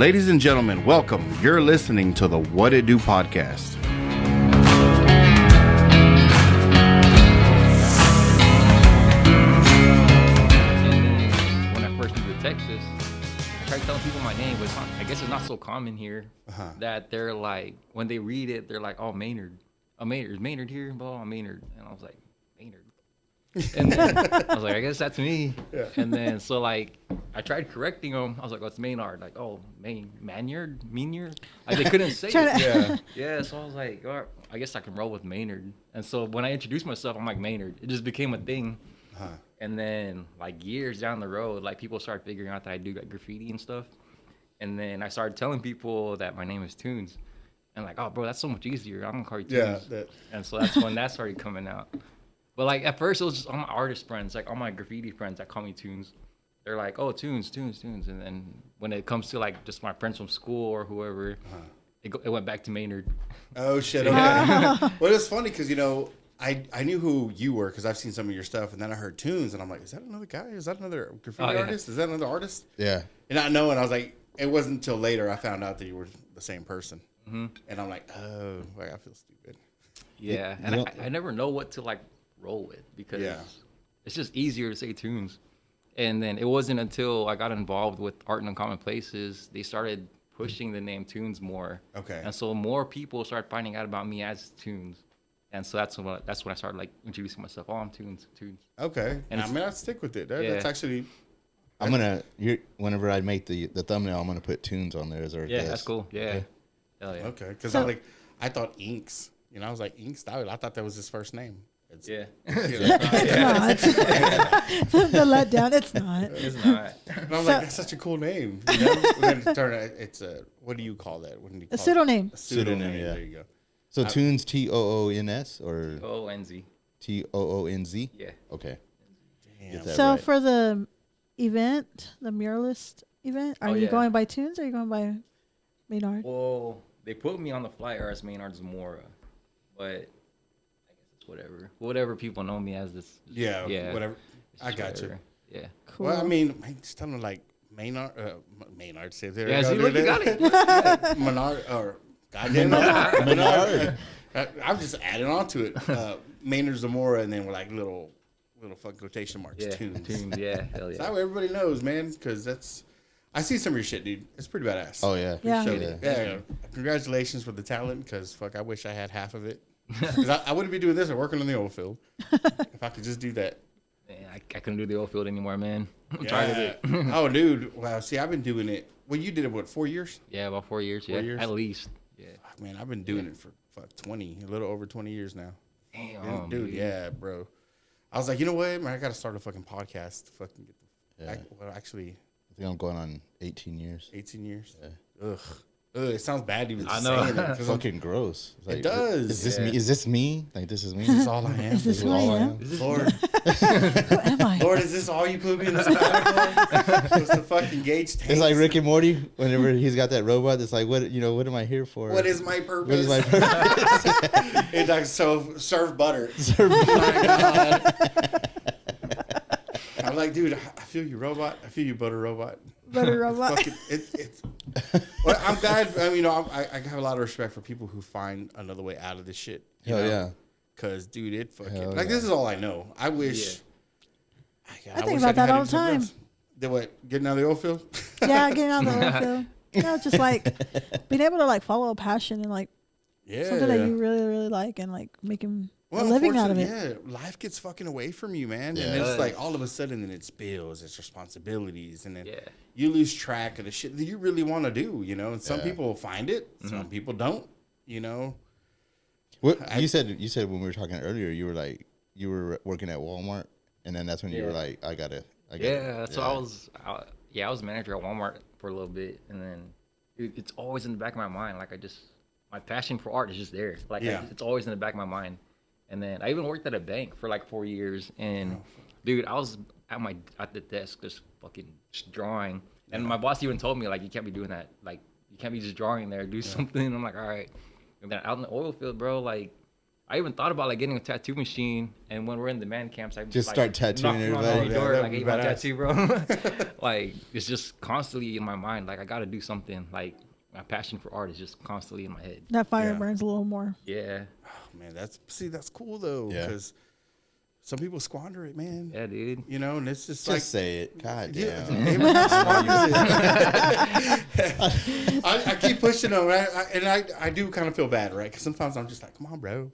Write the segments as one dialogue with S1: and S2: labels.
S1: Ladies and gentlemen, welcome. You're listening to the What It Do podcast.
S2: When I first moved to Texas, I tried telling people my name, but it's not, I guess it's not so common here that they're like, when they read it, they're like, oh, Maynard. Oh, Maynard. Is Maynard here? Blah, Maynard. And I was like, Maynard. And then I was like, I guess that's me. Yeah. And then so like I tried correcting them. I was like, oh, it's Maynard. Like, oh, Maynard. Like they couldn't say it. Yeah. So I was like, oh, I guess I can roll with Maynard. And so when I introduced myself, I'm like Maynard. It just became a thing. And then like years down the road, like people started figuring out that I do like graffiti and stuff. And then I started telling people that my name is TOONZ. And like, oh, bro, that's so much easier. I'm gonna call you TOONZ. Yeah. And so that's when that started coming out. But like at first it was just all my artist friends, like all my graffiti friends that call me TOONZ. They're like, oh, TOONZ. And then when it comes to like just my friends from school or whoever, it went back to Maynard.
S1: Oh shit! Okay. Well, it's funny because I knew who you were because I've seen some of your stuff, and then I heard TOONZ, and I'm like, is that another guy? Is that another graffiti artist? Is that another artist?
S3: Yeah.
S1: And I know, and I was like, it wasn't until later I found out that you were the same person. And I'm like, oh, like I feel stupid.
S2: Yeah, and I never know what to like roll with because it's just easier to say TOONZ. And then it wasn't until I got involved with Art in Uncommon Places, they started pushing the name TOONZ more. Okay. And so more people started finding out about me as TOONZ. And so that's when I started like introducing myself. Oh, I'm TOONZ.
S1: Okay. And I mean, I'll stick with it. That's actually.
S3: Whenever I make the thumbnail, I'm gonna put TOONZ on there as our guest.
S2: That's cool. Yeah.
S1: Okay.
S2: Hell yeah.
S1: Okay. Because I thought Inks. I was like Inks. I thought that was his first name.
S2: It's
S4: not. The letdown. It's not.
S2: It's not.
S1: And I was like, that's such a cool name. Then it's a, what do you call that?
S4: A pseudonym.
S1: A pseudonym.
S3: Yeah.
S1: There you go.
S3: So TOONZ, TOONS or
S2: TOONZ.
S3: TOONZ.
S2: Yeah.
S3: Okay.
S1: Damn.
S4: So for the event, the muralist event, are you going by TOONZ or are you going by Maynard?
S2: Well, they put me on the flyer as MAYNARD ZAMORA, but whatever people know me as this.
S1: Yeah. Whatever. I got you.
S2: Yeah.
S4: Cool.
S1: Well, I mean, just tell them like Maynard. Maynard says there.
S2: Yeah, see, look, you got it.
S1: Maynard or goddamn Maynard. I'm just adding on to it. MAYNARD ZAMORA, and then we're like little fucking quotation marks. TOONZ.
S2: TOONZ. Yeah. Hell yeah.
S1: That's how everybody knows, man. Because I see some of your shit, dude. It's pretty badass.
S3: Oh yeah.
S1: Yeah. Congratulations for the talent. Because fuck, I wish I had half of it. Because I wouldn't be doing this or working on the oil field if I could just do that.
S2: Man, I couldn't do the oil field anymore, man. I'm tired of it.
S1: Oh, dude. Wow. See, I've been doing it. Well, you did it, what, 4 years?
S2: Yeah, about 4 years. 4 years? At least. Yeah.
S1: Fuck, man, I've been doing it for a little over 20 years now.
S2: Damn.
S1: Dude, yeah, bro. I was like, you know what, man, I got to start a fucking podcast to fucking get actually.
S3: I think I'm going on 18 years.
S1: 18 years? Yeah. Ugh. It sounds bad even saying it.
S3: It's fucking gross. Like,
S1: it does.
S3: Is this me? Is this me? Like, this is me?
S1: Is this all I am?
S4: Is this all I am?
S1: Lord.
S4: Who am I?
S1: Lord, is this all you put me in this battle for? It's the fucking gauge tanks.
S3: It's like Rick and Morty. Whenever he's got that robot, it's like, what am I here for?
S1: What is my purpose?
S3: What is my purpose?
S1: It's like, serve butter.
S3: Serve butter.
S1: My God. I'm like, dude, I feel you, robot. I feel you, butter robot.
S4: Butter robot.
S1: Well, I'm glad. I mean, I have a lot of respect for people who find another way out of this shit.
S3: Hell yeah.
S1: Because, dude, it fucking this is all I know. I wish.
S4: Yeah. I think about that all the time.
S1: Did what? Getting out of the oil field?
S4: Yeah, getting out of the oil field. Just like being able to like follow a passion and like something that you really, really like and like making a living out of it.
S1: Yeah, life gets fucking away from you, man. Yeah. And it's like all of a sudden, then it's bills, it's responsibilities, and then you lose track of the shit that you really want to do, And some people find it, some people don't,
S3: What you said when we were talking earlier, you were working at Walmart, and then that's when you were like, I got it.
S2: So I was manager at Walmart for a little bit, and then it's always in the back of my mind. Like my passion for art is just there. Like it's always in the back of my mind. And then I even worked at a bank for like 4 years, and dude, I was at the desk just fucking drawing, and my boss even told me like, you can't be doing that. Like you can't be just drawing there. Do something. I'm like, all right. And then out in the oil field, bro, like I even thought about like getting a tattoo machine, and when we're in the man camps, I
S3: just
S2: like,
S3: start tattooing everybody.
S2: The door, like, hey, my tattoo, bro. Like, it's just constantly in my mind. Like, I got to do something. Like, my passion for art is just constantly in my head.
S4: That fire burns a little more.
S2: Yeah.
S1: Oh, man, that's cool though, because some people squander it, man.
S2: Yeah, dude.
S1: You know, and it's just
S3: say it. God damn.
S1: I keep pushing them, right? I do kind of feel bad, right? Because sometimes I'm just like, come on, bro.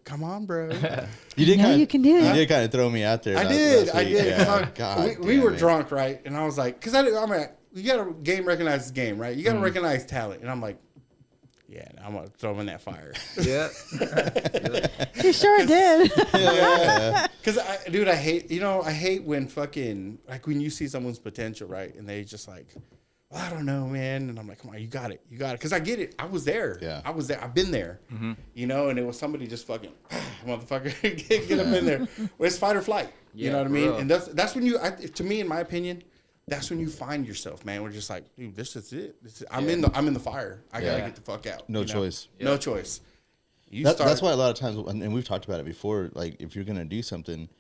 S3: You did kind of,
S4: you can do it.
S3: You did kind of throw me out there.
S1: I did.
S3: Yeah. God,
S1: we were drunk, right? And I was like, because I'm like, you got to game recognize this game, right? You got to recognize talent. And I'm like, yeah, I'm going to throw him in that fire.
S2: Yeah.
S4: You sure did.
S1: Yeah. Because, dude, I hate when fucking, like when you see someone's potential, right? And they just like, well, I don't know, man. And I'm like, come on, you got it. Because I get it. I was there.
S3: Yeah.
S1: I was there. I've been there. You know, and it was somebody just fucking, motherfucker, get up in there. Well, it's fight or flight. You know what I mean? And that's when to me, in my opinion, that's when you find yourself, man. We're just like, dude, this is it. I'm in the fire. I gotta get the fuck out.
S3: No choice.
S1: No choice.
S3: That's why a lot of times, and we've talked about it before. Like, if you're gonna do something,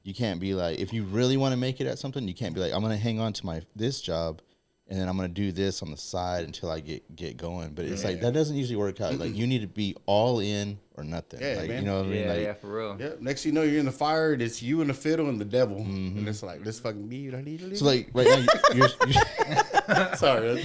S3: you can't be like, if you really want to make it at something, you can't be like, I'm gonna hang on to this job, and then I'm gonna do this on the side until I get going. But it's like that doesn't usually work out. Like, you need to be all in or nothing.
S1: Yeah,
S3: like,
S1: man.
S3: You know what I mean? Like,
S2: Yeah, for real.
S1: Yeah. Next thing you know, you're in the fire. And it's you and the fiddle and the devil, and it's like this fucking me.
S3: So like right now, you're
S1: sorry,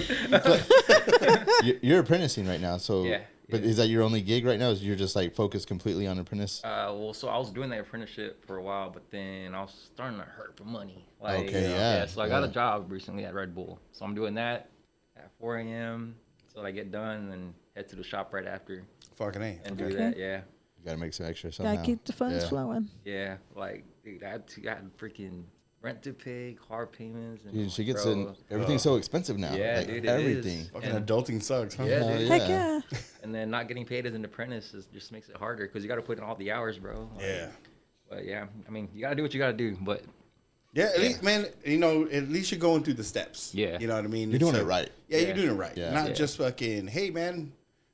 S3: you're apprenticing right now. So
S2: Yeah.
S3: But is that your only gig right now? Is you're just like focused completely on apprentice?
S2: Well, so I was doing that apprenticeship for a while, but then I was starting to hurt for money. Like,
S3: Okay, yeah.
S2: So I got a job recently at Red Bull. So I'm doing that at 4 a.m. So I get done and then head to the shop right after.
S1: Fucking A.
S2: And do that, yeah.
S3: You gotta make some extra somehow.
S4: Gotta keep the funds flowing.
S2: Yeah, like, dude, I had freaking rent to pay, car payments. And
S3: Dude, she gets in. Everything's so expensive now.
S2: Yeah,
S3: like,
S2: dude, it
S3: everything.
S2: is.
S1: Fucking adulting sucks, huh?
S2: Yeah, dude.
S4: Heck yeah.
S2: And then not getting paid as an apprentice just makes it harder because you got to put in all the hours, bro. Like,
S1: Yeah.
S2: But yeah, I mean, you got to do what you got to do. But
S1: yeah, at least, man, you know, at least you're going through the steps.
S2: Yeah.
S1: You know what I mean?
S3: You're doing it right.
S1: Yeah, you're doing it right.
S3: Yeah.
S1: Not just fucking, hey, man,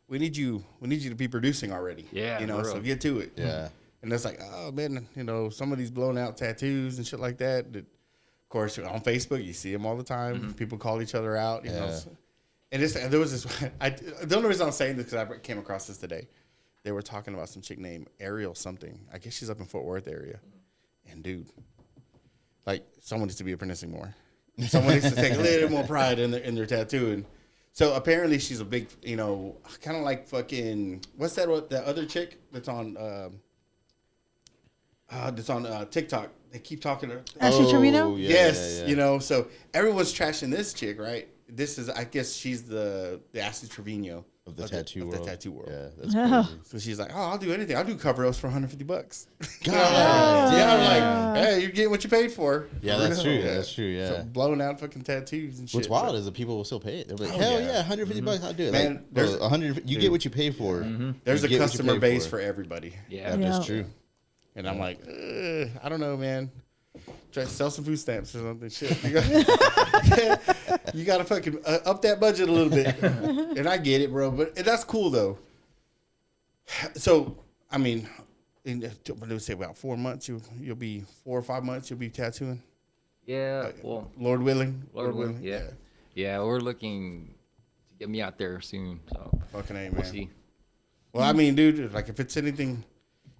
S1: we need you to be producing already.
S2: Yeah,
S1: You know, so get to it.
S3: Yeah.
S1: And it's like, oh, man, you know, some of these blown out tattoos and shit like that. Of course, on Facebook, you see them all the time. People call each other out, you know. And there was this, the only reason I'm saying this because I came across this today. They were talking about some chick named Ariel something. I guess she's up in Fort Worth area. And dude, like, someone needs to be apprenticing more. Someone needs to take a little more pride in their tattooing. So apparently she's a big, you know, kind of like fucking, what's that other chick that's on TikTok? They keep talking to her.
S4: Ashley Trevino?
S3: Yeah,
S1: Yes, you know, so everyone's trashing this chick, right? This is, I guess she's the Ashley Trevino
S3: Of the tattoo world.
S1: The tattoo world.
S3: Yeah, that's
S4: Oh.
S3: crazy.
S1: So she's like, oh, I'll do anything. I'll do cover ups for $150.
S3: God.
S1: Yeah, I'm like, hey, you're getting what you paid for.
S3: Yeah, that's true. That's true. Yeah.
S1: So blowing out fucking tattoos and shit.
S3: What's wild is that people will still pay it. They're like, hell yeah, $150, I'll do it.
S1: Man,
S3: like,
S1: there's-
S3: 100. You get what you pay for.
S1: There's
S3: You
S1: a
S3: get what you
S1: customer
S3: pay
S1: base for everybody.
S2: yeah,
S3: That's true.
S1: And I'm like, I don't know, man. Try to sell some food stamps or something. Shit. You got to fucking up that budget a little bit. And I get it, bro. But that's cool, though. So, I mean, let's say about 4 months, you'll be 4 or 5 months, you'll be tattooing.
S2: yeah. Well,
S1: Lord willing.
S2: Lord willing, yeah. We're looking to get me out there soon. So
S1: Fucking A, man.
S2: we'll see.
S1: Well, I mean, dude, like if it's anything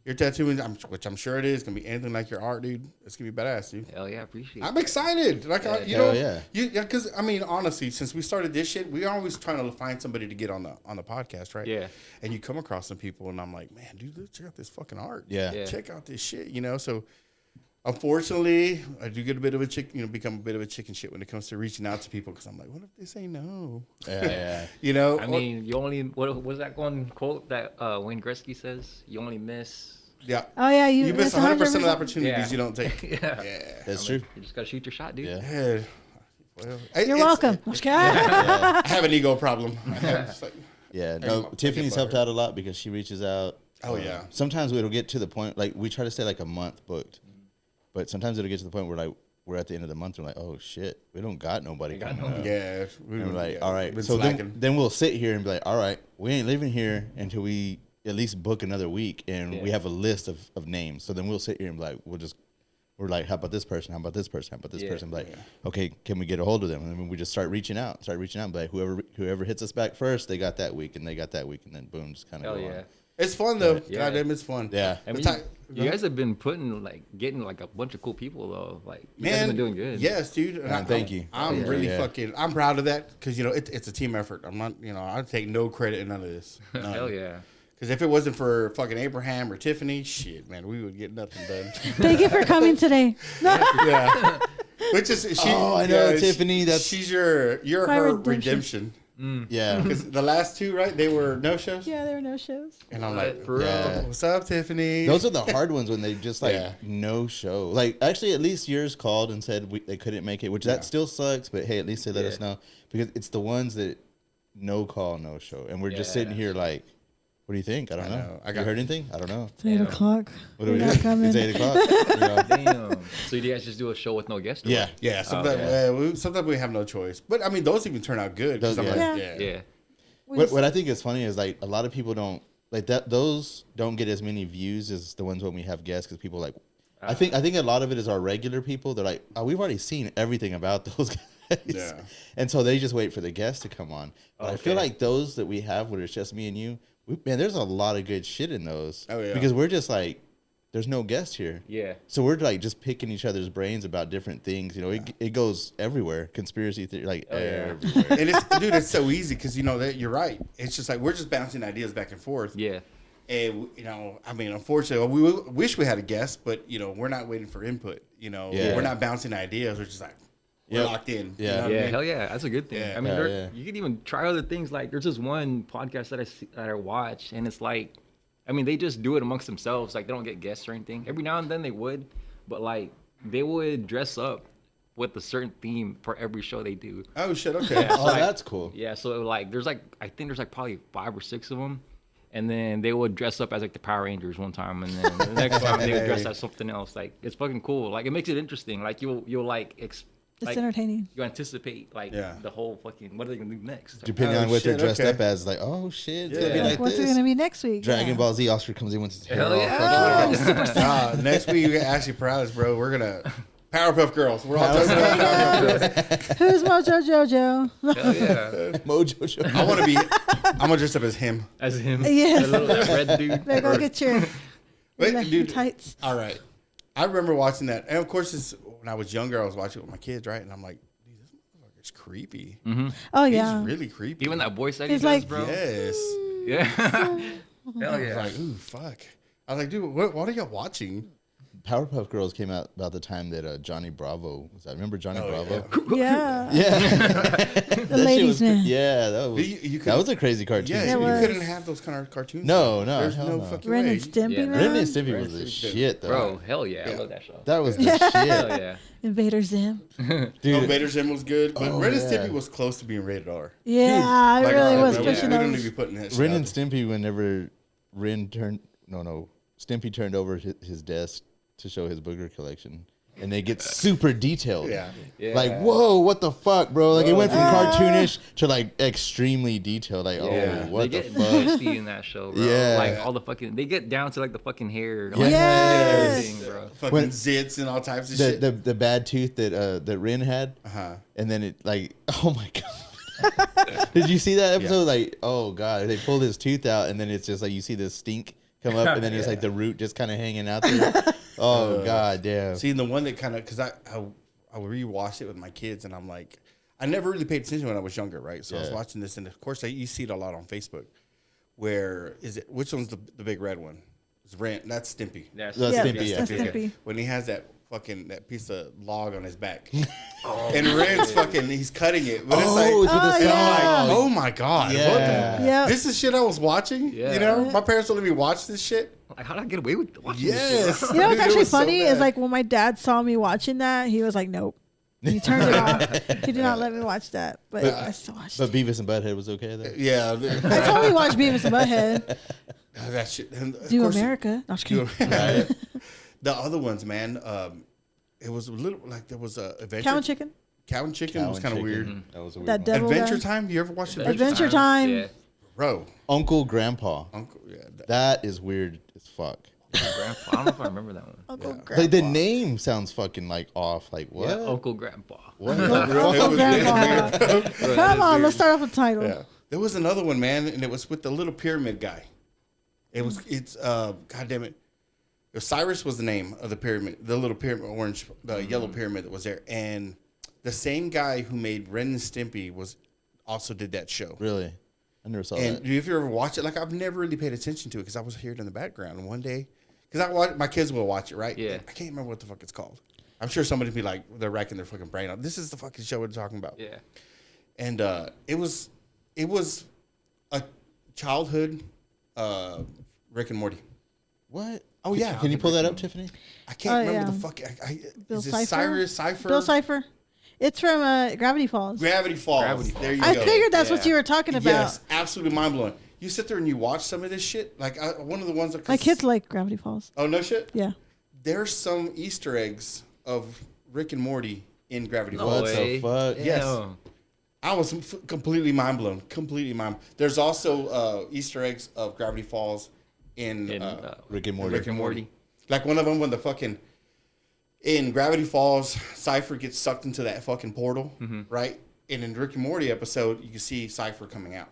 S1: you're tattooing, which I'm sure it is, gonna be anything like your art, dude. It's gonna be badass, dude.
S2: Hell yeah, appreciate it.
S1: I'm excited. Like, you
S3: hell
S1: know,
S3: yeah.
S1: because I mean, honestly, since we started this shit, we're always trying to find somebody to get on the podcast, right?
S2: Yeah.
S1: And you come across some people, and I'm like, man, dude, check out this fucking art.
S3: Yeah.
S1: Check out this shit, you know. So, unfortunately, I do get a bit of a become a bit of a chicken shit when it comes to reaching out to people, because I'm like, what if they say no?
S3: Yeah.
S1: You know.
S2: I mean, you only what was that one quote that Wayne Gretzky says? You only miss.
S1: Yeah.
S4: Oh yeah,
S1: You miss 100% of the
S4: 100%.
S1: opportunities you don't take.
S2: Yeah.
S3: That's true.
S2: You just gotta shoot your shot, dude.
S3: Yeah.
S1: Yeah. Well,
S4: You're welcome. Okay.
S1: I have an ego problem.
S3: Yeah, no, Tiffany's helped out a lot because she reaches out.
S1: Oh, yeah.
S3: Sometimes it'll get to the point, like, we try to stay like a month booked. But sometimes it'll get to the point where, like, we're at the end of the month and we're like, oh, shit, we don't got nobody coming up.
S1: Yeah.
S3: And we're like, all right.
S1: been
S3: So
S1: slacking.
S3: then we'll sit here and be like, all right, we ain't living here until we at least book another week, and we have a list of names. So then we'll sit here and be like, we're like, how about this person? How about this person? How about this person? Like, okay, can we get a hold of them? And then we just start reaching out. But like, whoever hits us back first, they got that week, and they got that week, and then boom, just kind of go on.
S1: It's fun though. Goddamn, it's fun.
S3: Yeah.
S2: I mean, you guys have been getting like a bunch of cool people though. Like, you guys have been doing good.
S1: Yes, dude.
S3: Thank you.
S1: I'm really I'm proud of that because it's a team effort. I'm not, I take no credit in none of this. None.
S2: Hell yeah.
S1: Because if it wasn't for fucking Abraham or Tiffany, shit, man, we would get nothing done.
S4: Thank you for coming today.
S1: Yeah. Which is she?
S3: Oh, I know Tiffany.
S1: She's her redemption.
S3: Yeah.
S1: Because the last two, right? They were no shows.
S4: Yeah, there were no shows.
S1: And I'm like,
S2: for real.
S1: What's up, Tiffany?
S3: Those are the hard ones when they just no show. Like actually, at least yours called and said they couldn't make it, which that still sucks. But hey, at least they let us know because it's the ones that no call, no show, and we're just sitting here like. What do you think? I don't know. You heard anything? I don't know.
S4: It's 8 o'clock.
S3: What do we do? It's 8 o'clock.
S2: Damn. So you guys just do a show with no guests?
S3: Yeah.
S1: Yeah. Sometimes we have no choice. But I mean, those even turn out good.
S3: What I think is funny is like a lot of people don't like that. Those don't get as many views as the ones when we have guests because people like. I think a lot of it is our regular people. They're like, oh, we've already seen everything about those guys. Yeah. And so they just wait for the guests to come on. But I feel like those that we have where it's just me and you. Man, there's a lot of good shit in those. Oh, yeah. Because we're just like, there's no guest here.
S2: Yeah.
S3: So we're like just picking each other's brains about different things. It goes everywhere. Conspiracy theory, everywhere.
S1: And it's so easy because that you're right. It's just like we're just bouncing ideas back and forth.
S2: Yeah.
S1: And I mean, unfortunately, we wish we had a guest, but we're not waiting for input. We're not bouncing ideas. We're just like. We're locked in.
S3: Yeah.
S2: Hell yeah. That's a good thing. Yeah. I mean, you can even try other things. Like, there's this one podcast that I watch, and it's like, I mean, they just do it amongst themselves. Like, they don't get guests or anything. Every now and then they would, but like, they would dress up with a certain theme for every show they do.
S1: Oh shit! Okay.
S2: Yeah, so
S3: that's cool.
S2: Yeah. So like, I think there's probably 5 or 6 of them. And then they would dress up as like the Power Rangers one time, and then the next time they would dress as something else. Like, it's fucking cool. Like, it makes it interesting. Like, you'll like.
S4: It's entertaining.
S2: You anticipate the whole fucking what are they gonna do next?
S3: Depending on what they're dressed up as, like it's gonna be like
S4: what's it gonna be next week?
S3: Dragon Ball Z Oscar comes in with his hair
S2: Hell yeah.
S1: Next week you actually proud us, bro. We're gonna Powerpuff Girls. We're all talking about Powerpuff
S4: Girls. Who's Mojo Jojo?
S2: Hell yeah.
S3: Mojo Jojo.
S1: I'm gonna dress up as him.
S2: As him.
S4: Yes.
S2: That red dude.
S4: Better go get your tights.
S1: All right. I remember watching that, and of course, when I was younger, I was watching it with my kids, right? And I'm like, dude, this motherfucker's creepy.
S2: Mm-hmm.
S4: Oh yeah,
S1: he's really creepy.
S2: Even that voice that he does,
S4: like,
S2: bro.
S1: Yes.
S2: Yeah. Hell yeah.
S1: I was like, ooh, fuck. I was like, dude, what are y'all watching?
S3: Powerpuff Girls came out about the time that Johnny Bravo was. I remember Johnny Bravo.
S4: Yeah.
S3: The
S4: ladies' man.
S3: Yeah, that was a crazy cartoon.
S1: Yeah, you couldn't have those kind of cartoons.
S3: No,
S1: there's no fucking
S4: Ren
S1: way.
S4: and Stimpy, man.
S3: Ren and Stimpy was the shit, though.
S2: Bro, hell yeah, I love that show.
S3: That was the shit.
S2: Hell yeah.
S4: Invader Zim.
S3: Dude,
S1: Invader Zim was good, but Ren and Stimpy was close to being rated R.
S4: Yeah, it really was pushing
S1: We
S4: those.
S1: don't need to be putting that shit
S3: Ren
S1: out
S3: and Stimpy, whenever Stimpy turned over his desk to show his booger collection, and they get super detailed.
S1: Yeah.
S3: Like, whoa, what the fuck, bro? Like, it went from cartoonish to like extremely detailed. Like, what the fuck?
S2: They get nasty in that show, bro.
S3: Yeah.
S2: Like all the fucking, they get down to like the fucking hair, like
S4: Yes.
S2: everything, bro.
S1: Fucking zits and all types of shit.
S3: The bad tooth that Ren had, and then it like, oh my god. Did you see that episode? Like, oh god, they pulled his tooth out, and then it's just like you see this stink come up, and then it's like the root just kind of hanging out there. Oh god damn.
S1: See, the one that kind of, because I rewatched it with my kids, and I'm like, I never really paid attention when I was younger, right? So I was watching this, and of course you see it a lot on Facebook. Where is it? Which one's the big red one? It's Ren. That's Stimpy.
S2: That's
S3: Stimpy.
S4: That's Stimpy.
S1: When he has that piece of log on his back, and Ren's he's cutting it, but it's like, oh my god, this is shit I was watching.
S2: Yeah.
S1: You know, my parents don't let me watch this shit.
S2: Like, how did I get away with watching
S1: Yes.
S2: this shit, bro?
S4: You know what's
S1: Dude, it
S4: actually
S1: was so
S4: funny is
S1: bad.
S4: like when my dad saw me watching that, he was like, nope. He turned it off. He did not let me watch that, but I still watched
S3: But
S4: it.
S3: Beavis and Butthead was okay there.
S1: Yeah,
S4: I totally watched Beavis and Butthead.
S1: that shit. And of
S4: Do
S1: course,
S4: America. No, I'm just kidding.
S1: The other ones, man. It was a little like there was a Adventure.
S4: Cow and Chicken.
S1: Cow and Chicken was kind of weird.
S3: That was a weird
S4: That
S3: one.
S4: devil
S1: Adventure
S4: guy.
S1: Time. Do you ever watch
S4: Adventure Time.
S2: Yeah.
S1: Bro.
S3: Uncle Grandpa.
S1: Uncle, yeah.
S3: That is weird as fuck.
S2: Grandpa. I don't know if I remember that one.
S4: Uncle Grandpa.
S3: Like the name sounds fucking like off. Like what?
S2: Yeah, Uncle Grandpa.
S3: What?
S4: Uncle Grandpa. Come on, let's start off with the title.
S1: Yeah. There was another one, man, and it was with the little pyramid guy. It's God damn it. Cyrus was the name of the pyramid, the little pyramid, orange, the yellow pyramid that was there. And the same guy who made Ren and Stimpy also did that show.
S3: Really? I never saw
S1: And
S3: that.
S1: if you ever watch it, like I've never really paid attention to it because I was hearing it in the background. And one day, because my kids will watch it, right?
S2: Yeah.
S1: I can't remember what the fuck it's called. I'm sure somebody would be like, they're racking their fucking brain out. This is the fucking show we're talking about.
S2: Yeah.
S1: And it was a childhood Rick and Morty.
S3: What?
S1: Oh yeah.
S3: Can you pull that up, Tiffany?
S1: I can't remember
S4: yeah.
S1: the fuck.
S4: Bill
S1: Is it
S4: Cipher?
S1: Cypher?
S4: Bill Cipher. It's from Gravity Falls.
S1: Gravity Falls.
S2: Gravity Falls.
S1: There you
S4: I
S1: go.
S4: figured that's what
S2: Yeah.
S4: you were talking about.
S1: Yes, absolutely mind blowing. You sit there and you watch some of this shit. Like one of the ones that
S4: My kids like Gravity Falls.
S1: Oh no shit.
S4: Yeah.
S1: There's some Easter eggs of Rick and Morty in Gravity
S2: No
S1: Falls.
S3: What
S2: way.
S3: the fuck?
S1: Yes.
S2: Damn.
S1: I was completely mind blown. Completely mind. There's also Easter eggs of Gravity Falls in
S3: Rick and Morty.
S2: Rick and Morty.
S1: like one of them when the fucking in Gravity Falls, Cypher gets sucked into that fucking portal, right? And in Rick and Morty episode, you can see Cypher coming out.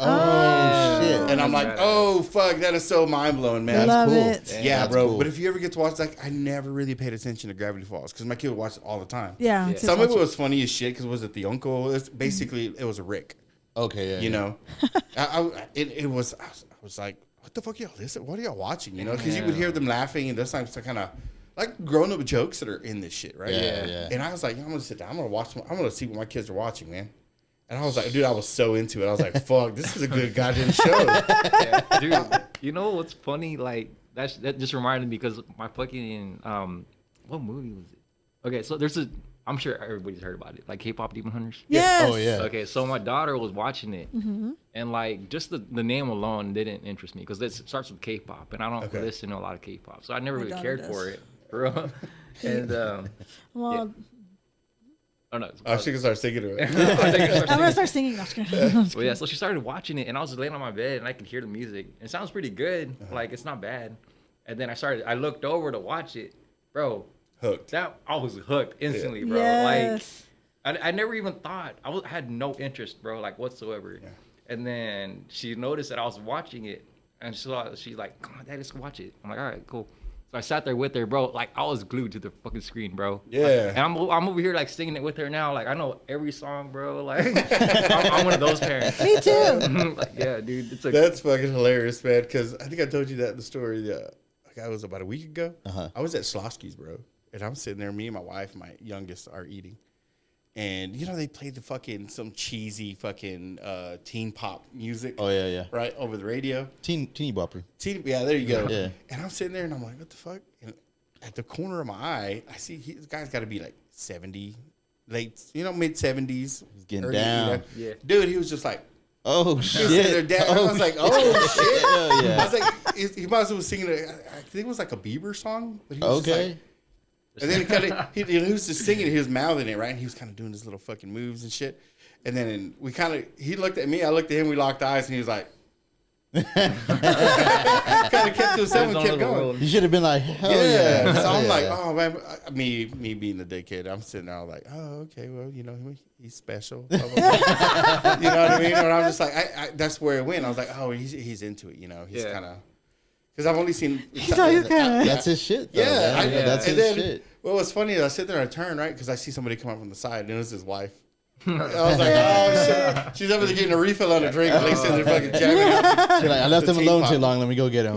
S3: Oh, shit.
S1: And I'm like, oh fuck, that is so mind blowing, man.
S4: Love
S3: cool.
S4: it.
S1: Yeah,
S3: That's
S1: bro.
S3: cool.
S1: But if you ever get to watch, like, I never really paid attention to Gravity Falls because my kid would watch it all the time.
S4: Yeah.
S2: Yeah.
S4: kids
S1: Some of
S4: watch
S1: it was funny as shit because was it the uncle? Basically, it was a Rick.
S3: Okay, yeah.
S1: You know, it was. I was like, what the fuck y'all listen? What are y'all watching? You know, because you would hear them laughing and there's some kind of like grown up jokes that are in this shit, right?
S3: Yeah, yeah.
S1: And I was like, I'm gonna sit down. I'm gonna watch. I'm gonna see what my kids are watching, man. And I was like, dude, I was so into it. I was like, fuck, this is a good goddamn show.
S2: Yeah, dude, you know what's funny? Like that just reminded me because my fucking what movie was it? Okay, so there's I'm sure everybody's heard about it, like K-pop Demon Hunters.
S4: Yes.
S3: Oh, yeah.
S2: Okay, so my daughter was watching it, and like just the name alone didn't interest me because it starts with K-pop, and I don't listen to a lot of K-pop, so I never really
S4: daughter
S2: cared
S4: does.
S2: for it, bro. And
S4: Well,
S2: oh no,
S1: I should start singing to it.
S4: I'm gonna start singing. No, I'm just kidding.
S2: Well, yeah, so she started watching it, and I was just laying on my bed, and I could hear the music. It sounds pretty good, like it's not bad. And then I looked over to watch it, bro.
S1: Hooked.
S2: I was hooked instantly, bro.
S4: Yes.
S2: Like I never even thought I had no interest, bro, like whatsoever.
S1: Yeah.
S2: And then she noticed that I was watching it, and she's like, "Come on, Dad, let's watch it." I'm like, "All right, cool." So I sat there with her, bro. Like I was glued to the fucking screen, bro.
S1: Yeah.
S2: Like, and I'm over here like singing it with her now. Like I know every song, bro. Like I'm one of those parents.
S4: Me too.
S2: Like, yeah, dude. It's like
S1: That's fucking hilarious, man. Because I think I told you that in the story. Like I was about a week ago. I was at Slosky's, bro, and I'm sitting there. Me and my wife, my youngest, are eating, and you know they played the fucking some cheesy fucking teen pop music.
S3: Oh, yeah, yeah.
S1: Right over the radio.
S3: Teeny bopper.
S1: Yeah, there you go.
S3: Yeah.
S1: And I'm sitting there and I'm like, what the fuck? And at the corner of my eye, I see this guy's got to be like 70, late, mid 70s.
S3: He's getting
S1: early,
S3: down.
S2: Yeah.
S1: Dude, he was just like,
S3: Oh,
S1: he was sitting there
S3: shit.
S1: dead. I was like, oh, shit.
S3: Hell yeah.
S1: I was like, he might as well was singing, I think it was like a Bieber song. But he was just
S3: Okay.
S1: like, and then he was just singing, he was mouthing it, right? And he was kind of doing his little fucking moves and shit. And then he looked at me, I looked at him, we locked eyes, and he was like, kind of kept to himself and kept going.
S3: You should have been like, hell
S1: Yeah.
S3: yeah.
S1: So I'm
S3: Yeah.
S1: like, oh man, me being the dickhead, I'm sitting there like, oh okay, well he's special. Blah, blah, blah. You know what I mean? And I'm just like, I that's where it went. I was like, oh, he's into it. He's kind of because I've only seen.
S4: He's like, okay.
S3: That's his shit. Though,
S1: Yeah,
S3: man. That's
S1: and
S3: his
S1: then,
S3: shit.
S1: Well, what's funny is I sit there and I turn right because I see somebody come up from the side and it was his wife. I was like, oh shit, she's over there getting a refill on a drink. And they sit there fucking jamming out.
S3: You're like, I left
S1: The
S3: him alone
S1: teapot.
S3: too long. Let me go get him.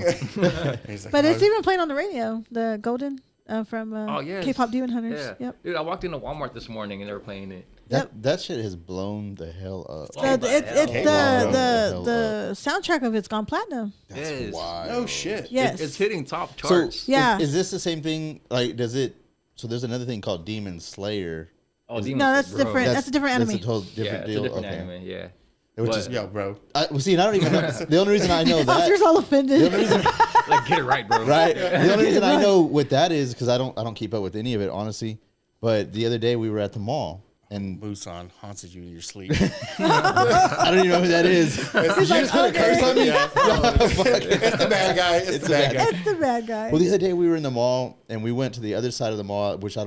S1: He's like,
S4: But
S1: oh,
S4: it's even playing on the radio. The Golden from
S2: Oh, yes.
S4: K-pop Demon Hunters.
S2: Yeah.
S4: Yep.
S2: Dude, I walked into Walmart this morning and they were playing it.
S3: That shit has blown the hell up.
S2: Oh,
S4: The soundtrack of it's gone platinum.
S3: That's
S2: Yes.
S3: wild.
S1: no shit.
S4: Yes.
S2: It's hitting top
S3: So
S2: charts.
S4: Yeah.
S3: is this the same thing? Like, does it? So there's another thing called Demon Slayer.
S2: Oh,
S3: Is-
S2: Demon
S4: No, that's
S2: Slayer, bro.
S4: different. That's a different anime.
S3: That's a total
S2: Yeah,
S3: different
S2: it's
S3: deal.
S2: a different
S3: Okay.
S2: anime. Yeah.
S3: Which
S2: But-
S3: is
S1: Yo, bro.
S3: well, see, and I don't even know. The only reason I know that,
S4: Oscar's all offended.
S3: the only reason,
S2: Like, get it right, bro.
S3: right? The only reason I know what that is because I don't keep up with any of it, honestly. But the other day we were at the mall And
S1: Busan haunted you in your sleep.
S3: I don't even know who that is. Did you just put a curse on me?
S1: Yeah. It's the bad guy. It's the bad guy.
S4: It's the bad guy.
S3: Well, the other day we were in the mall and we went to the other side of the mall, which I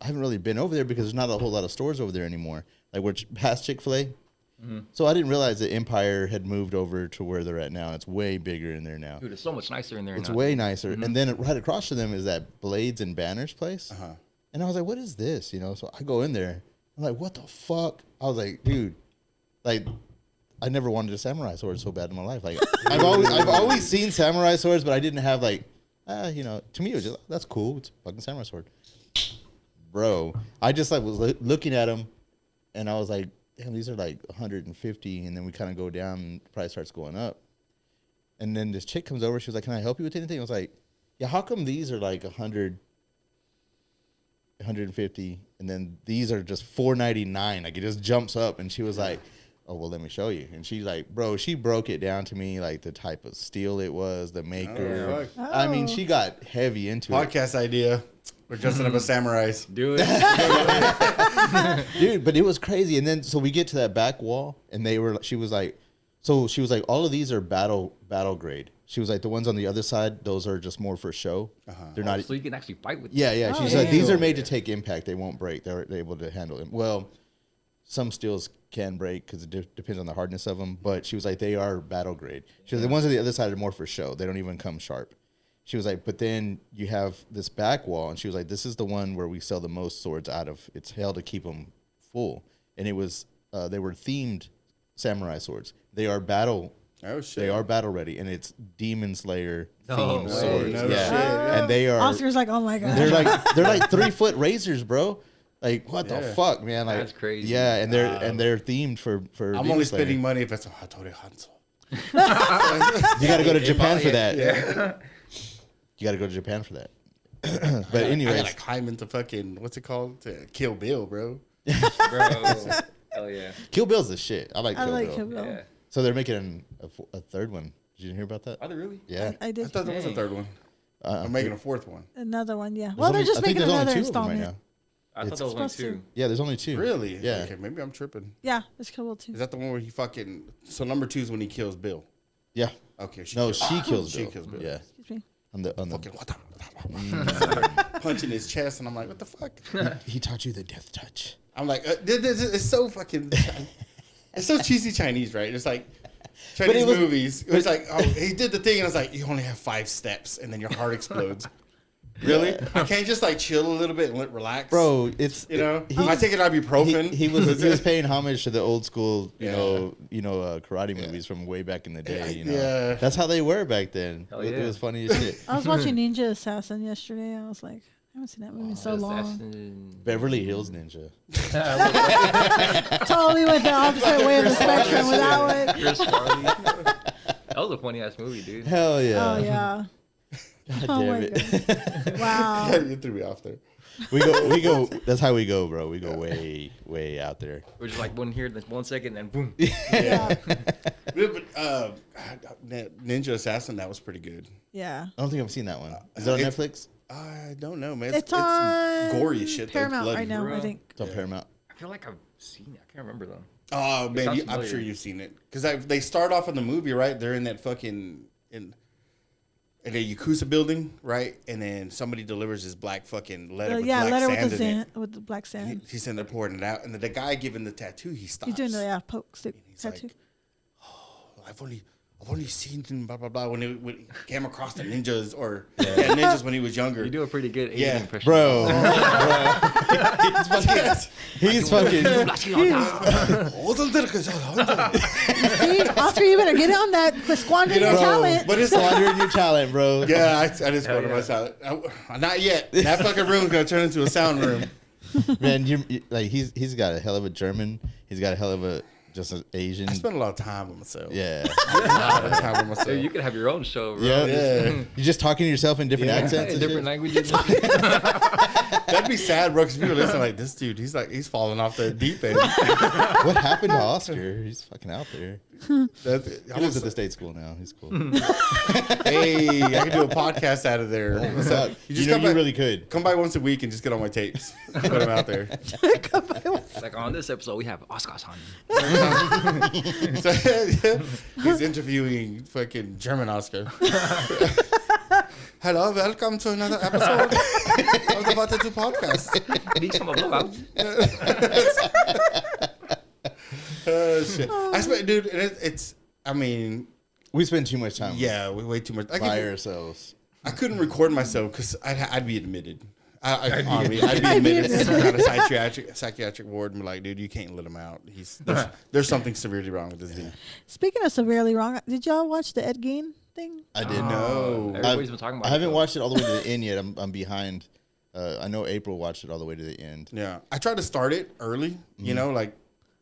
S3: haven't really been over there because there's not a whole lot of stores over there anymore. Like we're past Chick-fil-A. Mm-hmm. So I didn't realize that Empire had moved over to where they're at now. It's way bigger in there now.
S2: Dude, it's so much nicer in there.
S3: It's way nicer. Mm-hmm. And then right across from them is that Blades and Banners place. Uh-huh. And I was like, what is this? You know, so I go in there. I'm like, what the fuck? I was like, dude, like, I never wanted a samurai sword so bad in my life. Like, I've always seen samurai swords, but I didn't have like, you know, to me it was just that's cool. It's a fucking samurai sword, bro. I just like was looking at them, and I was like, damn, these are like 150, and then we kind of go down, and the price starts going up, and then this chick comes over. She was like, can I help you with anything? I was like, yeah. How come these are like 100? 150 and then these are just $4.99. Like it just jumps up, and she was like, oh well, let me show you. And she's like, bro, she broke it down to me, like the type of steel it was, the maker. I mean, she got heavy into
S1: podcast idea. We're dressing up as samurais.
S2: Do it.
S3: Dude, but it was crazy. And then so we get to that back wall, and she was like, all of these are battle grade. She was like, the ones on the other side, those are just more for show. They're not.
S2: So you can actually fight with them.
S3: Yeah. She's like, these are made to take impact. They won't break. They're able to handle it. Well, some steels can break because it depends on the hardness of them. But she was like, they are battle grade. She was the ones on the other side are more for show. They don't even come sharp. She was like, but then you have this back wall, and she was like, this is the one where we sell the most swords out of. It's held to keep them full, and it was they were themed samurai swords. They are battle.
S1: Oh shit!
S3: They are battle ready, and it's Demon Slayer themed swords.
S1: No shit, yeah.
S3: And they are.
S4: Oscar's like, oh my god.
S3: They're like 3-foot razors, bro. Like what the fuck, man? Like
S2: that's crazy.
S3: Yeah, and they're themed for.
S1: I'm only spending money if it's a Hattori Hanzo.
S3: You got to go to Japan for that. Yeah. You got to go to Japan for that. But anyway,
S1: I gotta climb into fucking what's it called? To Kill Bill, bro.
S2: Hell yeah.
S3: Kill Bill's the shit. I like Kill
S4: Bill.
S2: Yeah.
S3: So they're making a third one. Did you hear about that?
S2: Are they really?
S3: Yeah.
S4: I did.
S1: I thought there was a third one. I'm making a fourth one.
S4: Another one, yeah. Well, they're just making another installment.
S3: Right now.
S2: I thought there was only two.
S3: Yeah, there's only 2.
S1: Really?
S3: Yeah.
S1: Okay, maybe I'm tripping.
S4: Yeah, it's Kill Bill 2.
S1: Is that the one where he fucking? So number 2 is when he kills Bill.
S3: Yeah.
S1: Okay.
S3: She kills Bill.
S1: She kills Bill.
S3: Yeah.
S4: Excuse me.
S3: On the
S1: fucking punching his chest, and I'm like, what the fuck?
S3: He taught you the death touch.
S1: I'm like, it's so fucking. It's so cheesy Chinese, right? It's like Chinese movies. It was like, oh, he did the thing, and I was like, you only have 5 steps, and then your heart explodes. Really? I can't just like chill a little bit and relax,
S3: bro. It's
S1: if I take an ibuprofen.
S3: He was paying homage to the old school, karate movies from way back in the day. You know, that's how they were back then. It was funny as shit.
S4: I was watching Ninja Assassin yesterday. I was like, I haven't seen that movie in so long.
S3: Beverly Hills Ninja.
S4: Totally went the opposite way of the spectrum with that one.
S2: Chris Farley. That was a funny ass movie, dude.
S3: Hell yeah.
S4: Oh yeah.
S3: God damn it.
S4: Wow.
S1: You threw me off there.
S3: We go. That's how we go, bro. We go way out there.
S2: We're just like one here, then 1 second, then boom.
S1: Yeah. But Ninja Assassin, that was pretty good.
S4: Yeah.
S3: I don't think I've seen that one. Is it on Netflix?
S1: I don't know, man.
S4: It's on
S1: gory as shit.
S4: Paramount right now, I think.
S3: It's on Paramount.
S2: I feel like I've seen it. I can't remember though.
S1: Oh, man, I'm sure you've seen it. Because they start off in the movie, right? They're in that fucking... in a Yakuza building, right? And then somebody delivers his black fucking letter with black sand
S4: with the black sand.
S1: He's in there pouring it out. And the guy giving the tattoo, he stops.
S4: He's doing the poke stick tattoo.
S1: Like, oh, I've only seen him, blah, blah, blah, when he came across the ninjas or ninjas when he was younger.
S2: You do a pretty good Asian impression.
S3: Bro. He's fucking.
S4: See, Oscar, you better get on that. Squandering your talent.
S1: But it's
S3: squandering your talent, bro.
S1: Yeah, I just squandered my talent. Not yet. That fucking room's going to turn into a sound room.
S3: Man, he's got a hell of a German. He's got a hell of a just an Asian.
S1: I spend a lot of time with myself.
S3: Yeah.
S1: A lot of time with myself.
S2: Dude, you could have your own show, bro.
S3: Yeah. You're just talking to yourself in different accents and
S2: different languages.
S1: That'd be sad, bro, because people listen like, this dude, he's falling off the deep end.
S3: What happened to Oscar? He's fucking out there. He lives at the state school now. He's cool.
S1: Hey, I can do a podcast out of there. What's up?
S3: You really could.
S1: Come by once a week and just get all my tapes. Put them out there.
S2: Like on this episode, we have Oscar's on.
S1: So, he's interviewing fucking German Oscar. Hello, welcome to another episode of the What to Do podcast. Shit. I swear, dude, it's. I mean,
S3: we spend too much time.
S1: Yeah, we way too much.
S3: By ourselves.
S1: I couldn't record myself because I'd be admitted. I'd be admitted to some kind of psychiatric ward and be like, dude, you can't let him out. There's something severely wrong with this dude.
S4: Speaking of severely wrong, did y'all watch the Ed Gein thing?
S3: I did.
S1: No.
S2: Everybody's been talking about it.
S3: I haven't watched it all the way to the end yet. I'm behind. I know April watched it all the way to the end.
S1: Yeah. I tried to start it early, you know, like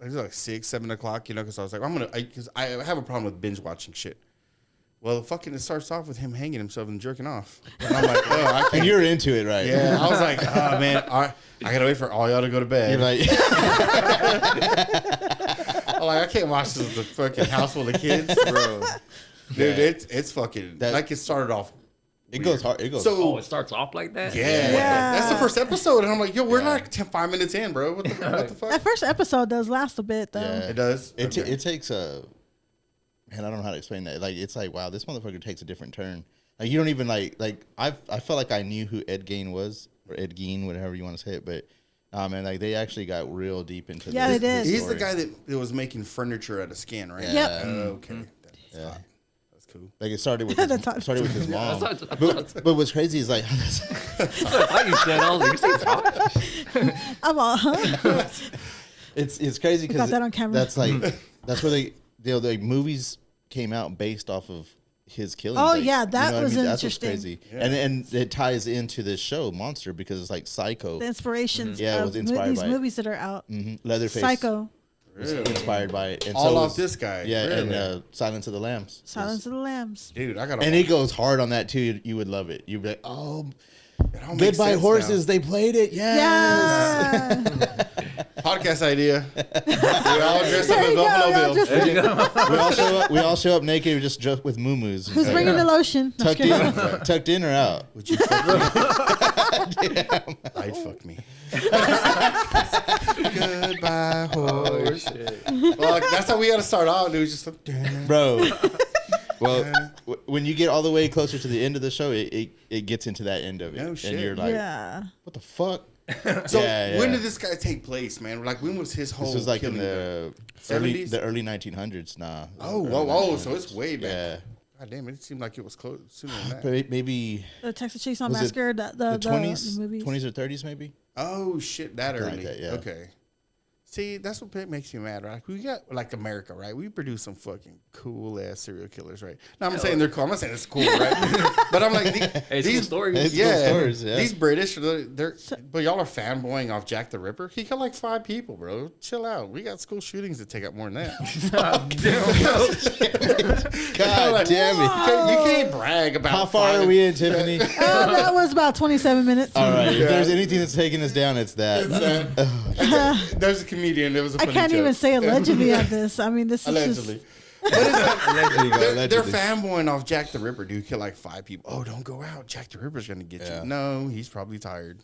S1: it was like 6, 7 o'clock, you know, because I was like, because I have a problem with binge watching shit. Well, fucking, it starts off with him hanging himself and jerking off. And I'm like, oh, I can't.
S3: And you're into it, right?
S1: Yeah. I was like, oh, man, I got to wait for all y'all to go to bed.
S3: You're like,
S1: I'm like, I can't watch this with a fucking house full of kids, bro. Dude, it's fucking, like it started off.
S3: It goes hard. It goes.
S2: So, it starts off like that?
S1: Yeah. That's the first episode. And I'm like, yo, we're like 5 minutes in, bro. What the fuck?
S4: That first episode does last a bit, though.
S3: Yeah.
S1: It does?
S3: It takes a... Man, I don't know how to explain that. Like, it's like, wow, this motherfucker takes a different turn. Like, you don't even like I felt like I knew who Ed Gein was, or Ed Gein, whatever you want to say it, but man, like they actually got real deep into
S4: Yeah,
S3: this,
S4: they did.
S1: He's the guy that was making furniture out of skin, right?
S4: Yep.
S1: Okay.
S3: Yeah.
S1: That's cool.
S3: Like it started with his mom.
S2: That's
S3: But what's crazy is like
S2: I thought you said all these things.
S4: I'm all,
S3: it's crazy because
S4: got that on camera.
S3: that's like that's where the movies came out based off of his killing.
S4: Oh,
S3: like,
S4: yeah, that
S3: what
S4: was
S3: That's what's
S4: interesting.
S3: crazy.
S1: Yeah.
S3: And it ties into this show, Monster, because it's like Psycho.
S4: the inspirations
S3: Yeah, it
S4: of
S3: was inspired
S4: these
S3: by it.
S4: movies that are out.
S3: Leatherface.
S4: Psycho,
S3: Was inspired by it. And
S1: All
S3: so
S1: off
S3: was-
S1: this guy.
S3: Yeah,
S1: Really?
S3: and Silence of the Lambs.
S4: Silence of the Lambs.
S1: Dude, I got
S3: And it goes hard on that too. You would love it. You'd be like, oh,
S1: it all makes
S3: Goodbye
S1: sense
S3: Horses. They played it. Yes.
S4: Yeah.
S1: now. Podcast idea. We all dress up
S4: There
S1: as
S4: you go,
S1: Buffalo
S4: y'all
S1: Bill.
S4: just-
S3: we all show up naked, just with moo-moos.
S4: Who's bringing the lotion? No,
S3: tucked in or out?
S1: Would you fuck me? I'd fuck me. Goodbye, horse. Well, that's how we got to start out, dude. Just like,
S3: Bro. Well, when you get all the way closer to the end of the show, it gets into that end of it.
S1: No shit.
S3: And you're like,
S4: Yeah.
S3: what the fuck?
S1: So
S3: Yeah,
S1: when
S3: yeah.
S1: did this guy take place, man? Like when was his whole?
S3: This was like in
S1: killing,
S3: the
S1: 70s?
S3: early 1900s. Nah.
S1: Oh, whoa! So it's way back.
S3: Yeah.
S1: God damn, it seemed like it was close sooner than that.
S3: Maybe
S4: The Texas Chainsaw
S3: Was it
S4: Massacre, the
S3: 20s,
S4: movies.
S3: 20s or 30s, maybe.
S1: Oh shit, that
S3: Something
S1: early.
S3: like that, yeah.
S1: Okay. See, that's what makes me mad, right? We got like America, right? We produce some fucking cool ass serial killers, right? Now I'm saying they're cool. I'm not saying it's cool, right? But I'm like these
S2: stories.
S3: It's
S1: yeah,
S3: cool stories, yeah.
S1: these British, but y'all are fanboying off Jack the Ripper. He killed like 5 people, bro. Chill out. We got school shootings that take up more than that.
S3: God
S1: Like,
S3: damn it.
S1: You can't brag about
S3: How far
S1: 5
S3: are we in, Tiffany?
S4: That was about 27 minutes.
S3: All right. If there's anything that's taking us down, it's that.
S1: There's a comedian. There was a
S4: I
S1: funny
S4: can't
S1: joke.
S4: even say allegedly on this. I mean, this is
S1: Allegedly.
S4: just...
S1: What is that?
S3: Allegedly.
S1: They're fanboying off Jack the Ripper, dude. Kill like 5 people. Oh, don't go out. Jack the Ripper's gonna get
S3: Yeah.
S1: you. No, he's probably tired.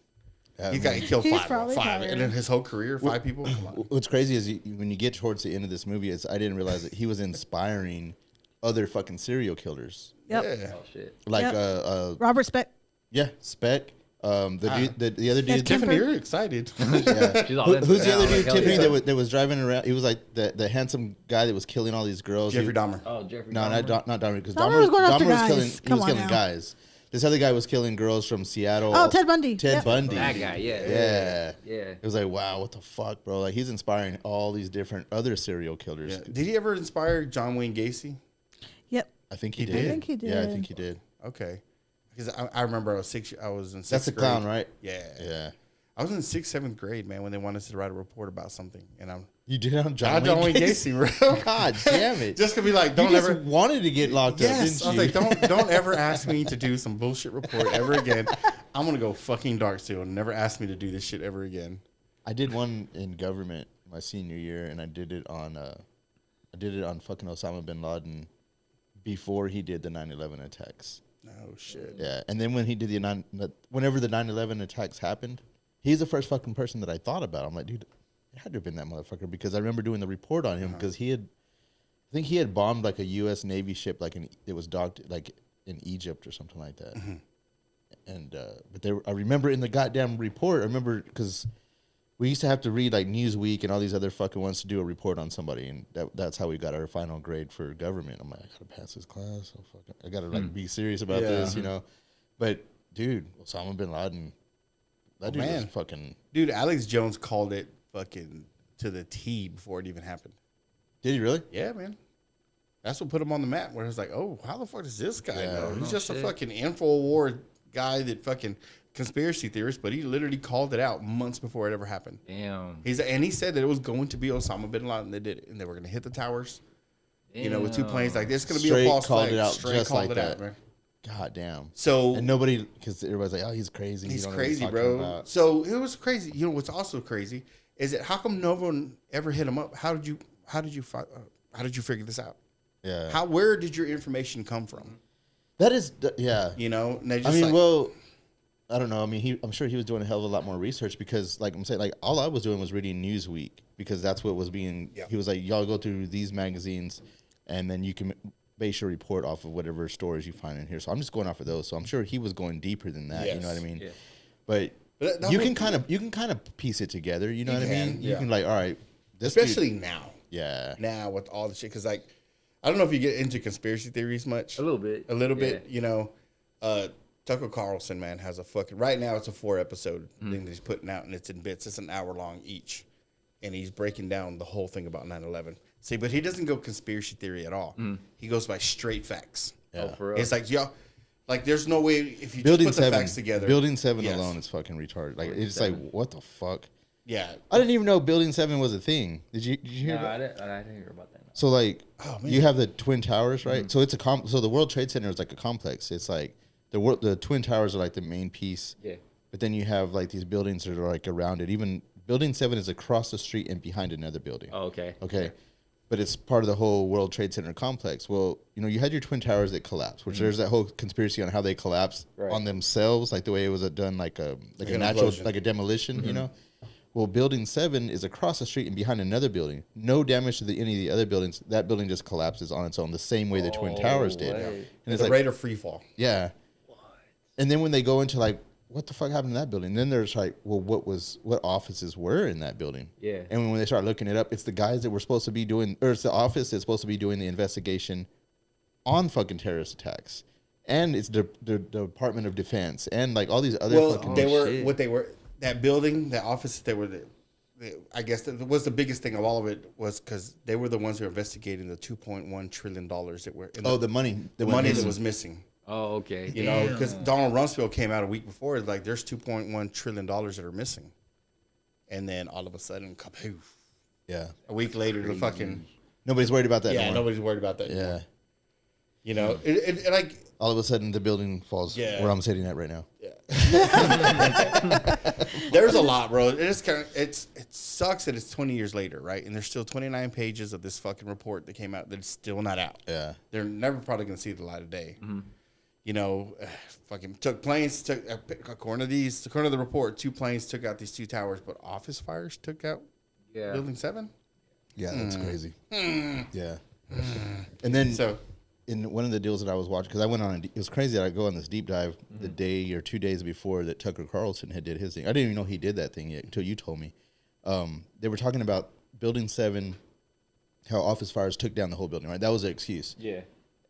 S3: Yeah,
S1: He killed
S4: He's
S1: 5.
S4: probably
S1: 5,
S4: tired.
S1: and then his whole career, 5 people. Come on.
S3: What's crazy is when you get towards the end of this movie, is I didn't realize that he was inspiring other fucking serial killers.
S4: Yep.
S1: Yeah.
S2: Oh shit.
S3: Like
S4: Yep. Robert Speck.
S3: yeah, Speck. The other dude.
S1: Tiffany, you're excited.
S3: Yeah.
S2: She's all
S3: Who's the other dude,
S2: hell
S3: Tiffany,
S2: yeah.
S3: that was driving around? He was like the handsome guy that was killing all these girls.
S1: Jeffrey Dahmer.
S2: Oh, Jeffrey.
S3: No,
S2: Dahmer.
S3: not Dahmer, because
S4: Dahmer was going after guys.
S3: killing. He
S4: Come
S3: was
S4: on
S3: killing
S4: now.
S3: guys. This other guy was killing girls from Seattle.
S4: Oh, Ted Bundy.
S3: Ted
S4: Yep.
S3: Bundy.
S2: That guy, yeah.
S3: Yeah.
S2: Yeah.
S3: It was like, wow, what the fuck, bro? Like, he's inspiring all these different other serial killers.
S1: Yeah. Did he ever inspire John Wayne Gacy?
S4: Yep.
S3: I think he
S1: He
S3: did.
S1: did?
S4: I think he did.
S3: Yeah, I think he did.
S1: Okay. Because I remember I was in 6th
S3: That's the
S1: grade.
S3: clown, right?
S1: Yeah.
S3: Yeah.
S1: I was in 6th, 7th grade, man, when they wanted us to write a report about something, and I'm
S3: You did it on
S1: John
S3: John
S1: Wayne Gacy, bro.
S3: God damn it.
S1: Just to be like,
S3: You
S1: don't
S3: just
S1: ever.
S3: wanted to get locked up,
S1: Yes,
S3: didn't
S1: I
S3: you?
S1: was like, don't ever ask me to do some bullshit report ever again. I'm gonna go fucking dark steel and never ask me to do this shit ever again.
S3: I did one in government my senior year, and I did it on did it on fucking Osama bin Laden before he did the 9/11 attacks.
S1: Oh shit.
S3: Yeah, and then when he did whenever the 9/11 attacks happened, he's the first fucking person that I thought about. I'm like, dude, it had to have been that motherfucker because I remember doing the report on him because I think he had bombed like a U.S. Navy ship, like it was docked like in Egypt or something like that. And I remember in the goddamn report, I remember because we used to have to read like Newsweek and all these other fucking ones to do a report on somebody, and that's how we got our final grade for government. I'm like, I gotta pass this class. So fucking, I gotta like be serious about this, you know. But dude, Osama bin Laden, that dude was fucking.
S1: Dude, Alex Jones called it fucking to the T before it even happened.
S3: Did he really?
S1: Yeah, man. That's what put him on the map. Where it's like, oh, how the fuck does this guy know? He's just a fucking InfoWar guy that fucking conspiracy theorist, but he literally called it out months before it ever happened.
S2: Damn.
S1: He said that it was going to be Osama bin Laden that did it, and they were going to hit the towers.
S2: Damn.
S1: You know, with 2 planes. Like, there's going to be a false flag.
S3: It out
S1: Straight
S3: just
S1: called
S3: like
S1: it
S3: that.
S1: out, man.
S3: God damn.
S1: So
S3: and nobody, because everybody's like, oh, he's crazy.
S1: He's crazy, bro. So it was crazy. You know what's also crazy is that how come no one ever hit him up? How did you figure this out?
S3: Yeah.
S1: Where did your information come from?
S3: That is, yeah.
S1: You know, and they just
S3: I don't know. I mean, I'm sure he was doing a hell of a lot more research because, like I'm saying, like all I was doing was reading Newsweek because that's what was being. Yeah. He was like, y'all go through these magazines, and then you can base your report off of whatever stories you find in here. So I'm just going off of those. So I'm sure he was going deeper than that. Yes. You know what I mean? Yeah. But you can kind of piece it together. You know what I mean? You can like, all right,
S1: especially now.
S3: Yeah.
S1: Now with all the shit, because like, I don't know if you get into conspiracy theories much.
S2: A little bit.
S1: You know. Tucker Carlson, man, has a fucking... Right now, it's a 4-episode thing that he's putting out, and it's in bits. It's an hour long each. And he's breaking down the whole thing about 9/11. See, but he doesn't go conspiracy theory at all. He goes by straight facts.
S3: Yeah.
S2: Oh, for real?
S1: It's like, y'all... Like, there's no way... If you just put the facts together...
S3: Building 7 alone is fucking retarded. Like, it's like, what the fuck?
S1: Yeah.
S3: I didn't even know Building 7 was a thing. Did you hear that?
S2: I didn't hear about that.
S3: So, like, you have the Twin Towers, right? So, it's so the World Trade Center is like a complex. It's like... The Twin Towers are like the main piece. Yeah. But then you have like these buildings that are like around it. Even Building 7 is across the street and behind another building.
S2: Oh, okay.
S3: Okay. But it's part of the whole World Trade Center complex. Well, you know, you had your Twin Towers that collapsed, which there's that whole conspiracy on how they collapsed on themselves, like the way it was done, like a natural, like a demolition, you know? Well, Building 7 is across the street and behind another building. No damage to any of the other buildings. That building just collapses on its own, the same way the Twin Towers did.
S1: And it's the rate of free fall.
S3: Yeah. And then when they go into like, what the fuck happened to that building? Then there's like, well, what offices were in that building? Yeah. And when they start looking it up, it's the guys that were supposed to be doing, or it's the office that's supposed to be doing the investigation on fucking terrorist attacks, and it's the Department of Defense, and like all these other.
S1: That building, that office. They were I guess that was the biggest thing of all of it was because they were the ones who were investigating the $2.1 trillion that were in
S3: the money
S1: that was missing.
S2: Oh, okay.
S1: You know, because Donald Rumsfeld came out a week before, like, there's $2.1 trillion that are missing. And then all of a sudden, kapoof.
S3: Yeah.
S1: A week later, the fucking...
S3: Nobody's worried about that anymore.
S1: Nobody's worried about that anymore.
S3: Yeah.
S1: You know, it like...
S3: All of a sudden, the building falls where I'm sitting at right now.
S1: Yeah. There's a lot, bro. It sucks that it's 20 years later, right? And there's still 29 pages of this fucking report that came out that's still not out. Yeah. They're never probably going to see the light of day. Mm-hmm. You know, according to the report, 2 planes took out these 2 towers, but office fires took out Building 7?
S3: Yeah, that's crazy. Yeah. And then in one of the deals that I was watching, because I went on, it was crazy that I go on this deep dive the day or 2 days before that Tucker Carlson had did his thing. I didn't even know he did that thing yet until you told me. They were talking about Building 7, how office fires took down the whole building, right? That was the excuse. Yeah.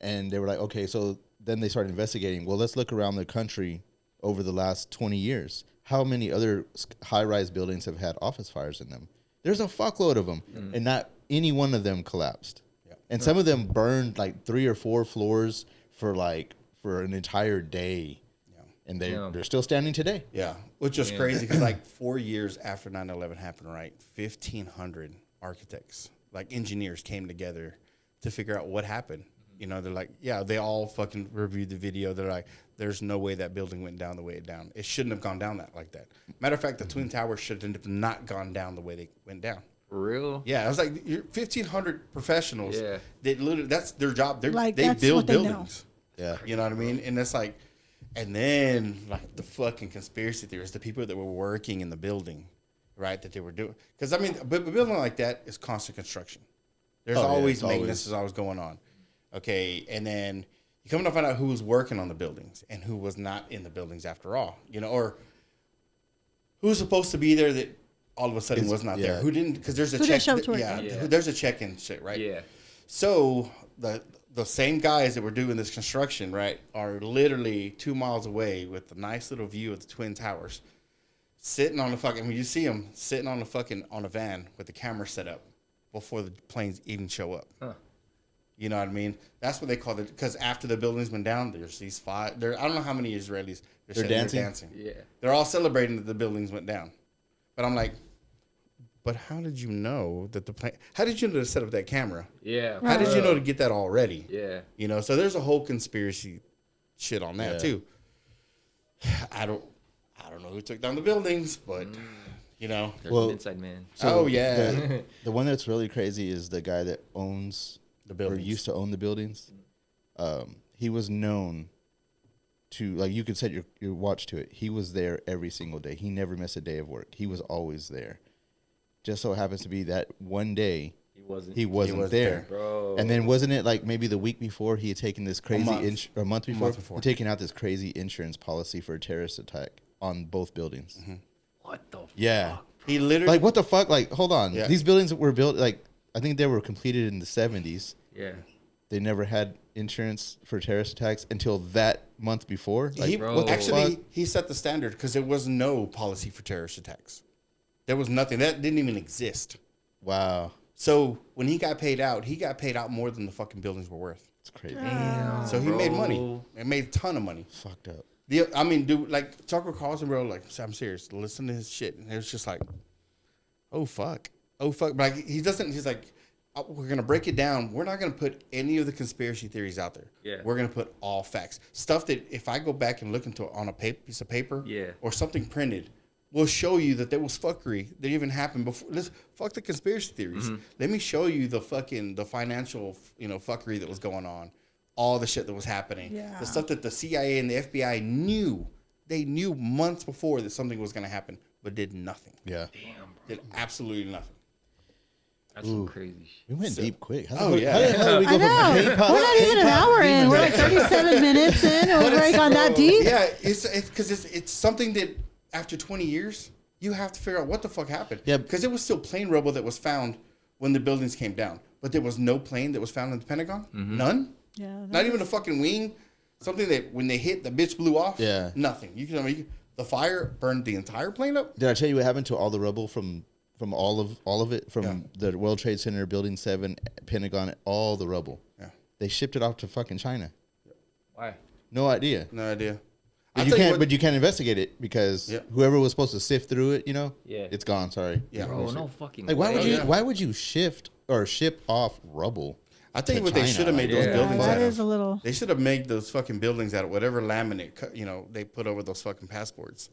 S3: And they were like, okay, so then they started investigating. Well, let's look around the country over the last 20 years. How many other high-rise buildings have had office fires in them? There's a fuckload of them, and not any one of them collapsed. Yeah. And some of them burned like 3 or 4 floors for an entire day. Yeah. And they're still standing today.
S1: Yeah, which is crazy because like 4 years after 9/11 happened, right, 1,500 architects, like engineers, came together to figure out what happened. You know, they're like, they all fucking reviewed the video. They're like, there's no way that building went down the way it down. It shouldn't have gone down like that. Matter of fact, the Twin Towers should have not gone down the way they went down.
S2: For real?
S1: Yeah, I was like, you're 1,500 professionals.
S2: Yeah.
S1: They literally, that's their job.
S4: Like,
S1: they
S4: that's
S1: build
S4: what they know.
S1: buildings.
S3: Yeah.
S1: You know what I mean? And it's like, and then like the fucking conspiracy theorists, the people that were working in the building, right? That they were doing. Because I mean, a building like that is constant construction. There's always maintenance is always going on. Okay. And then you come to find out who was working on the buildings and who was not in the buildings after all, you know, or who's supposed to be there that all of a sudden was not there. Who didn't, because there's a check. There's a check-in shit, right?
S2: Yeah.
S1: So the same guys that were doing this construction, right, are literally 2 miles away with a nice little view of the Twin Towers, sitting on the fucking. I mean, you see them sitting on the fucking on a van with the camera set up before the planes even show up.
S2: Huh.
S1: You know what I mean? That's what they call it. Because after the buildings went down, there's these five. I don't know how many Israelis. They're dancing.
S2: Yeah.
S1: They're all celebrating that the buildings went down. But I'm like, but how did you know that the plane? How did you know to set up that camera?
S2: Yeah.
S1: How did you know to get that all ready?
S2: Yeah.
S1: You know, so there's a whole conspiracy shit on that too. I don't know who took down the buildings, but you know,
S2: There's an inside man.
S1: So, yeah.
S3: The one that's really crazy is the guy that owns
S1: The buildings.
S3: or used to own the buildings. He was known to, like, you could set your watch to it. He was there every single day. He never missed a day of work. He was always there. Just so happens to be that one day he wasn't there.
S2: Bro.
S3: And then wasn't it like maybe the week before he had taken this crazy
S1: A month before.
S3: taken out this crazy insurance policy for a terrorist attack on both buildings.
S1: Mm-hmm.
S2: What the fuck?
S3: Yeah.
S1: He literally
S3: Like, what the fuck? Like, hold on.
S1: Yeah.
S3: These buildings were built, like, I think they were completed in the 70s.
S2: Yeah.
S3: They never had insurance for terrorist attacks until that month before. Like,
S2: bro.
S1: he set the standard because there was no policy for terrorist attacks. There was nothing. That didn't even exist.
S3: wow.
S1: So when he got paid out more than the fucking buildings were worth.
S3: It's crazy.
S2: Damn.
S1: So he made money. It made a ton of money.
S3: Fucked up.
S1: I mean, dude, like Tucker Carlson, bro, like, I'm serious. Listen to his shit. And it was just like, oh, fuck. Oh, fuck. But like, he's like, we're going to break it down. We're not going to put any of the conspiracy theories out there.
S2: Yeah.
S1: We're going to put all facts. Stuff that if I go back and look into it on a piece of paper or something printed, will show you that there was fuckery that even happened before. Fuck the conspiracy theories. Let me show you the financial, fuckery that was going on. All the shit that was happening.
S4: Yeah.
S1: The stuff that the CIA and the FBI knew. They knew months before that something was going to happen, but did nothing.
S3: Yeah.
S2: Damn, bro.
S1: Did absolutely nothing.
S2: That's some crazy shit.
S3: We went deep quick. How
S1: Oh,
S3: the
S1: yeah.
S3: How the hell did we go
S4: I
S3: from
S4: know.
S3: K-pop?
S4: We're not even an hour in. We're like 37 minutes in. And we're already gone that deep.
S1: Yeah, it's because it's something that after 20 years, you have to figure out what the fuck happened.
S3: Yeah.
S1: Because it was still plane rubble that was found when the buildings came down. But there was no plane that was found in the Pentagon. None.
S4: Yeah.
S1: Not even a fucking wing. Something that when they hit, the bitch blew off.
S3: Yeah.
S1: Nothing. The fire burned the entire plane up.
S3: Did I tell you what happened to all the rubble from all of it from the World Trade Center, Building 7, Pentagon, all the rubble?
S1: Yeah.
S3: They shipped it off to fucking China.
S2: Why?
S3: No idea.
S1: No idea.
S3: But you can't investigate it because whoever was supposed to sift through it, it's gone. Sorry.
S1: Yeah.
S2: Bro, no fucking
S3: Like,
S2: way.
S3: why would you ship off rubble?
S1: I think
S3: to
S1: what they
S3: China,
S1: should have made those
S2: yeah.
S1: buildings
S4: That
S1: out
S4: is
S1: of.
S4: a little.
S1: They should have made those fucking buildings out of whatever laminate, they put over those fucking passports.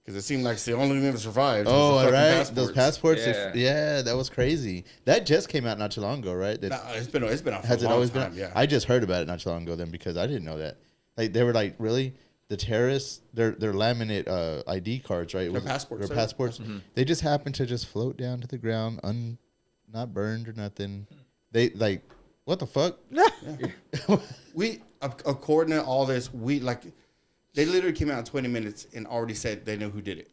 S1: Because it seemed like it's the only thing that survived.
S3: Oh,
S1: was the fucking
S3: right.
S1: passports.
S3: Those passports.
S2: Yeah.
S3: That was crazy. That just came out not too long ago, right? That,
S1: It's been out for
S3: has
S1: a
S3: it
S1: long
S3: always
S1: time.
S3: been?
S1: Yeah.
S3: I just heard about it not too long ago then because I didn't know that. Like they were like, really? The terrorists, their laminate ID cards, right?
S1: Their passports.
S3: Their passports. They just happened to just float down to the ground, not burned or nothing. They like, what the fuck?
S1: We, according to all this, they literally came out in 20 minutes and already said they know who did it.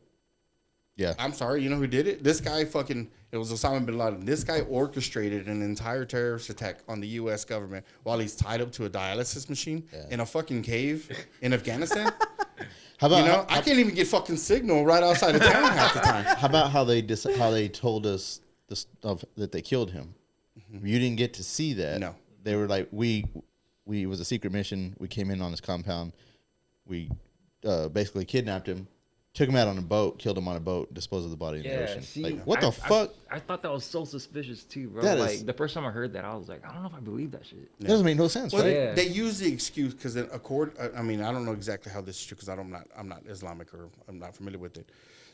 S3: Yeah.
S1: I'm sorry, you know who did it? This guy it was Osama bin Laden. This guy orchestrated an entire terrorist attack on the U.S. government while he's tied up to a dialysis machine in a fucking cave in Afghanistan.
S3: How about
S1: I can't even get fucking signal right outside of town half the time.
S3: How about how they told us the stuff that they killed him? You didn't get to see that.
S1: No.
S3: They were like, it was a secret mission. We came in on his compound. We basically kidnapped him, took him out on a boat, killed him on a boat, disposed of the body in the ocean.
S2: See,
S3: like, what the fuck?
S2: I thought that was so suspicious too, bro.
S3: That
S2: Like
S3: is-
S2: the first time I heard that, I was like, I don't know if I believe that shit.
S3: It doesn't make no sense,
S1: Well,
S3: right?
S2: Yeah.
S1: they use the excuse because I don't know exactly how this is true because I'm not Islamic or I'm not familiar with it.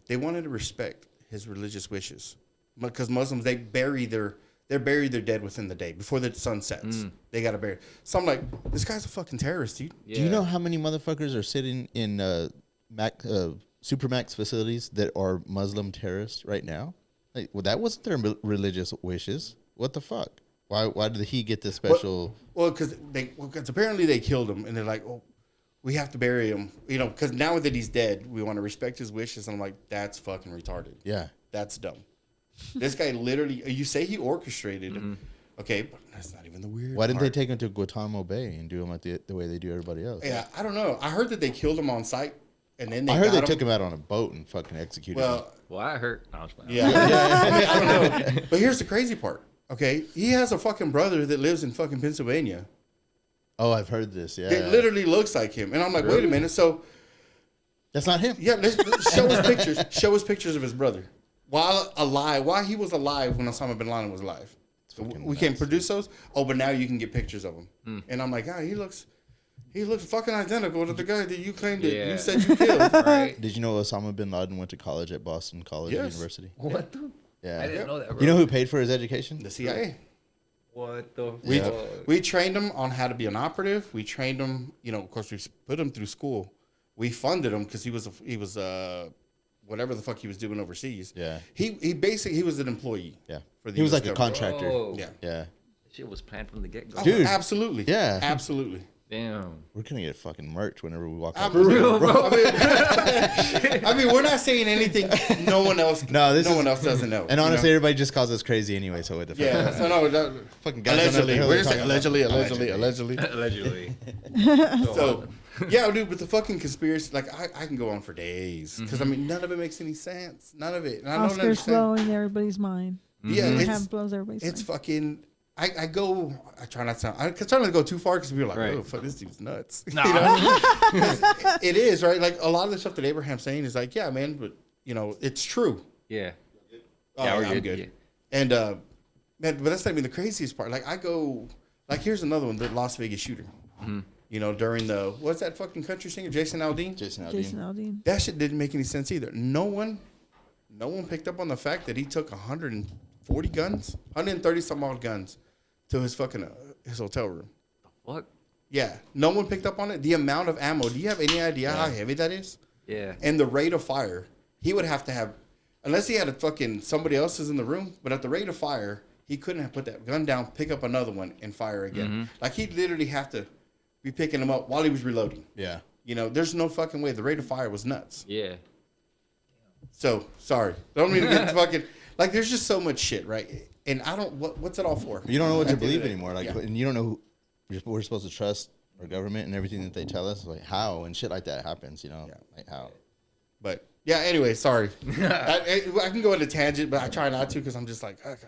S1: They wanted to respect his religious wishes, because Muslims they bury their dead within the day before the sun sets. They gotta bury. So I'm like, this guy's a fucking terrorist, dude.
S3: Do you know how many motherfuckers are sitting in Supermax facilities that are Muslim terrorists right now? Like, well, that wasn't their religious wishes. What the fuck? Why did he get this special?
S1: Well, because apparently they killed him, and they're like, oh, we have to bury him, because now that he's dead, we want to respect his wishes. And I'm like, that's fucking retarded.
S3: Yeah,
S1: that's dumb. This guy literally, you say he orchestrated, okay, but that's not even the weird.
S3: Why didn't they take him to Guantanamo Bay and do him like the way they do everybody else?
S1: Yeah, I don't know. I heard that they killed him on site, and then
S3: I heard they took him out on a boat and fucking executed him.
S2: Well, I heard. No, I was playing.
S1: Yeah, I mean, I don't know. But here's the crazy part. Okay, he has a fucking brother that lives in fucking Pennsylvania.
S3: Oh, I've heard this. Yeah,
S1: it literally looks like him, and I'm like, wait a minute. So
S3: that's not him.
S1: Yeah, let's show us pictures. Show us pictures of his brother while alive. While he was alive when Osama bin Laden was alive. We can produce those. Oh, but now you can get pictures of him. And I'm like, he looks fucking identical to the guy that you claimed that you said you killed.
S2: Right.
S3: Did you know Osama bin Laden went to college at Boston College University?
S2: What the?
S3: Yeah.
S2: I didn't know that, bro.
S3: You know who paid for his education?
S1: The CIA.
S2: What the?
S1: We trained him on how to be an operative. We trained him, of course, we put him through school. We funded him because he was whatever the fuck he was doing overseas. Yeah. He was an employee.
S3: Yeah.
S1: For the
S3: he was
S1: US
S3: like
S1: government.
S3: a contractor.
S2: Oh.
S1: Yeah.
S3: Yeah.
S2: Shit was planned from the get go.
S3: Dude.
S1: Absolutely.
S3: Yeah.
S1: Absolutely.
S2: Damn.
S3: We're gonna get fucking merch whenever we walk out.
S1: For real, bro. I mean, we're not saying anything no one else doesn't know.
S3: And honestly, everybody just calls us crazy anyway. So what the fuck?
S1: Yeah. So no,
S3: fucking guys
S1: allegedly. We're just
S3: saying
S1: allegedly. So yeah, dude, but the fucking conspiracy, like I can go on for days because I mean none of it makes any sense. None of it. And I don't
S4: Oscar's
S1: understand.
S4: blowing everybody's mind.
S1: Yeah,
S4: it blows everybody's mind.
S1: It's fucking. I try not to. I try not to go too far because people are like,
S2: Right.
S1: oh fuck, this dude's nuts.
S2: Nah.
S1: It is right. Like a lot of the stuff that Abraham's saying is like, yeah, man, but it's true.
S2: Yeah.
S1: Oh,
S2: Yeah,
S1: I'm good.
S2: Yeah.
S1: And man, but that's not even the craziest part. Like I go, like here's another one, the Las Vegas shooter. During the what's that fucking country singer, Jason Aldean?
S3: Jason
S4: Aldean.
S1: That shit didn't make any sense either. No one picked up on the fact that he took 140 guns, 130 some odd guns to his fucking his hotel room.
S2: What?
S1: Yeah, no one picked up on it. The amount of ammo. Do you have any idea how heavy that is?
S2: Yeah.
S1: And the rate of fire, he would have to have, unless he had a fucking somebody else is in the room. But at the rate of fire, he couldn't have put that gun down, pick up another one, and fire again. Like he'd literally have to be picking them up while he was reloading.
S3: Yeah.
S1: There's no fucking way. The rate of fire was nuts.
S2: Yeah.
S1: So sorry, don't mean to get fucking like. There's just so much shit, right? And I don't. What's it all for?
S3: You don't know what to believe anymore. Like, and you don't know who we're supposed to trust our government and everything that they tell us. Like how and shit like that happens. Like how.
S1: But yeah. Anyway, sorry. I can go into tangent, but I try not to because I'm just like. Okay.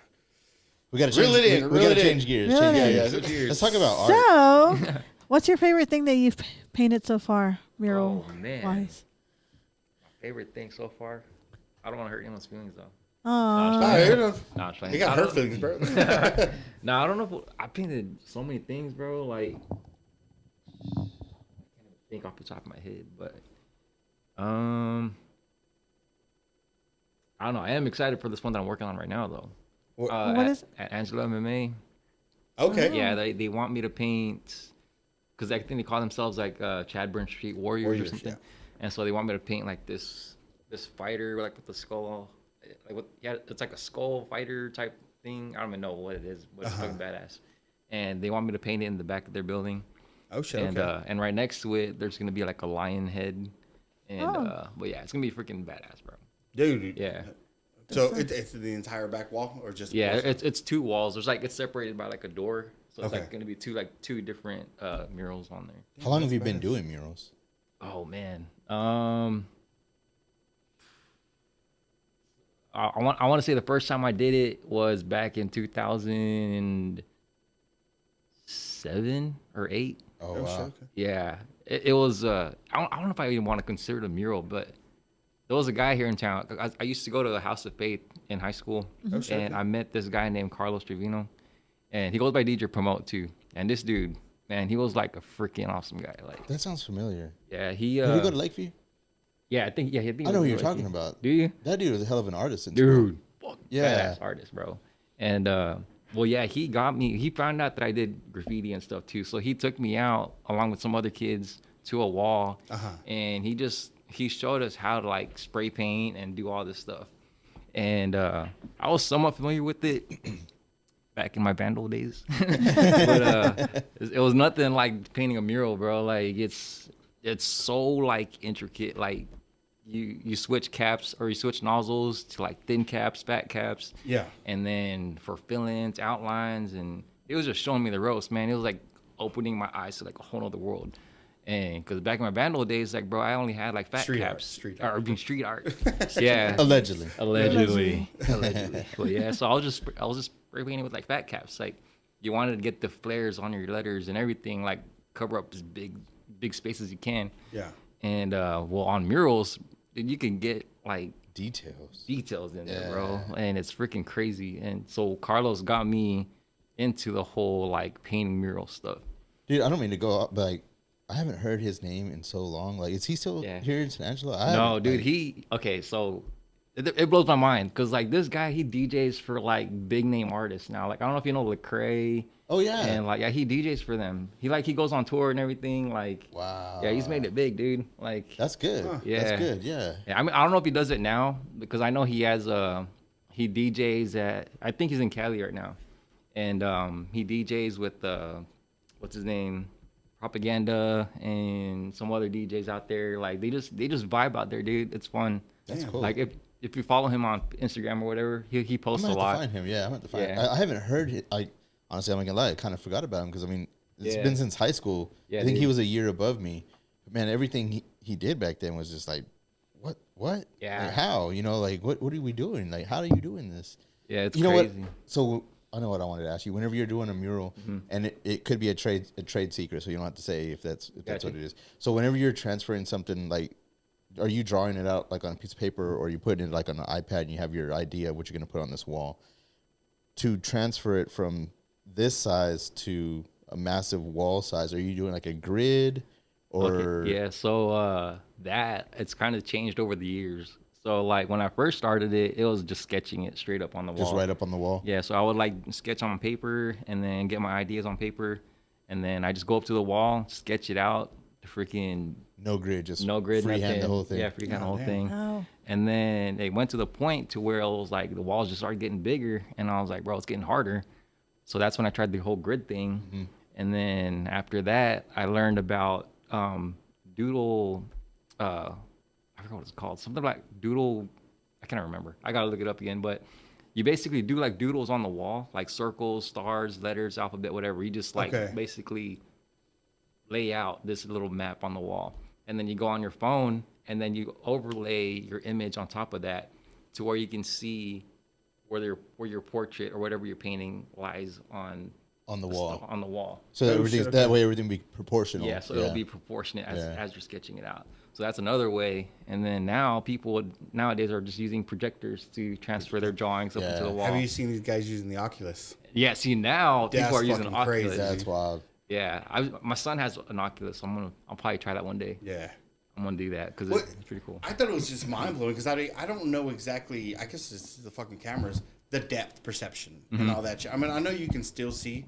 S3: We gotta change. We gotta change gears. Change gears. Let's talk about art.
S4: So, what's your favorite thing that you've painted so far, mural wise?
S2: My favorite thing so far. I don't want to hurt anyone's feelings though.
S1: You got hurt feelings, bro.
S2: Nah, I don't know. I painted so many things, bro. Like, I can't even think off the top of my head, but I don't know. I am excited for this one that I'm working on right now, though.
S4: What is it?
S2: At Angela MMA.
S1: Okay.
S2: Yeah, they want me to paint because I think they call themselves like Chadburn Street Warriors or something, and so they want me to paint like this fighter like with the skull. It's like a skull fighter type thing. I don't even know what it is, but it's fucking badass. And they want me to paint it in the back of their building.
S1: Oh shit!
S2: And
S1: okay.
S2: And right next to it, there's gonna be like a lion head, and but yeah, it's gonna be freaking badass, bro.
S1: Dude.
S2: Yeah.
S1: So it's the entire back wall, or just
S2: it's two walls. There's it's separated by like a door, so it's gonna be two different murals on there.
S3: How long have you been doing murals?
S2: Oh man, I want to say the first time I did it was back in 2007 or 8.
S3: Oh wow.
S1: Okay.
S2: Yeah, it was. I don't know if I even want to consider it a mural, but there was a guy here in town. I used to go to the House of Faith in high school, and I met this guy named Carlos Trevino, and he goes by DJ Promote too. And this dude, man, he was like a freaking awesome guy. Like
S3: that sounds familiar.
S2: Yeah,
S3: Did you go to Lakeview?
S2: Yeah, I think. Yeah,
S3: I know who you're talking about.
S2: Do you?
S3: That dude was a hell of an artist.
S2: Dude,
S3: Yeah.
S2: badass artist, bro. And well, yeah, he got me. He found out that I did graffiti and stuff too. So he took me out along with some other kids to a wall, and he showed us how to like spray paint and do all this stuff. And I was somewhat familiar with it back in my vandal days, but it was nothing like painting a mural, bro. Like it's so like intricate. Like you switch caps or you switch nozzles to like thin caps, fat caps.
S1: Yeah.
S2: And then for fillings, outlines, and it was just showing me the ropes, man. It was like opening my eyes to like a whole other world. And because back in my vandal days, like, bro, I only had like fat caps. Street art. Street art. Yeah.
S3: Allegedly.
S2: But yeah, so I was just spray painting with like fat caps. Like, you wanted to get the flares on your letters and everything, like cover up as big spaces you can.
S1: Yeah.
S2: And well, on murals, you can get like
S3: Details
S2: in there, bro, and it's freaking crazy. And so Carlos got me into the whole like painting mural stuff.
S3: Dude, I don't mean to go up, but like, I haven't heard his name in so long. Like, is he still here in San Angelo?
S2: No, dude. So it blows my mind because like this guy, he DJs for like big name artists now. Like I don't know if you know Lecrae.
S3: Oh yeah.
S2: And like he DJs for them. He goes on tour and everything. Like
S3: wow.
S2: Yeah, he's made it big, dude. Like
S3: that's good.
S2: Yeah,
S3: that's good. Yeah.
S2: I mean, I don't know if he does it now because I know he has he DJs at, I think he's in Cali right now, and he DJs with what's his name, Propaganda, and some other DJs out there. Like they just vibe out there, dude. It's fun.
S3: That's cool.
S2: Like if you follow him on Instagram or whatever, he posts a lot.
S3: I'm gonna have to find him. Yeah, I'm gonna have to find him. I haven't heard it. Honestly, I'm not gonna lie, I kind of forgot about him because I mean it's been since high school. I think he was a year above me. But man, everything he did back then was just like, what?
S2: Yeah.
S3: Like, how? You know, like what are we doing? Like, how are you doing this?
S2: Yeah, it's
S3: crazy.
S2: Know what?
S3: So I know what I wanted to ask you. Whenever you're doing a mural, and it could be a trade secret, so you don't have to say if that's what it is. So whenever you're transferring something, like, are you drawing it out like on a piece of paper, or are you putting it like on an iPad and you have your idea of what you're gonna put on this wall? To transfer it from this size to a massive wall size, are you doing like a grid or?
S2: Okay. Yeah, so that it's kind of changed over the years. So like when I first started it was just sketching it straight up on the wall.
S3: Just right up on the wall?
S2: Yeah, so I would like sketch on paper and then get my ideas on paper, and then I just go up to the wall, sketch it out, freaking
S3: no grid, just
S2: freehand
S3: the whole thing.
S2: Yeah, freehand the whole thing.
S4: Oh.
S2: And then it went to the point to where it was like the walls just started getting bigger, and I was like, bro, it's getting harder. So that's when I tried the whole grid thing. And then after that, I learned about doodle. I forgot what it's called. Something like doodle. I can't remember. I gotta look it up again. But you basically do like doodles on the wall, like circles, stars, letters, alphabet, whatever. You just like basically lay out this little map on the wall, and then you go on your phone and then you overlay your image on top of that to where you can see where your portrait or whatever you're painting lies on
S3: the wall.
S2: On the wall.
S3: So that way everything will be proportional.
S2: Yeah, so it'll be proportionate as you're sketching it out. So that's another way. And then now people nowadays are just using projectors to transfer their drawings up into the wall.
S1: Have you seen these guys using the Oculus?
S2: Yeah, see now people are using Oculus.
S1: Crazy.
S3: That's wild.
S2: Yeah, my son has an Oculus. I'll probably try that one day.
S1: Yeah.
S2: I'm gonna do that because it's pretty cool.
S1: I thought it was just mind blowing because I don't know exactly. I guess it's the fucking cameras, the depth perception and all that shit. I mean, I know you can still see,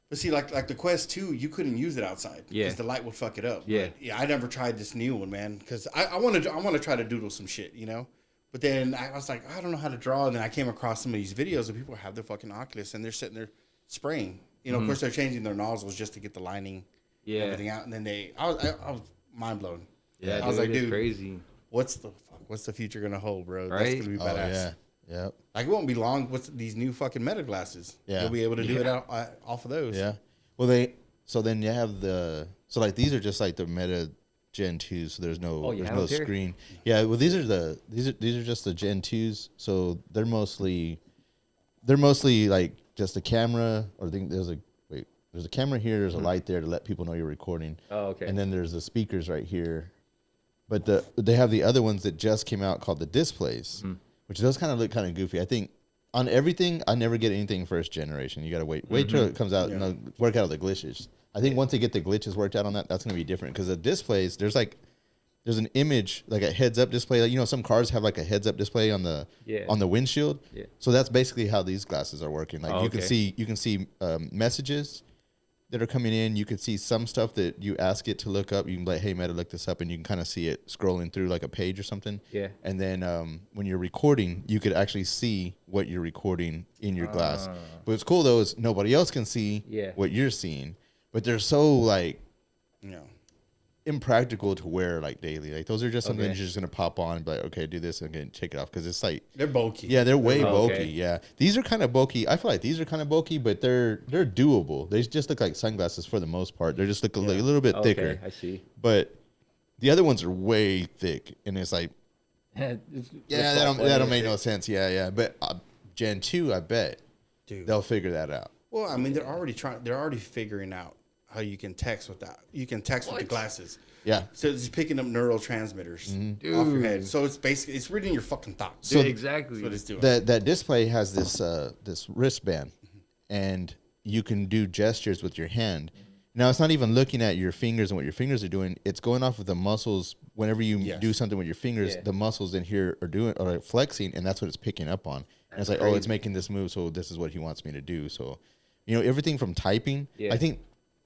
S1: but see, like the Quest 2, you couldn't use it outside because the light would fuck it up.
S2: Yeah,
S1: but yeah. I never tried this new one, man, because I want to try to doodle some shit, you know. But then I was like, I don't know how to draw, and then I came across some of these videos of people have their fucking Oculus and they're sitting there spraying. You know, of course they're changing their nozzles just to get the lining, and everything out, and then I was mind blown.
S2: Yeah,
S1: I was like, dude,
S2: crazy.
S1: What's the future gonna hold, bro?
S2: Right?
S1: That's gonna be badass.
S3: Yeah.
S1: Like it won't be long with these new fucking Meta glasses.
S3: Yeah.
S1: You'll be able to do it off of those.
S3: Yeah. Well, then you have like these are just like the Meta Gen 2s, so there's no screen. Yeah. Well, these are just the Gen 2s, so they're mostly like just a camera, or I think there's a camera here, there's a light there to let people know you're recording.
S2: Oh, okay.
S3: And then there's the speakers right here. But they have the other ones that just came out called the displays, which those kind of look kind of goofy. I think on everything, I never get anything first generation. You got to wait till it comes out and work out the glitches. I think once they get the glitches worked out on that, that's going to be different. Because the displays, there's like there's an image like a heads up display. Like, you know, some cars have like a heads up display on the windshield. Yeah. So that's basically how these glasses are working. Like you can see messages that are coming in. You can see some stuff that you ask it to look up. You can be like, hey, Meta, look this up, and you can kind of see it scrolling through like a page or something. Yeah. And then when you're recording, you could actually see what you're recording in your glass. But what's cool though is nobody else can see what you're seeing. But they're so like, impractical to wear like daily. Like those are just something you're just gonna pop on and be like, okay, do this and then take it off because it's like
S1: they're bulky.
S3: Yeah, they're way bulky. Yeah, these are kind of bulky. I feel like these are kind of bulky, but they're doable. They just look like sunglasses for the most part. They're just look like a little bit thicker.
S2: I see.
S3: But the other ones are way thick, and it's like, that don't make no sense. Yeah. But Gen 2, I bet, they'll figure that out.
S1: Well, I mean, they're already figuring out how you can text with that. You can text with the glasses. Yeah. So it's picking up neurotransmitters off your head. So it's basically it's reading your fucking thoughts.
S2: So exactly.
S3: That's what it's doing. That display has this wristband, and you can do gestures with your hand. Now it's not even looking at your fingers and what your fingers are doing. It's going off of the muscles. Whenever you do something with your fingers, the muscles in here are flexing, and that's what it's picking up on. And it's like, oh, it's making this move, so this is what he wants me to do. So, you know, everything from typing. I think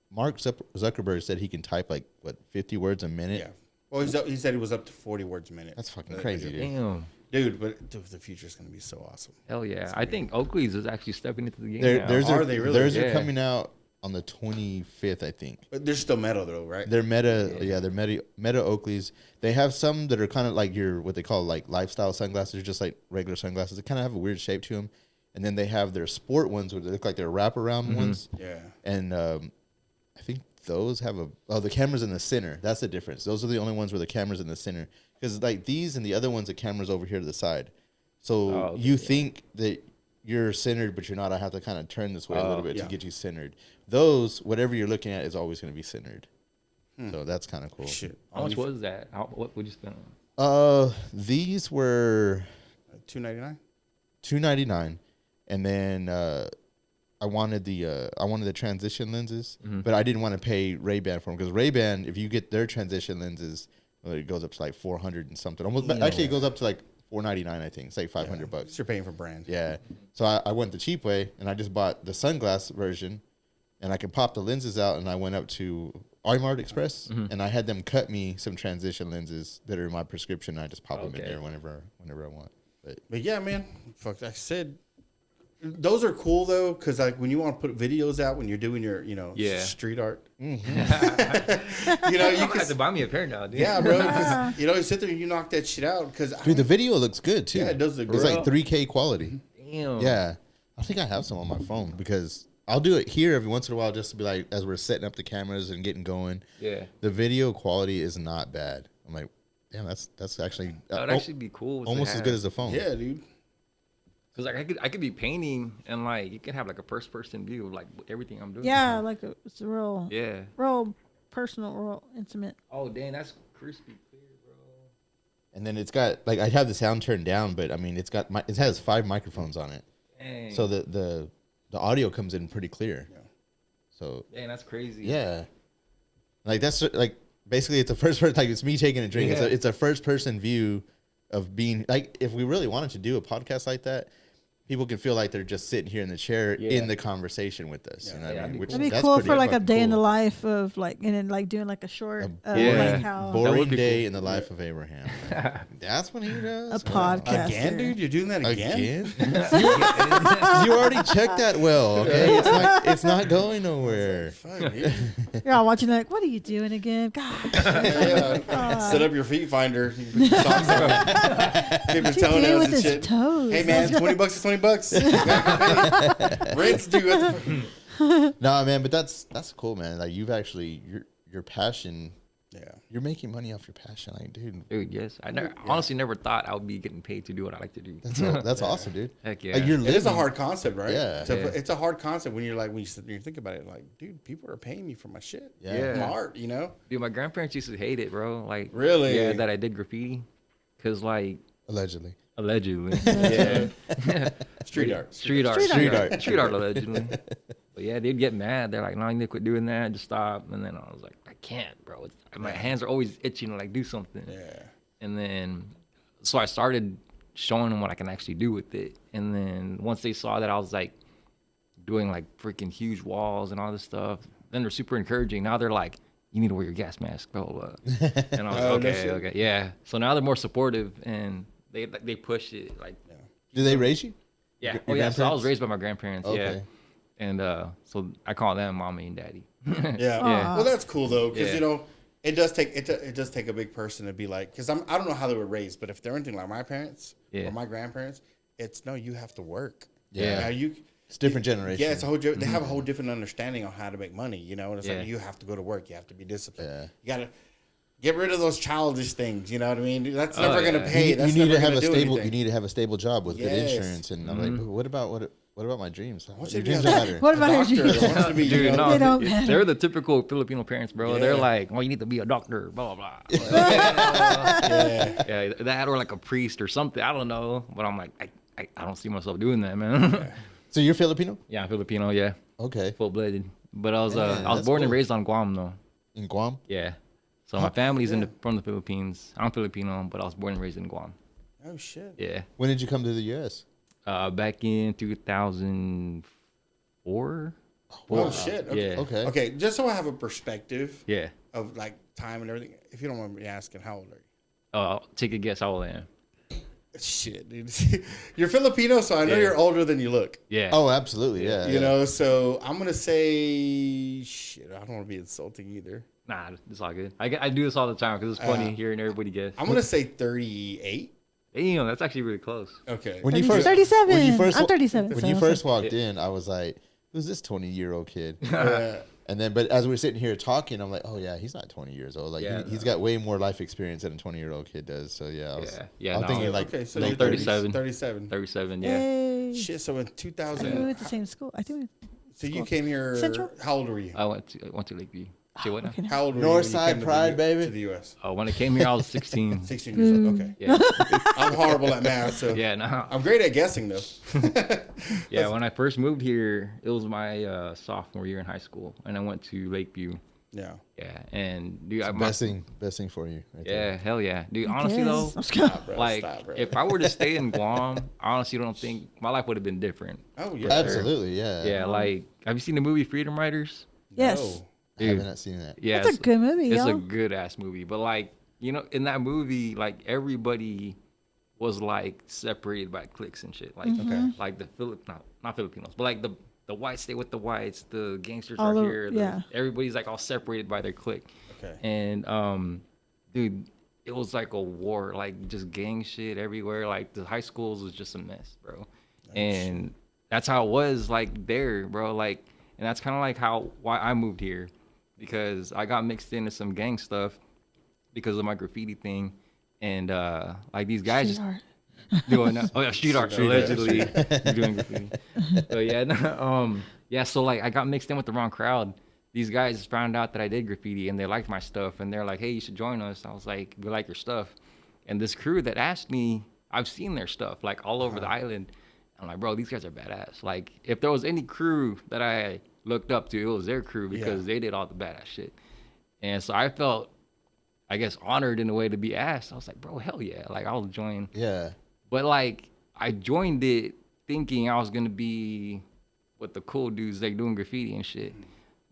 S3: Mark Zuckerberg said he can type like 50 words a minute. Yeah.
S1: Well, he said he was up to 40 words a minute.
S3: That's fucking crazy, dude.
S2: Damn.
S1: Dude, but the future is going to be so awesome.
S2: Hell yeah! I think Oakley's is actually stepping into the game now.
S3: Theirs are coming out on the 25th, I think.
S1: But they're still Meta though, right?
S3: They're Meta. Yeah, they're Meta Oakleys. They have some that are kind of like what they call like lifestyle sunglasses, just like regular sunglasses. They kind of have a weird shape to them. And then they have their sport ones where they look like they're wraparound ones. Yeah. And I think those have the camera's in the center. That's the difference. Those are the only ones where the camera's in the center. Because like these and the other ones, the camera's over here to the side. So you think that you're centered, but you're not. I have to kind of turn this way a little bit to get you centered. Those, whatever you're looking at, is always going to be centered. So that's kind of cool.
S2: Shit. How much was that? What would you spend
S3: on? These were
S1: $299.
S3: $299, and then I wanted the transition lenses, but I didn't want to pay Ray-Ban for them because Ray-Ban, if you get their transition lenses, it goes up to like 400 and something. Almost, actually, it goes up to like $499. I think it's like $500.
S1: You're paying for brand.
S3: Yeah. So I went the cheap way, and I just bought the sunglass version, and I could pop the lenses out, and I went up to MAYNARD Express, and I had them cut me some transition lenses that are in my prescription. And I just pop them in there whenever I want.
S1: But yeah, man, fuck, I said. Those are cool though, because like when you want to put videos out when you're doing your street art, you
S2: can have to buy me a pair now, dude.
S1: Yeah, bro. Cause, you sit there and you knock that shit out. Because
S3: the video looks good too.
S1: Yeah, it does look good.
S3: It's like 3K quality.
S2: Damn.
S3: Yeah, I think I have some on my phone because I'll do it here every once in a while just to be like as we're setting up the cameras and getting going. Yeah, the video quality is not bad. I'm like, damn, that's actually
S2: that would actually be cool.
S3: Almost as good as the phone.
S1: Yeah, dude.
S2: Cause like I could be painting and like you can have like a first person view of like everything I'm doing.
S4: Yeah, like it's a real personal, real intimate.
S2: Oh dang, that's crispy clear, bro.
S3: And then it's got like I have the sound turned down, but I mean it has 5 microphones on it. Dang. So the audio comes in pretty clear. Yeah. So
S2: dang, that's crazy.
S3: Yeah. Like that's like basically it's a first person, like it's me taking a drink. It's a first person view of being like if we really wanted to do a podcast like that. People can feel like they're just sitting here in the chair in the conversation with us. You know what I mean?
S4: That'd be cool for like a day in the life of like, and then like doing like a short, like how
S3: boring day in the life of Abraham. That's what he does.
S4: A podcast
S1: again, dude. You're doing that again?
S3: You already checked that well. Okay, it's not going nowhere.
S4: You're all watching like, what are you doing again? God.
S1: Set up your feet finder. You can put your socks on. Keep your toenails and shit.
S4: Toes?
S1: Hey man, $20 is $20. Rent's due.
S3: No, man, but that's cool, man. Like you've actually your passion. Yeah, you're making money off your passion, like, dude.
S2: Yes, I honestly never thought I would be getting paid to do what I like to do.
S3: That's awesome, dude.
S2: Heck yeah,
S3: like,
S1: it is a hard concept, right?
S3: Yeah,
S1: it's a hard concept when you think about it. Like, dude, people are paying me for my shit. My art,
S2: Dude, my grandparents used to hate it, bro. Like,
S1: really?
S2: Yeah, that I did graffiti, cause like
S3: allegedly.
S2: Yeah.
S1: Street art,
S2: allegedly. But yeah, they'd get mad. They're like, no, you need to quit doing that. Just stop. And then I was like, I can't, bro. My hands are always itching to like do something.
S1: Yeah.
S2: And then, so I started showing them what I can actually do with it. And then once they saw that I was like doing like freaking huge walls and all this stuff, then they're super encouraging. Now they're like, you need to wear your gas mask, blah, blah, blah. And I was like, okay. Yeah. So now they're more supportive and they push it. Like,
S3: Do they raise you?
S2: Yeah. So I was raised by my grandparents.
S3: Okay.
S2: Yeah. And so I call them mommy and daddy.
S1: Yeah. Well, that's cool though, because you know it does take a big person to be like, because I don't know how they were raised, but if they're anything like my parents or my grandparents, it's no, you have to work.
S3: Yeah.
S1: You.
S3: It's different generation.
S1: Yeah, it's a whole. They have a whole different understanding on how to make money. You know, and it's like you have to go to work. You have to be disciplined.
S3: Yeah.
S1: You gotta get rid of those childish things. You know what I mean? That's never gonna pay.
S3: You need to have a stable. You need to have a stable job with good insurance. And I'm like, what about my dreams? Your dreams don't matter.
S4: What about your dreams?
S2: Dude, no,
S4: They don't matter.
S2: they're the typical Filipino parents, bro.
S1: Yeah.
S2: They're like, well, you need to be a doctor, blah, blah, blah. Yeah, that or like a priest or something. I don't know. But I'm like, I don't see myself doing that, man.
S3: So you're Filipino?
S2: Yeah, I'm Filipino, yeah.
S3: Okay.
S2: Full-blooded. But I was born and raised on Guam, though.
S3: In Guam?
S2: Yeah. So my family's from the Philippines. I'm Filipino, but I was born and raised in Guam.
S1: Oh shit.
S2: Yeah.
S3: When did you come to the U.S.?
S2: Back in 2004.
S1: Oh shit. Okay.
S2: Yeah.
S3: Okay.
S1: Okay. Just so I have a perspective.
S2: Yeah.
S1: Of like time and everything. If you don't mind me asking, how old are you?
S2: Take a guess how old I am.
S1: Shit, dude. You're Filipino, so I know you're older than you look.
S2: Yeah.
S3: Oh, absolutely. Yeah.
S1: You know, so I'm gonna say shit. I don't want to be insulting either.
S2: Nah, it's all good. I do this all the time because it's funny hearing everybody guess.
S1: I'm gonna say 38.
S2: Damn, that's actually really close.
S1: Okay.
S3: When
S4: 37. I'm 37.
S3: When you first walked in, I was like, "Who's this 20-year-old kid?" And then, but as we were sitting here talking, I'm like, "Oh yeah, he's not 20 years old. Like he's got way more life experience than a 20-year-old kid does." So yeah, I'm thinking like,
S1: okay, so
S2: no,
S1: you're
S2: 37.
S1: 37.
S2: 37, yeah.
S4: Yay.
S1: Shit. So in
S4: I think we
S1: 2000.
S4: went to the same school. I think we.
S1: So you came here.
S4: Central?
S1: How old were you?
S2: I went to Lakeview. Say what now?
S4: Okay.
S1: How old were
S3: North
S1: you?
S3: Side Pride, baby.
S1: To the U.S.
S2: When I came here, I was 16.
S1: 16 years old. Okay.
S2: Yeah.
S1: I'm horrible at math, so
S2: Yeah, no.
S1: I'm great at guessing though.
S2: Yeah, when I first moved here, it was my sophomore year in high school, and I went to Lakeview.
S1: Yeah.
S2: Yeah, and dude,
S3: best thing for you. Right there.
S2: hell yeah, dude. Honestly though,
S1: Stop, bro.
S2: like
S1: Stop, bro.
S2: if I were to stay in Guam, I honestly don't think my life would have been different.
S1: Oh yeah.
S3: Absolutely, yeah.
S2: Yeah, like have you seen the movie Freedom Riders?
S4: Yes.
S1: No.
S3: I haven't not seen that.
S2: Yeah,
S4: That's a good movie,
S2: It's
S4: yo.
S2: a good ass movie, but like you know, in that movie, like everybody was like separated by cliques and shit. Like like the not Filipinos, but like the whites stay with the whites, the gangsters
S4: All
S2: are
S4: the-
S2: here.
S4: yeah.
S2: Everybody's like all separated by their clique.
S1: Okay.
S2: And dude, it was like a war, like just gang shit everywhere. Like the high schools was just a mess, bro. And that's how it was like there, bro. Like, and that's kind of like why I moved here, because I got mixed into some gang stuff because of my graffiti thing, and like these guys just doing street art allegedly doing graffiti. So yeah, so like I got mixed in with the wrong crowd. These guys found out that I did graffiti and they liked my stuff and they're like, hey, you should join us. I was like, we like your stuff. And this crew that asked me, I've seen their stuff like all over the island. I'm like, bro, these guys are badass. Like if there was any crew that I looked up to, it was their crew because they did all the badass shit. And so I felt, I guess, honored in a way to be asked. I was like, bro, hell yeah. Like I'll join.
S3: Yeah.
S2: But like I joined it thinking I was going to be with the cool dudes like doing graffiti and shit.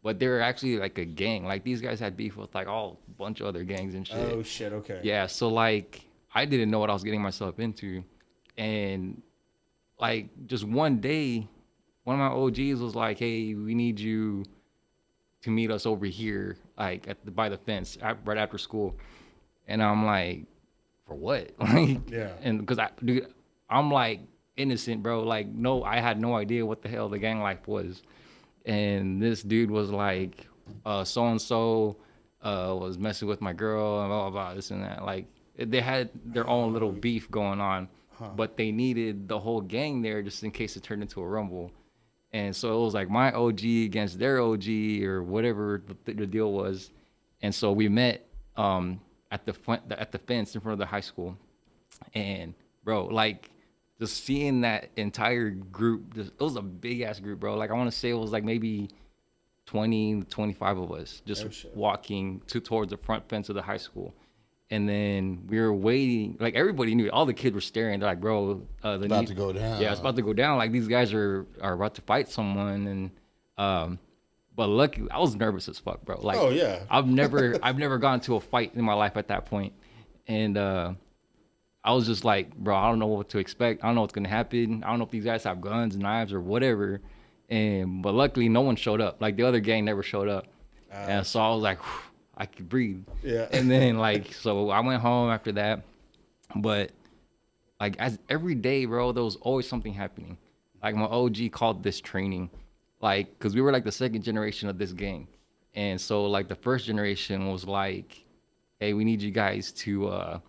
S2: But they were actually like a gang. Like these guys had beef with like all a bunch of other gangs and shit.
S1: Oh shit. Okay.
S2: Yeah. So like I didn't know what I was getting myself into, and like just one day, one of my OGs was like, "Hey, we need you to meet us over here, like by the fence, right after school." And I'm like, "For what?" Like,
S1: Yeah.
S2: And because I'm like innocent, bro. Like, no, I had no idea what the hell the gang life was. And this dude was like, so and so was messing with my girl and blah blah blah, this and that. Like they had their own little beef going on, but they needed the whole gang there just in case it turned into a rumble. And so it was like my OG against their OG or whatever the deal was. And so we met at the fence in front of the high school. And bro, like just seeing that entire group, it was a big ass group, bro. Like I want to say it was like maybe 20, 25 of us just walking towards the front fence of the high school. And then we were waiting, like everybody knew, all the kids were staring. They're like, bro,
S3: about to go down.
S2: Yeah, it's about to go down. Like these guys are about to fight someone. And but luckily, I was nervous as fuck, bro. Like,
S1: oh yeah,
S2: I've never gotten into a fight in my life at that point. And I was just like, bro, I don't know what to expect. I don't know what's gonna happen. I don't know if these guys have guns, knives, or whatever. But luckily, no one showed up. Like the other gang never showed up. And so I was like, whew, I could breathe.
S1: Yeah.
S2: And then like, so I went home after that. But like as every day, bro, there was always something happening. Like my OG called this training, like, cause we were like the second generation of this gang. And so like the first generation was like, hey, we need you guys to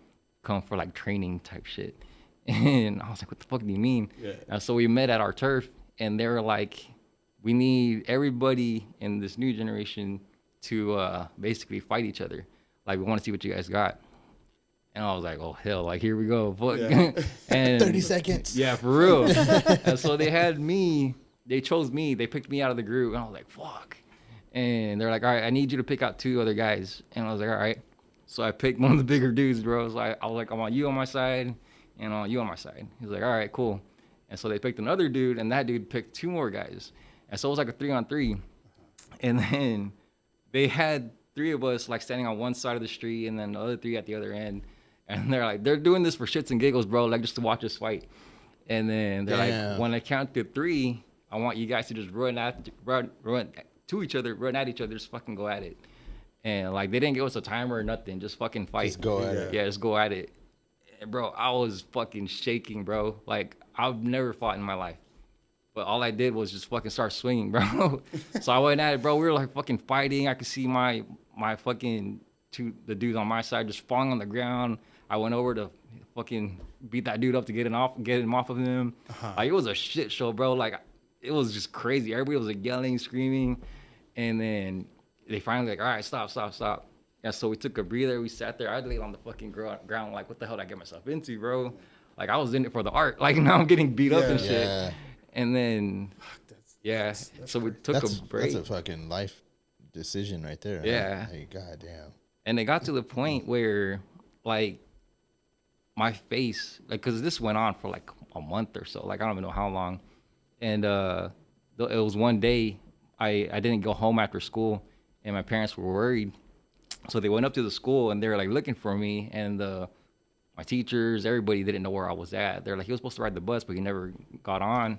S2: come for like training type shit. And I was like, what the fuck do you mean? Yeah. And so we met at our turf and they were like, we need everybody in this new generation to basically fight each other. Like, we want to see what you guys got. And I was like, oh, hell, like, here we go. Fuck. Yeah. And
S3: 30 seconds.
S2: Yeah, for real. And so they had me, they chose me, they picked me out of the group. And I was like, fuck. And they're like, all right, I need you to pick out 2 other guys. And I was like, all right. So I picked one of the bigger dudes, bro. I was like, I want you on my side and I want you on my side. He was like, all right, cool. And so they picked another dude, and that dude picked 2 more guys. And so it was like a 3-on-3. And then they had 3 of us like standing on one side of the street and then the other 3 at the other end. And they're like, they're doing this for shits and giggles, bro, like just to watch us fight. And then they're like, when I count to 3, I want you guys to just run at each other, just fucking go at it. And like, they didn't give us a timer or nothing, just fucking fight.
S3: Just go at it.
S2: Yeah, just go at it. And bro, I was fucking shaking, bro. Like, I've never fought in my life. But all I did was just fucking start swinging, bro. So I went at it, bro. We were like fucking fighting. I could see my fucking the dudes on my side just falling on the ground. I went over to fucking beat that dude up to get him off of him. Like, it was a shit show, bro. Like, it was just crazy. Everybody was like yelling, screaming. And then they finally like, all right, stop. And so we took a breather. We sat there. I laid on the fucking ground like, what the hell did I get myself into, bro? Like, I was in it for the art. Like, now I'm getting beat up and shit. Yeah. And then, that's so we took a break.
S3: That's a fucking life decision right there.
S2: Yeah.
S3: Huh? Hey, goddamn.
S2: And it got to the point where, like, my face, like, because this went on for, like, a month or so. Like, I don't even know how long. And it was one day I didn't go home after school, and my parents were worried. So they went up to the school, and they were, like, looking for me. And my teachers, everybody didn't know where I was at. They're like, he was supposed to ride the bus, but he never got on.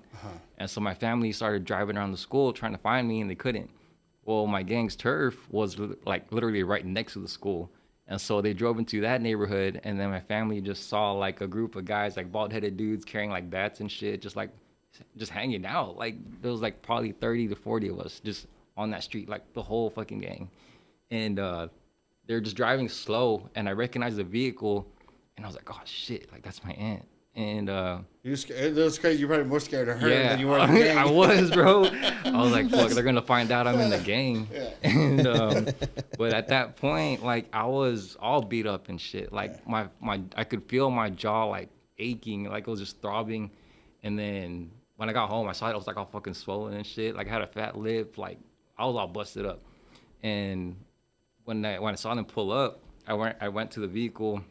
S2: And so my family started driving around the school trying to find me, and they couldn't. Well, my gang's turf was like literally right next to the school. And so they drove into that neighborhood, and then my family just saw like a group of guys, like bald-headed dudes carrying like bats and shit, just hanging out. Like, there was like probably 30 to 40 of us just on that street, like the whole fucking gang. And they're just driving slow, and I recognized the vehicle. And I was like, oh, shit, like, that's my aunt. And
S1: it was crazy. You're probably more scared of her than you were of the gang.
S2: I was, bro. I was like, fuck, they're going to find out I'm in the gang. Yeah. And but at that point, like, I was all beat up and shit. Like, I could feel my jaw, like, aching. Like, it was just throbbing. And then when I got home, I saw it. I was, like, all fucking swollen and shit. Like, I had a fat lip. Like, I was all busted up. And when I saw them pull up, I went to the vehicle.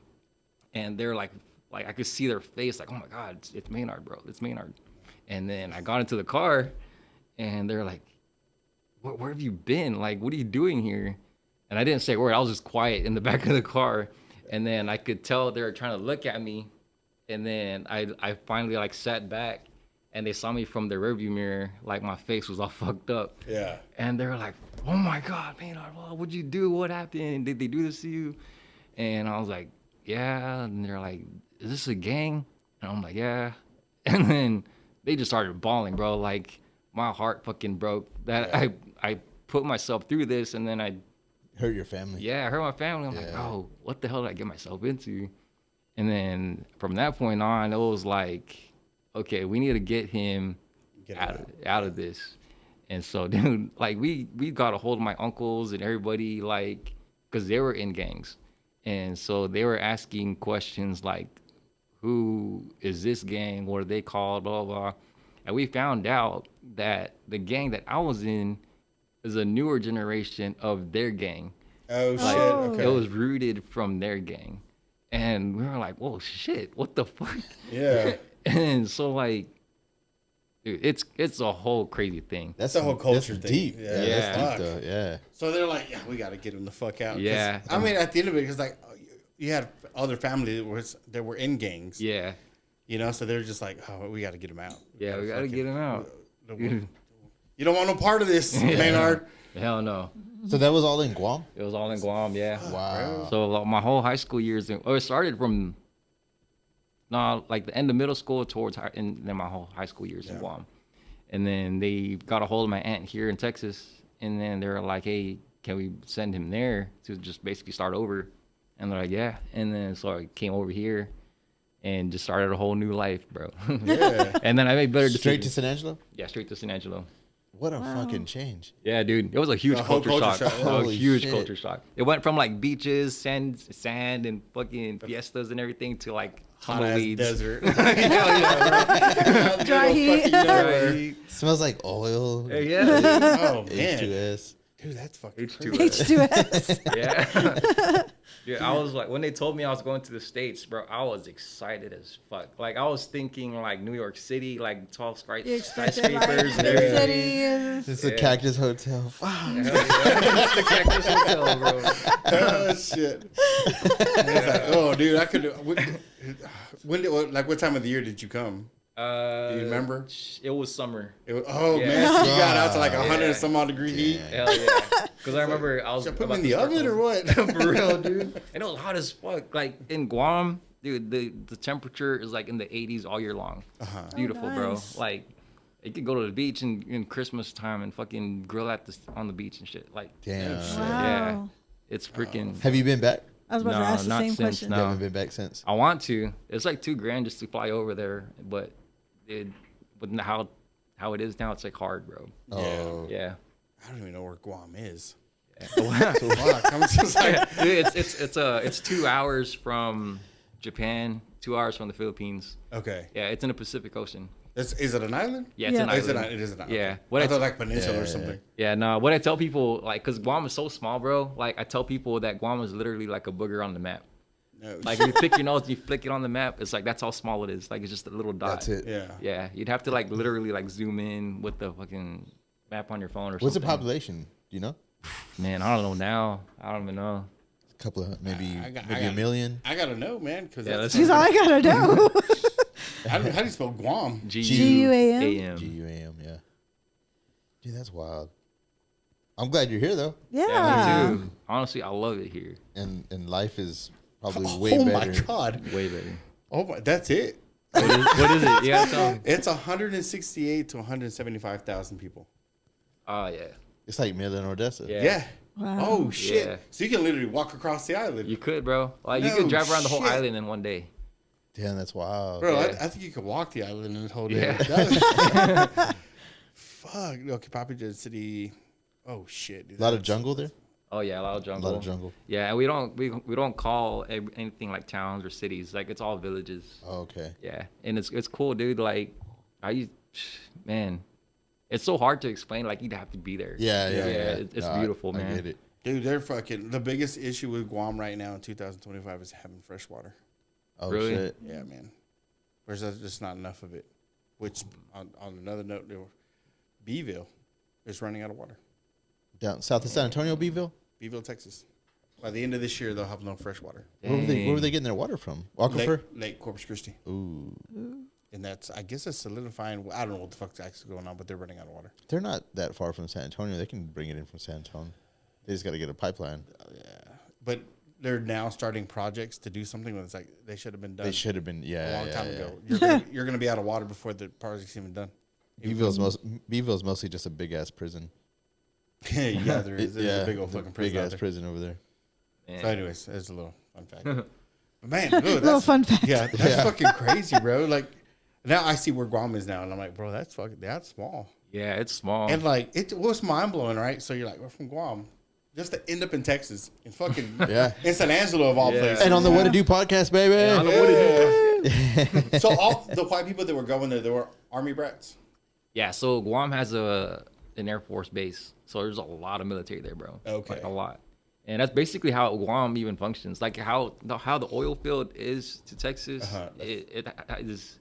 S2: And they're like I could see their face, like, oh my God, it's Maynard, bro. It's Maynard. And then I got into the car, and they're like, where have you been? Like, what are you doing here? And I didn't say a word. I was just quiet in the back of the car. And then I could tell they were trying to look at me. And then I finally, like, sat back, and they saw me from the rearview mirror. Like, my face was all fucked up. Yeah. And they were like, oh my God, Maynard, what'd you do? What happened? Did they do this to you? And I was like, yeah. And they're like, is this a gang? And I'm like, yeah. And then they just started bawling, bro. Like, my heart fucking broke. That I put myself through this, and then I
S3: hurt your family.
S2: Yeah, I hurt my family. I'm like, oh, what the hell did I get myself into? And then from that point on, it was like, okay, we need to get him out of this. And so, dude, like, we got a hold of my uncles and everybody, like, because they were in gangs. And so they were asking questions like, who is this gang? What are they called? Blah, blah. And we found out that the gang that I was in is a newer generation of their gang.
S1: Oh,
S2: Like,
S1: shit. Okay.
S2: it was rooted from their gang. And we were like, whoa, shit, what the fuck?
S1: Yeah.
S2: And so, like, dude, it's a whole crazy thing.
S1: That's the whole culture
S3: that's
S1: thing.
S3: deep.
S1: Yeah.
S2: Yeah.
S3: That's deep, though. Yeah.
S1: So they're like, yeah, we got to get him the fuck out. 'Cause,
S2: Yeah.
S1: I mean, at the end of it, because like you had other families that were in gangs.
S2: Yeah.
S1: You know, so they're just like, oh, we got to get him out.
S2: Yeah, we got to get him out.
S1: You don't want no part of this, Maynard.
S2: Hell no.
S3: So that was all in Guam?
S2: It was all in Guam, yeah.
S3: Wow.
S2: So like, my whole high school years, it started from like the end of middle school towards and then my whole high school years in Guam. And then they got a hold of my aunt here in Texas, and then they were like, hey, can we send him there to just basically start over? And they're like, yeah. And then so I came over here and just started a whole new life, bro.
S1: Yeah.
S2: And then I made better
S3: Straight to
S2: decisions.
S3: San Angelo?
S2: Yeah, straight to San Angelo.
S3: What a fucking change.
S2: Yeah, dude, it was a huge
S1: A whole
S2: culture shock.
S1: culture shock.
S2: A
S3: Holy
S2: huge
S3: shit.
S2: culture shock. It went from like beaches, sand, and fucking fiestas and everything to like
S1: Hot ass
S2: tumbleweeds.
S1: desert.
S2: Hell yeah, bro.
S4: Dry heat.
S2: Right.
S3: Smells like oil.
S2: Yeah, dude.
S1: Oh, man.
S3: H2S.
S1: Dude, that's fucking crazy.
S2: H2S.
S4: H2S.
S2: Yeah. Dude, I was like, when they told me I was going to the States, bro, I was excited as fuck. Like, I was thinking like New York City, like tall
S4: You expected like
S2: skyscrapers and
S4: big
S2: everything.
S4: city and
S3: It's a Cactus Hotel. Fuck.
S2: Hell yeah. It's the Cactus Hotel, bro.
S1: Oh, shit. It's like, oh, dude, I could. What time of the year did you come? Do you remember?
S2: It was summer.
S1: It was,
S2: Yeah.
S1: man, so you got out to like 100
S2: Yeah.
S1: and some odd degree heat.
S2: Hell yeah. Because I remember I was
S1: Should I put him
S2: about
S1: in
S2: to
S1: the
S2: start
S1: oven or what?
S2: For real, dude. And it was hot as fuck. Like in Guam, dude, the temperature is like in the 80s all year long. It's beautiful,
S4: nice.
S2: bro. Like you could go to the beach in Christmas time and fucking grill on the beach and shit. Like,
S3: Damn.
S2: yeah, it's freaking.
S3: Have you been back?
S4: I was about to
S2: No,
S4: ask the
S2: not
S4: same
S2: since,
S4: question.
S2: no.
S3: You haven't been back since?
S2: I want to. It's like $2,000 just to fly over there, but how it is now, it's like hard, bro.
S3: Oh.
S2: Yeah.
S1: I don't even know where Guam is.
S2: Yeah.
S1: Fuck, I'm just like,
S2: Dude, it's 2 hours from Japan, 2 hours from the Philippines.
S1: okay.
S2: Yeah, it's in the Pacific Ocean.
S1: Is it an island?
S2: Yeah, it's
S4: Yeah.
S2: an
S1: It is
S2: island.
S1: it is an island.
S2: Yeah.
S1: Okay.
S2: What
S1: I
S2: I
S1: thought like peninsula
S3: Yeah,
S1: or
S3: yeah,
S1: something.
S2: Yeah, no. What I tell people, like, cause Guam is so small, bro. Like, I tell people that Guam is literally like a booger on the map.
S1: No,
S2: Like, if you pick your nose and you flick it on the map, it's like that's how small it is. Like, it's just a little dot.
S3: That's it.
S1: yeah.
S2: Yeah, you'd have to like literally like zoom in with the fucking map on your phone or
S3: What's the
S2: something.
S3: population? Do you know?
S2: Man, I don't know now. I don't even know.
S3: A couple of, maybe
S1: I got-
S3: a million?
S1: I gotta know, man, because
S2: Yeah,
S4: He's all I gotta know.
S1: how do you spell Guam?
S4: G-U-A-M?
S3: G-U-A-M, yeah. Dude, that's wild. I'm glad you're here, though.
S2: Yeah,
S4: Yeah.
S2: me too. Honestly, I love it here.
S3: And life is probably way
S1: Oh
S3: better.
S1: my god!
S2: Way better.
S1: Oh my, that's it.
S2: What is it? Yeah, tell me.
S1: It's 168 to 175,000 people.
S2: Oh yeah.
S3: It's like Midland, Odessa.
S2: Yeah.
S1: Yeah.
S4: Wow.
S1: Oh shit!
S2: Yeah.
S1: So you can literally walk across the island,
S2: You could, bro. Like you
S1: No
S2: could drive around the whole
S1: shit.
S2: island in one day.
S3: Damn, that's wild.
S1: bro.
S2: Yeah.
S1: I think you could walk the island in the whole day.
S2: Yeah.
S1: That- Fuck. Okay, populated city. Oh shit. Dude,
S3: A lot of
S1: that's-
S3: jungle there?
S2: Oh yeah, a lot of
S3: A
S2: jungle.
S3: lot of jungle.
S2: Yeah, and we don't call anything like towns or cities. Like it's all villages.
S3: Oh, okay.
S2: Yeah, and it's cool, dude. Like man, it's so hard to explain. Like you'd have to be there.
S3: Yeah.
S2: It's
S3: No,
S2: beautiful,
S3: I
S2: man.
S3: get it.
S1: Dude, they're fucking. The biggest issue with Guam right now in 2025 is having fresh water.
S3: Oh,
S2: Really?
S3: shit.
S1: Yeah, man. There's just not enough of it. Which, on another note, Beeville is running out of water.
S3: Down south of San Antonio, Beeville?
S1: Beeville, Texas. By the end of this year, they'll have no fresh water.
S3: Where were they getting their water from? Aquifer?
S1: Lake Corpus Christi.
S3: Ooh.
S1: And that's, I guess it's solidifying. I don't know what the fuck's actually going on, but they're running out of water.
S3: They're not that far from San Antonio. They can bring it in from San Antonio. They just got to get a pipeline.
S1: But they're now starting projects to do something when it's like they should have been done
S3: They should have been,
S1: a long time
S3: yeah.
S1: ago. You're gonna be out of water before the project's even done.
S3: Beeville's mostly just a big ass prison.
S1: Yeah, there is. There's a big old
S3: the
S1: fucking prison.
S3: big
S1: out
S3: ass
S1: there.
S3: prison over there.
S2: Man.
S1: So, anyways, there's a little fun fact. But man, dude,
S4: Little
S1: that's
S4: fun fact.
S1: yeah, that's fucking crazy, bro. Like now I see where Guam is now, and I'm like, bro, that's small.
S2: Yeah, it's small.
S1: And like it was mind blowing, right? So you're like, we're from Guam, just to end up in Texas, in fucking
S3: Yeah.
S1: in San Angelo of all
S2: Yeah.
S1: places.
S3: And on the What to Do podcast, baby.
S2: On the What to Do podcast.
S4: too.
S1: So all the white people that were going there, they were army brats.
S2: Yeah, so Guam has an Air Force base, so there's a lot of military there, bro.
S1: Okay.
S2: Like a lot, and that's basically how Guam even functions. Like how the oil field is to Texas, it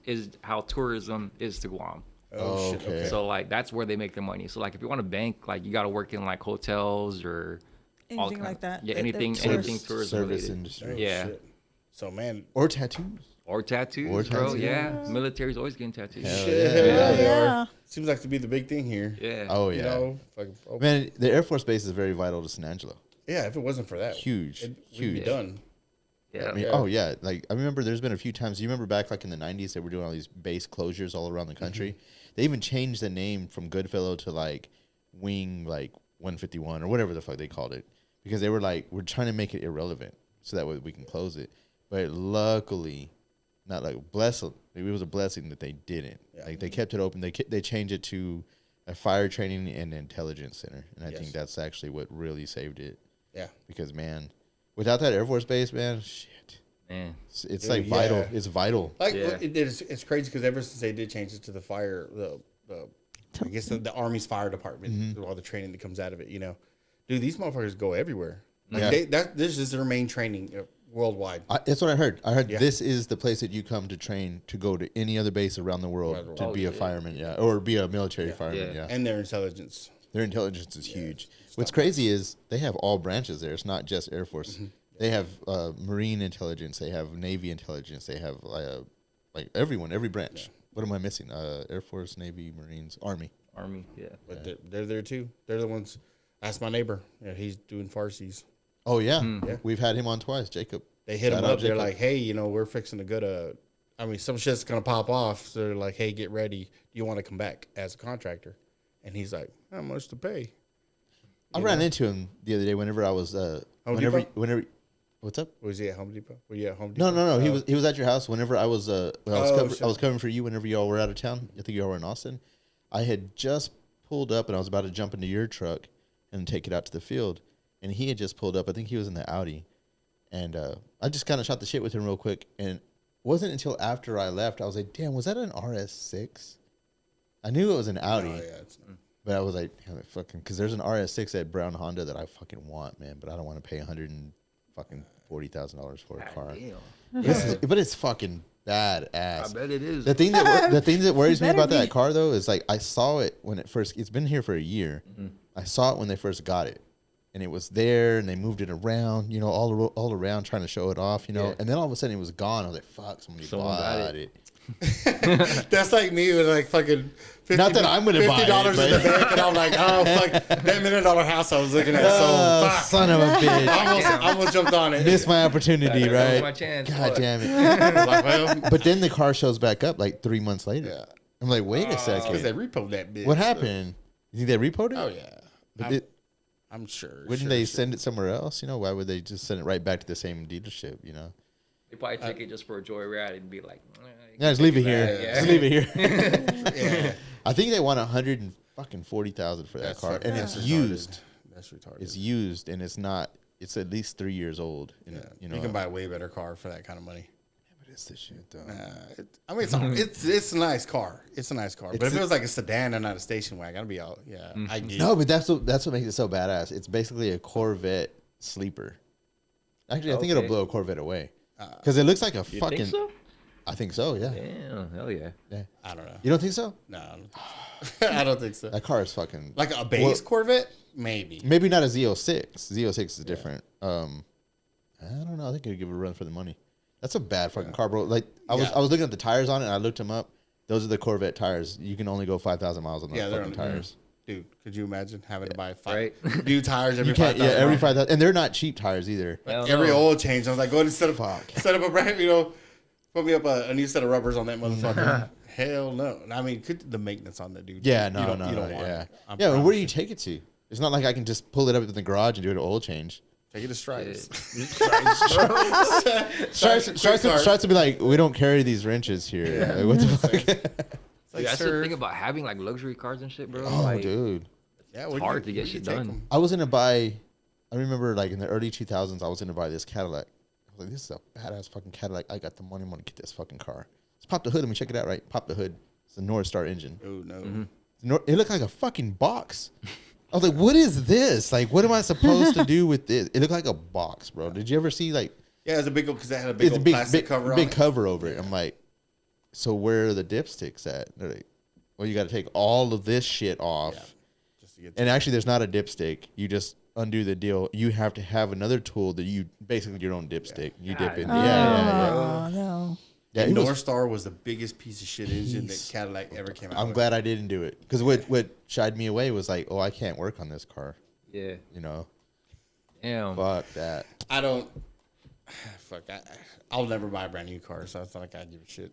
S2: is how tourism is to Guam.
S1: Oh, shit. Okay.
S2: So like that's where they make their money. So like if you want to bank, like you got to work in like hotels or
S4: Anything like that.
S2: Yeah,
S4: That
S2: anything
S4: tourist
S2: tourism
S3: service
S2: related.
S3: industry.
S1: Oh,
S2: Yeah.
S1: shit. So man,
S3: Or tattoos.
S2: Or tattoos,
S3: Or
S2: bro.
S3: tattoos.
S2: Yeah, military's always getting tattoos.
S1: shit.
S4: Yeah.
S1: They
S4: Yeah.
S1: are. Seems like to be the big thing here.
S2: Yeah.
S3: Oh yeah.
S1: You know, like, oh,
S3: Man, the Air Force Base is very vital to San Angelo.
S1: yeah. If it wasn't for that,
S3: Huge,
S1: we'd be
S3: huge.
S1: done.
S2: Yeah.
S3: I mean,
S1: Yeah.
S3: oh yeah, like I remember there's been a few times. You remember back like in the 90s they were doing all these base closures all around the country. They even changed the name from Goodfellow to like Wing like 151 or whatever the fuck they called it, because they were like, we're trying to make it irrelevant so that way we can close it. But luckily, not like blessed, it was a blessing that they didn't.
S1: Yeah.
S3: Like they kept it open. They changed it to a fire training and intelligence center, and I
S1: Yes.
S3: think that's actually what really saved it.
S1: Yeah.
S3: Because man, without that Air Force Base, man, shit.
S2: Man.
S3: It's
S1: Dude,
S3: like vital.
S1: yeah.
S3: It's vital.
S1: Like
S2: Yeah.
S1: it's crazy because ever since they did change it to the fire, I guess the Army's fire department, all the training that comes out of it, you know, dude, these motherfuckers go everywhere. Like
S3: Yeah.
S1: this is their main training worldwide.
S3: That's what I heard. I heard
S1: Yeah.
S3: this is the place that you come to train to go to any other base around the world to
S2: Oh,
S3: be a
S2: yeah.
S3: fireman, yeah, or be a military fireman,
S2: Yeah.
S3: yeah.
S1: And their intelligence.
S3: Their intelligence is huge. What's crazy is they have all branches there. It's not just Air Force. They have Marine intelligence. They have Navy intelligence. They have like everyone, every branch. What am I missing? Air Force, Navy, Marines, Army.
S2: Army. Yeah.
S1: But they're there too. They're the ones. That's my neighbor. Yeah, he's doing Farsies.
S3: Oh yeah,
S1: Yeah.
S3: we've had him on twice, Jacob.
S1: They hit
S3: Shout
S1: him
S3: out
S1: up. They're
S3: Jacob.
S1: like, hey, you know, we're fixing to go to. I mean, some shit's gonna pop off. So they're like, hey, get ready. Do you want to come back as a contractor? And he's like, how much to pay?
S3: I ran into him the other day whenever I was whenever
S1: Depot?
S3: what's up?
S1: Was he at Home Depot? Were you at Home Depot?
S3: No. He was at your house whenever I was
S1: Oh,
S3: I was covering for you whenever y'all were out of town. I think y'all were in Austin. I had just pulled up and I was about to jump into your truck and take it out to the field, and he had just pulled up. I think he was in the Audi, and I just kind of shot the shit with him real quick. And it wasn't until after I left I was like, damn, was that an RS6? I knew it was an Audi.
S1: Oh, yeah, it's
S3: But I was like, damn it, fucking, because there's an RS6 at Brown Honda that I fucking want, man. But I don't want to pay $140,000 for a car.
S2: Damn.
S3: But it's fucking
S2: I
S3: badass.
S2: bet it is.
S3: The thing that worries me
S4: Better
S3: about
S4: be.
S3: that car though is like I saw it when it first. It's been here for a year. I saw it when they first got it, and it was there, and they moved it around, you know, all around trying to show it off, you know.
S2: Yeah.
S3: And then all of a sudden it was gone. I was like, fuck, somebody
S2: Someone got
S3: bought
S2: it.
S3: it.
S1: That's like me with like fucking
S3: Not that I'm gonna buy it,
S1: $50 in
S3: but-
S1: the bank, and I'm like, oh fuck, that $1 million house I was looking at. So fuck,
S3: Son of a bitch.
S1: I almost jumped on it.
S3: Missed my opportunity,
S2: That was
S3: right?
S2: my chance.
S3: God
S2: Fuck.
S3: damn it.
S1: Like, well,
S3: But then the car shows back up like 3 months later.
S1: yeah,
S3: I'm like, wait a
S1: because they
S3: second.
S1: repoed that bitch.
S3: What happened? You think they repoed it?
S1: Oh yeah,
S3: But
S1: I'm sure.
S3: wouldn't they send it somewhere else? You know, why would they just send it right back to the same dealership? You know,
S2: They probably take it just for a joyride and be like,
S3: yeah, just leave it here.
S2: back, yeah.
S3: Just leave it here.
S1: Yeah,
S3: I think they want $140,000 for that
S1: that's
S3: car,
S1: fucking-
S3: and
S1: that's
S3: it's
S1: retarded.
S3: used.
S1: That's retarded.
S3: It's used, and it's not. It's at least 3 years old. And,
S1: yeah.
S3: you know,
S1: You can buy a way better car for that kind of money.
S3: But it's the shit though.
S1: I mean, it's a nice car. It's a nice car. But if it was like a sedan and not a station wagon, I'd be out. Yeah, I get.
S3: No, but that's what makes it so badass. It's basically a Corvette sleeper. Actually, I think it'll
S2: Okay.
S3: blow a Corvette away because it looks like a
S2: You
S3: fucking.
S2: think so?
S3: I think so. Yeah.
S2: Damn, hell yeah.
S3: Yeah.
S1: I don't know.
S3: You don't think so?
S1: No, I don't think so. I don't think so.
S3: That car is fucking
S1: Like a base Corvette, maybe.
S3: maybe not a Z06. Z06 is different. I don't know. I think it'd give it a run for the money. That's a bad fucking car, bro. Like I was looking at the tires on it, and I looked them up. Those are the Corvette tires. You can only go 5,000 miles on those
S1: Yeah, they're
S3: fucking
S1: on-
S3: tires.
S1: Dude, could you imagine having to buy
S2: Right.
S1: new tires every
S3: You can't.
S1: 5,000?
S3: Yeah, every
S1: miles?
S3: 5,000, and they're not cheap tires either.
S2: Hell
S1: Every
S2: no.
S1: oil change. I was like, go ahead and set
S3: Fuck.
S1: up a brand, put me up a new set of rubbers on that motherfucker. Hell no. I mean, the maintenance on that dude.
S3: Yeah,
S1: you
S3: no,
S1: don't
S3: no,
S1: want
S3: yeah,
S1: it. I
S3: yeah. And where do
S1: promise
S3: you take it to? It's not like I can just pull it up in the garage and do an oil change.
S1: Take it to Stripes.
S3: Stripes to be like, we don't carry these wrenches here. Like, what the fuck?
S1: Like,
S2: Dude, that's the
S1: sir,
S2: thing about having like luxury cars and shit, bro.
S3: Oh,
S2: like,
S3: dude.
S1: yeah,
S2: it's hard to get shit done.
S3: I was gonna buy. I remember like in the early 2000s, I was gonna buy this Cadillac. was like, this is a badass fucking Cadillac. I got the money. I'm gonna get this fucking car. Let's pop the hood. Let me check it out. Right, pop the hood. It's a North Star engine.
S1: Oh no.
S3: It looked like a fucking box. I was like, what is this? Like, what am I supposed to do with this? It looked like a box, bro. Did you ever see like?
S1: Yeah, it's a big because it had a big old plastic cover on it.
S3: Big cover over it. I'm like, so where are the dipsticks at? They're like, well, you got to take all of this shit off. Yeah, just to get and actually, there's not a dipstick. You just undo the deal. You have to have another tool that you basically your own dipstick. You dip in.
S4: Oh no.
S3: Yeah,
S1: North Star was the biggest piece of shit engine that Cadillac ever came out with.
S3: I'm glad I didn't do it because what shied me away was like, oh, I can't work on this car.
S2: Yeah.
S3: You know.
S2: Damn.
S3: Fuck that.
S1: I don't. Fuck. I'll never buy a brand new car, so it's not like I give a shit.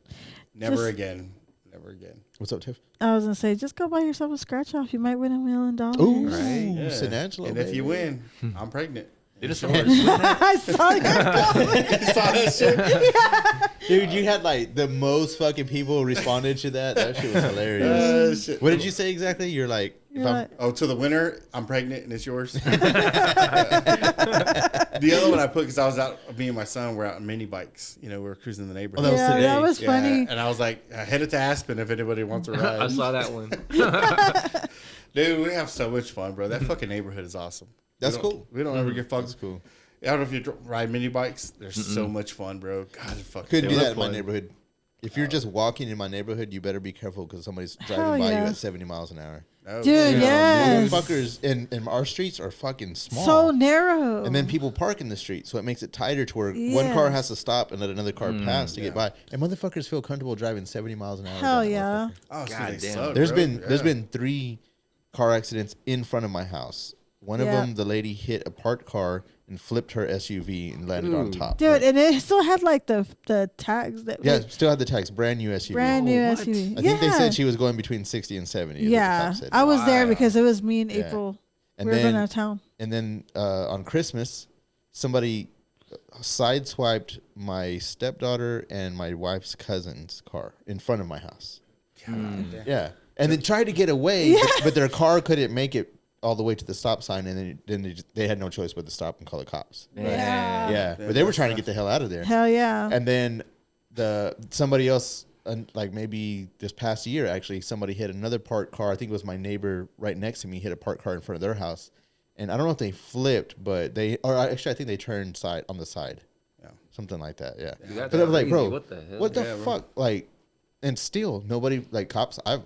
S1: Never again. Never again.
S3: What's up, Tiff?
S4: I was gonna say, just go buy yourself a scratch off. You might win $1 million.
S3: Ooh,
S1: right? Yeah.
S3: Sinangelo,
S1: and if you win, I'm pregnant.
S2: Did it
S4: I saw that.
S1: You saw that shit?
S4: Yeah.
S3: Dude, you had like the most fucking people responded to that. That shit was hilarious.
S1: Shit.
S3: What did you say exactly? You're like,
S1: oh, to the winner, I'm pregnant and it's yours. The other one I put because I was out, me and my son were out on mini bikes. You know, we were cruising the neighborhood.
S3: Oh, that was today.
S4: That was funny.
S1: And I was like, headed to Aspen if anybody wants a ride.
S2: I saw that one.
S1: Dude, we have so much fun, bro. That fucking neighborhood is awesome.
S3: That's cool.
S1: We don't ever get fucked.
S3: That's cool.
S1: I don't know if you ride mini bikes. There's so much fun, bro. God, fucking
S3: couldn't do that in my neighborhood. If you're just walking in my neighborhood, you better be careful because somebody's driving by you at 70 miles an hour.
S1: Oh,
S4: dude, yes.
S3: Motherfuckers in our streets are fucking small.
S4: So narrow.
S3: And then people park in the street, so it makes it tighter to where one car has to stop and let another car pass to get by. And motherfuckers feel comfortable driving 70 miles an hour.
S4: Hell yeah.
S1: Oh,
S2: God damn.
S1: suck,
S3: there's
S1: bro.
S3: been 3 car accidents in front of my house. One of them, the lady hit a parked car and flipped her SUV and landed on top.
S4: Dude, and it still had like the tags that.
S3: Yeah, still had the tags. Brand new SUV.
S4: Brand new SUV.
S3: I think they said she was going between 60 and 70.
S4: Yeah, I was there because it was me and April.
S3: And
S4: we were going out of town.
S3: And then on Christmas, somebody sideswiped my stepdaughter and my wife's cousin's car in front of my house. Yeah, and then tried to get away, but their car couldn't make it all the way to the stop sign, and then they had no choice but to stop and call the cops.
S4: Yeah.
S3: But they were trying to get the hell out of there.
S4: Hell yeah.
S3: And then somebody else, like maybe this past year, actually, somebody hit another parked car. I think it was my neighbor right next to me hit a parked car in front of their house, and I don't know if they flipped, but I think they turned on the side, something like that. Yeah.
S2: Dude,
S3: but I was like, bro,
S2: what the hell?
S3: What the fuck? Like, and still nobody like cops. I've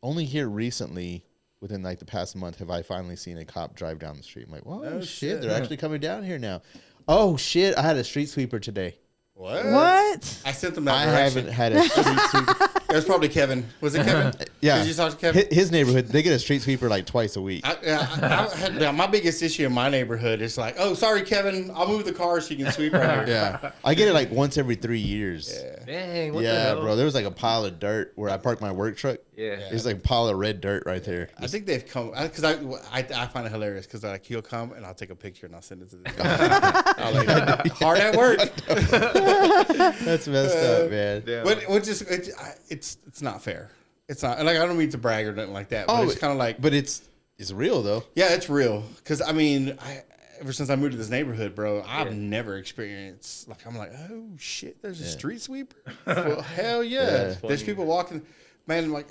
S3: only here recently. Within like the past month, have I finally seen a cop drive down the street? I'm like, whoa, shit, they're actually coming down here now. Oh shit, I had a street sweeper today.
S1: What?
S3: I
S1: sent them that
S3: I
S1: direction.
S3: haven't had a street sweeper.
S1: It was probably Kevin. Was it Kevin?
S3: Yeah.
S1: Did you talk to Kevin?
S3: His neighborhood, they get a street sweeper like twice a week.
S1: My biggest issue in my neighborhood is like, oh, sorry, Kevin, I'll move the car so you can sweep right here.
S3: Yeah. I get it like once every 3 years.
S1: Yeah.
S2: Dang, what the hell?
S3: Bro. There was like a pile of dirt where I parked my work truck.
S2: Yeah.
S3: There's like a pile of red dirt right there.
S1: I think they've come because I find it hilarious because like he'll come and I'll take a picture and I'll send it to this guy. I'll like, hard at work.
S3: That's messed up, man.
S2: Yeah.
S1: But it's not fair. It's not, and like I don't mean to brag or nothing like that. But it's kind of like,
S3: but it's real though.
S1: Yeah, it's real. Because I mean, ever since I moved to this neighborhood, bro, I've never experienced like I'm like, oh shit, there's a street sweeper. Well, hell yeah. There's people walking. Man, like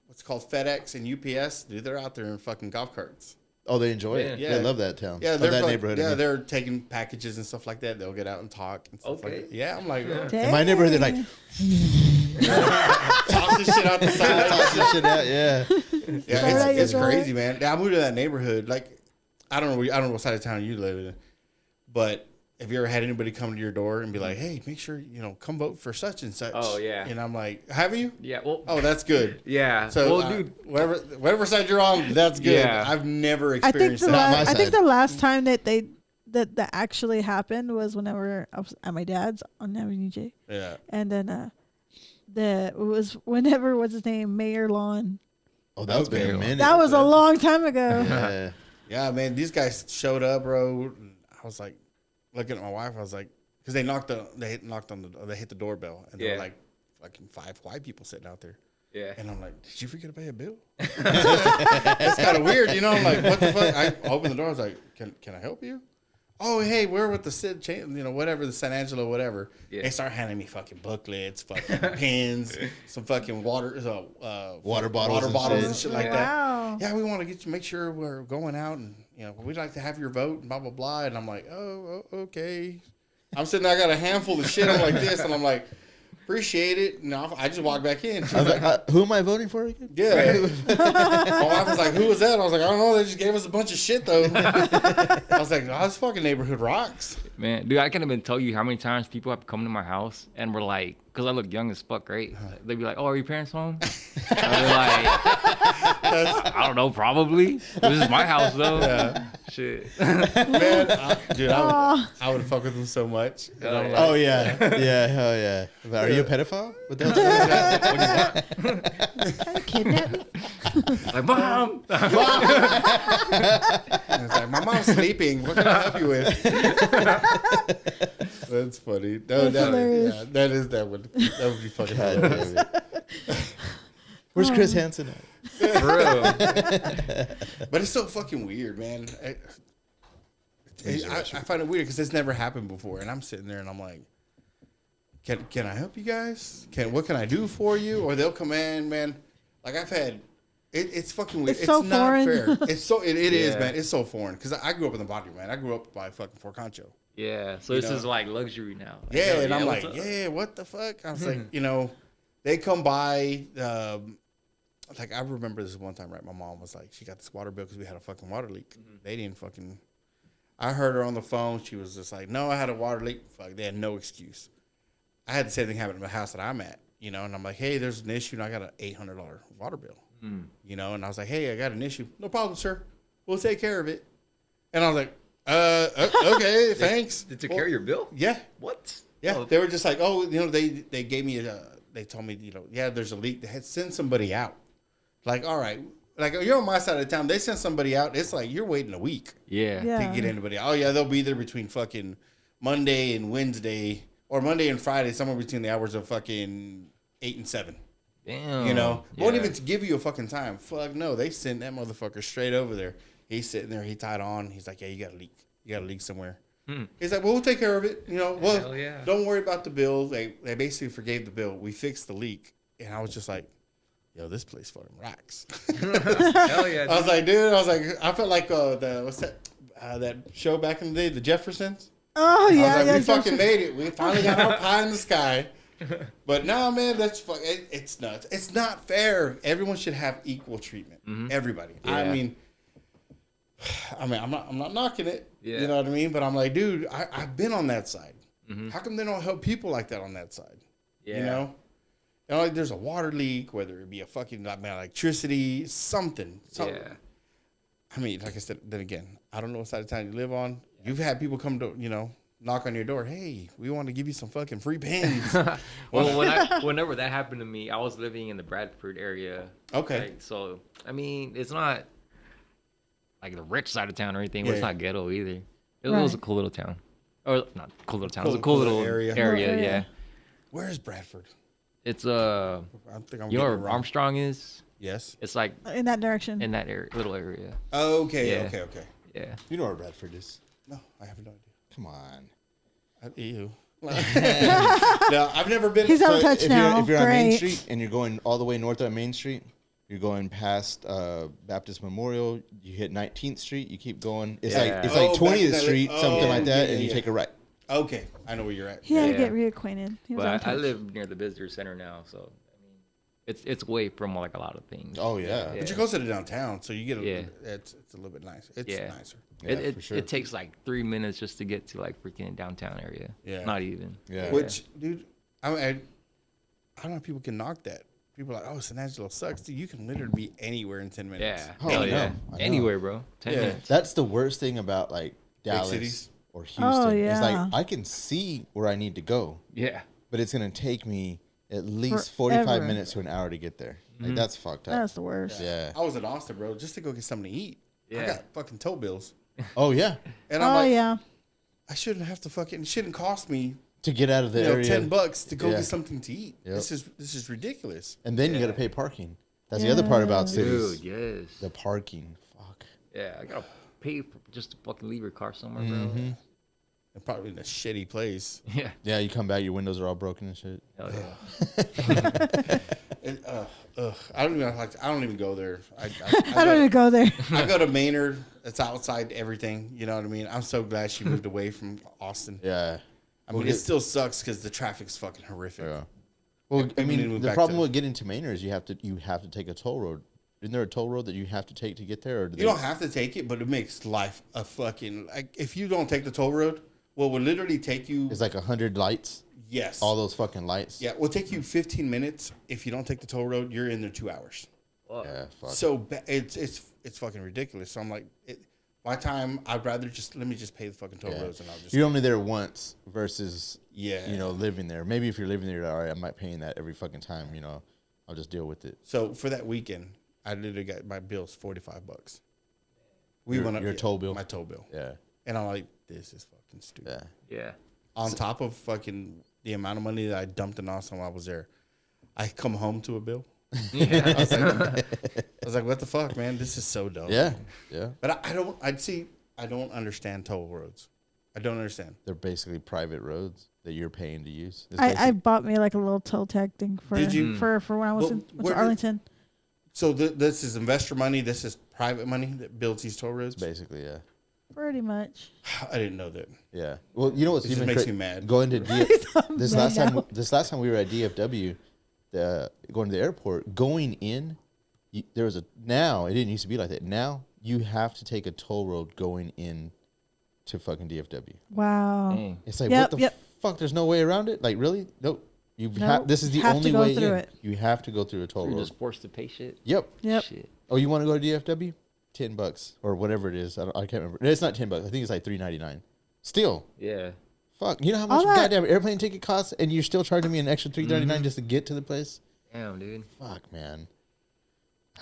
S1: what's called FedEx and UPS, dude, they're out there in fucking golf carts.
S3: Oh, they enjoy it.
S1: Yeah.
S3: They love that town.
S1: Yeah, they're
S3: that
S1: like,
S3: neighborhood.
S1: Yeah, they're taking packages and stuff like that. They'll get out and talk and stuff like that. Yeah, I'm like,
S3: in my neighborhood, they're like,
S1: toss this shit out the side.
S3: toss this shit out. Yeah.
S1: Yeah, it's crazy, man. I moved to that neighborhood. Like, I don't know what side of town you live in, but have you ever had anybody come to your door and be like, "Hey, make sure come vote for such and such"?
S2: Oh yeah.
S1: And I'm like, "Have you?"
S2: Yeah. Well.
S1: Oh, that's good.
S2: Yeah.
S1: So,
S2: well, dude,
S1: whatever side you're on, that's good.
S2: Yeah.
S1: I've never experienced that.
S4: I think the last time that actually happened was whenever I was at my dad's on Avenue J.
S1: Yeah.
S4: And then it was whenever what's his name, Mayor Lawn.
S3: Oh, that was been a minute.
S4: That was a long time ago.
S1: Yeah, man. These guys showed up, bro. I was like, looking at my wife. I was like, because they hit the doorbell, and there were like fucking 5 white people sitting out there.
S2: Yeah.
S1: And I'm like, did you forget to pay a bill? That's kind of weird, I'm like, what the fuck? I opened the door. I was like, can I help you? oh, hey, we're with the whatever, the San Angelo, whatever.
S2: Yeah.
S1: They start handing me fucking booklets, fucking pens, some fucking water bottles and shit like that. Yeah, we want to make sure we're going out and, we'd like to have your vote and blah, blah, blah. And I'm like, oh, okay. I'm sitting there, I got a handful of shit. I'm like this, and I'm like, appreciate it. And I just walked back in. She's like,
S3: who am I voting for again?
S1: Yeah. My wife was like, who was that? I was like, I don't know. They just gave us a bunch of shit, though. I was like, oh, this fucking neighborhood rocks.
S2: Man, dude, I can't even tell you how many times people have come to my house and were like, because I look young as fuck, right? They'd be like, oh, are your parents home? And I'd be like, I don't know, probably. This is my house, though. Yeah. Shit.
S1: Man, I would fuck with them so much.
S3: Oh, yeah. Yeah, hell yeah. But are you a pedophile? What the hell?
S4: Kidnap me?
S2: Like, Mom!
S1: It's like, my mom's sleeping. What can I help you with? That's funny. No, that would be fucking hilarious.
S3: Where's Chris Hansen at?
S2: For real.
S1: But it's so fucking weird, man. I find it weird because it's never happened before, and I'm sitting there and I'm like, can I help you guys? What can I do for you? Or they'll come in, man. Like I've had, it's fucking weird.
S4: It's so
S1: not
S4: foreign.
S1: fair. It's so it is, man. It's so foreign because I grew up in the body, man. I grew up by fucking Fort Concho.
S2: Yeah, so this is like luxury now. Like,
S1: yeah, and I'm like, what the fuck? I was like, they come by. Like I remember this one time, right? My mom was like, she got this water bill because we had a fucking water leak. They didn't fucking. I heard her on the phone. She was just like, no, I had a water leak. Fuck, they had no excuse. I had the same thing happen in the house that I'm at, and I'm like, hey, there's an issue, and I got an $800 water bill, and I was like, hey, I got an issue. No problem, sir. We'll take care of it. And I was like, okay, thanks.
S2: They took care of your bill?
S1: Yeah.
S2: What?
S1: Yeah, they were just like, oh, they gave me they told me, yeah, there's a leak. They had send somebody out. Like, all right, like you're on my side of town. They send somebody out. It's like you're waiting a week.
S2: Yeah.
S1: To get anybody. Oh yeah, they'll be there between fucking Monday and Wednesday, or Monday and Friday, somewhere between the hours of fucking 8 and 7.
S2: Damn.
S1: Won't even give you a fucking time. Fuck no, they sent that motherfucker straight over there. He's sitting there. He tied on. He's like, yeah, you got a leak. You got a leak somewhere. He's like, well, we'll take care of it. Don't worry about the bill. They basically forgave the bill. We fixed the leak, and I was just like, yo, this place fucking rocks.
S2: Hell yeah. Dude.
S1: I was like, dude. I felt like what's that show back in the day, The Jeffersons.
S4: Oh yeah,
S1: I was like, we fucking made it. We finally got our pie in the sky. But no, man, that's it's nuts. It's not fair. Everyone should have equal treatment. Everybody. Yeah. I mean, I'm not knocking it. Yeah. You know what I mean? But I'm like, dude, I've been on that side. How come they don't help people like that on that side? Yeah. Like there's a water leak, whether it be a fucking electricity, something. Yeah. I mean, like I said, then again, I don't know what side of town you live on. You've had people come to, knock on your door. Hey, we want to give you some fucking free pens.
S2: Well, whenever that happened to me, I was living in the Bradford area.
S1: Okay.
S2: Like, so, I mean, it's not like the rich side of town or anything, but it's not ghetto either. It was a cool little town. Or, not cool little town. It was a cool little area, yeah.
S1: Where is Bradford?
S2: It's I think you know where Armstrong is?
S1: Yes.
S2: It's like
S4: in that direction.
S2: In that area, little area.
S1: Okay.
S2: Yeah.
S1: Okay.
S2: Yeah.
S3: You know where Bradford is?
S1: No, I have no idea.
S3: Come on.
S1: Ew. No, I've never been.
S4: He's on touch now.
S3: If you're on Main Street and you're going all the way north on Main Street, you're going past Baptist Memorial. You hit 19th Street. You keep going. It's like 20th Street, something like that, and you take a right.
S1: Okay, I know where you're at.
S4: He had to get reacquainted.
S2: But I live near the visitor center now, so I mean, it's away from like a lot of things.
S3: Oh yeah,
S1: but you're closer to downtown, so you get it's a little bit nicer. It's nicer.
S2: Yeah, for sure. It takes like 3 minutes just to get to like freaking downtown area. Yeah, not even.
S1: Yeah, which dude, I don't know if people can knock that. People are like, oh, San Angelo sucks. Dude, you can literally be anywhere in 10 minutes.
S2: Yeah, hell yeah, anywhere, bro. 10 minutes.
S3: That's the worst thing about like Dallas. Big cities. Or Houston. Oh, yeah. It's like I can see where I need to go.
S2: Yeah.
S3: But it's gonna take me at least 45 minutes to an hour to get there. Like that's fucked up.
S4: That's the worst.
S3: Yeah.
S1: I was in Austin, bro, just to go get something to eat. Yeah. I got fucking tow bills.
S3: Oh yeah.
S1: And I'm like, I shouldn't have to fucking. It shouldn't cost me
S3: to get out of the area.
S1: $10 to go get something to eat. Yep. This is ridiculous.
S3: And then you got to pay parking. That's the other part about cities.
S2: Dude, yes.
S3: The parking. Fuck.
S2: Yeah, I gotta pay for just to fucking leave your car somewhere, bro.
S1: and probably in a shitty place.
S2: Yeah.
S3: Yeah, you come back, your windows are all broken and shit.
S2: Hell yeah.
S1: And, I don't even go there.
S4: I don't even go there.
S1: I go to Maynard. It's outside everything. You know what I mean? I'm so glad she moved away from Austin.
S3: Yeah.
S1: I mean, it still sucks because the traffic's fucking horrific.
S3: Yeah. Well, I mean, the
S1: back
S3: problem
S1: to-
S3: with getting to Maynard is you have to take a toll road. Isn't there a toll road that you have to take to get there? Or
S1: You don't have to take it, but it makes life a fucking like. If you don't take the toll road, well, will literally take you.
S3: It's like 100 lights.
S1: Yes.
S3: All those fucking lights.
S1: Yeah, it will take you 15 minutes. If you don't take the toll road, you're in there 2 hours.
S3: Yeah. Fuck.
S1: So it's fucking ridiculous. So I'm like, by the time I'd rather let me just pay the fucking toll roads and I'll just.
S3: You're only there once versus
S1: Yeah.
S3: living there. Maybe if you're living there, all right, I'm not paying that every fucking time. I'll just deal with it.
S1: So for that weekend, I literally got my bill's $45.
S3: Your toll bill?
S1: My toll bill.
S3: Yeah.
S1: And I'm like, this is fucking stupid.
S3: Yeah.
S2: Yeah.
S1: On top of fucking the amount of money that I dumped in Austin while I was there, I come home to a bill.
S2: Yeah.
S1: I was like, what the fuck, man? This is so dumb.
S3: Yeah. Yeah.
S1: But I don't understand toll roads. I don't understand.
S3: They're basically private roads that you're paying to use. It's
S4: I bought me like a little toll tag thing for
S1: Did you?
S4: for when I was
S1: But
S4: in went
S1: where
S4: to
S1: did-
S4: Arlington.
S1: So this is investor money. This is private money that builds these toll roads.
S3: basically, yeah.
S4: Pretty much.
S1: I didn't know that.
S3: Yeah. Well, you know what's
S1: It just
S3: even
S1: makes me mad.
S3: Going to this
S4: Mad
S3: last
S4: now.
S3: time. This last time we were at DFW, going to the airport. Going in, there was now it didn't used to be like that. Now you have to take a toll road going in to fucking DFW.
S4: Wow.
S2: Dang.
S3: It's like
S4: Yep,
S3: what the
S4: yep.
S3: fuck? There's no way around it. Like really? Nope.
S4: Nope.
S3: This is the
S4: Have to
S3: only
S4: go
S3: way
S4: through
S3: in.
S4: it.
S3: You have to go through a toll
S2: You're
S3: road.
S2: just forced to pay shit.
S3: Yep.
S4: Yep.
S2: Shit.
S3: Oh, you want to go to DFW? $10 or whatever it is. I can't remember. It's not $10. I think it's like $3.99. Still,
S2: Yeah.
S3: fuck. You know how much
S4: All that-
S3: goddamn airplane ticket costs, and you're still charging me an extra $3.99 just to get to the place?
S2: Damn, dude.
S3: Fuck, man.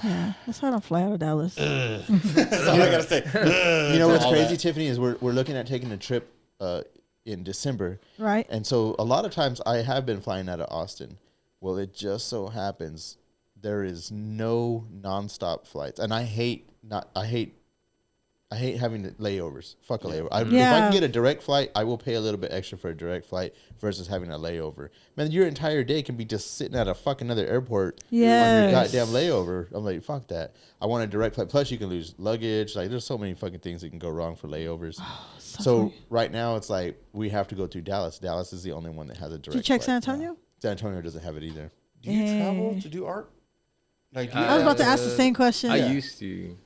S4: Yeah. That's why I don't fly out of Dallas.
S1: That's all I gotta say.
S3: You know what's
S1: all
S3: crazy,
S1: that.
S3: Tiffany, is we're looking at taking a trip in December,
S4: Right.
S3: and so a lot of times I have been flying out of Austin. Well, it just so happens there is no nonstop flights, and I hate having the layovers. Fuck a layover. If I
S4: Yeah.
S3: can get a direct flight, I will pay a little bit extra for a direct flight versus having a layover. Man, your entire day can be just sitting at a fucking other airport on your
S4: Yes.
S3: goddamn layover. I'm like, fuck that. I want a direct flight. Plus, you can lose luggage. Like, there's so many fucking things that can go wrong for layovers. So right now, it's like we have to go through Dallas. Dallas is the only one that has a direct.
S4: Did you check
S3: flight.
S4: San Antonio?
S3: San Antonio doesn't have it either.
S1: Do you travel to do art? Like, do you
S4: I was about to ask the same question.
S2: I used to,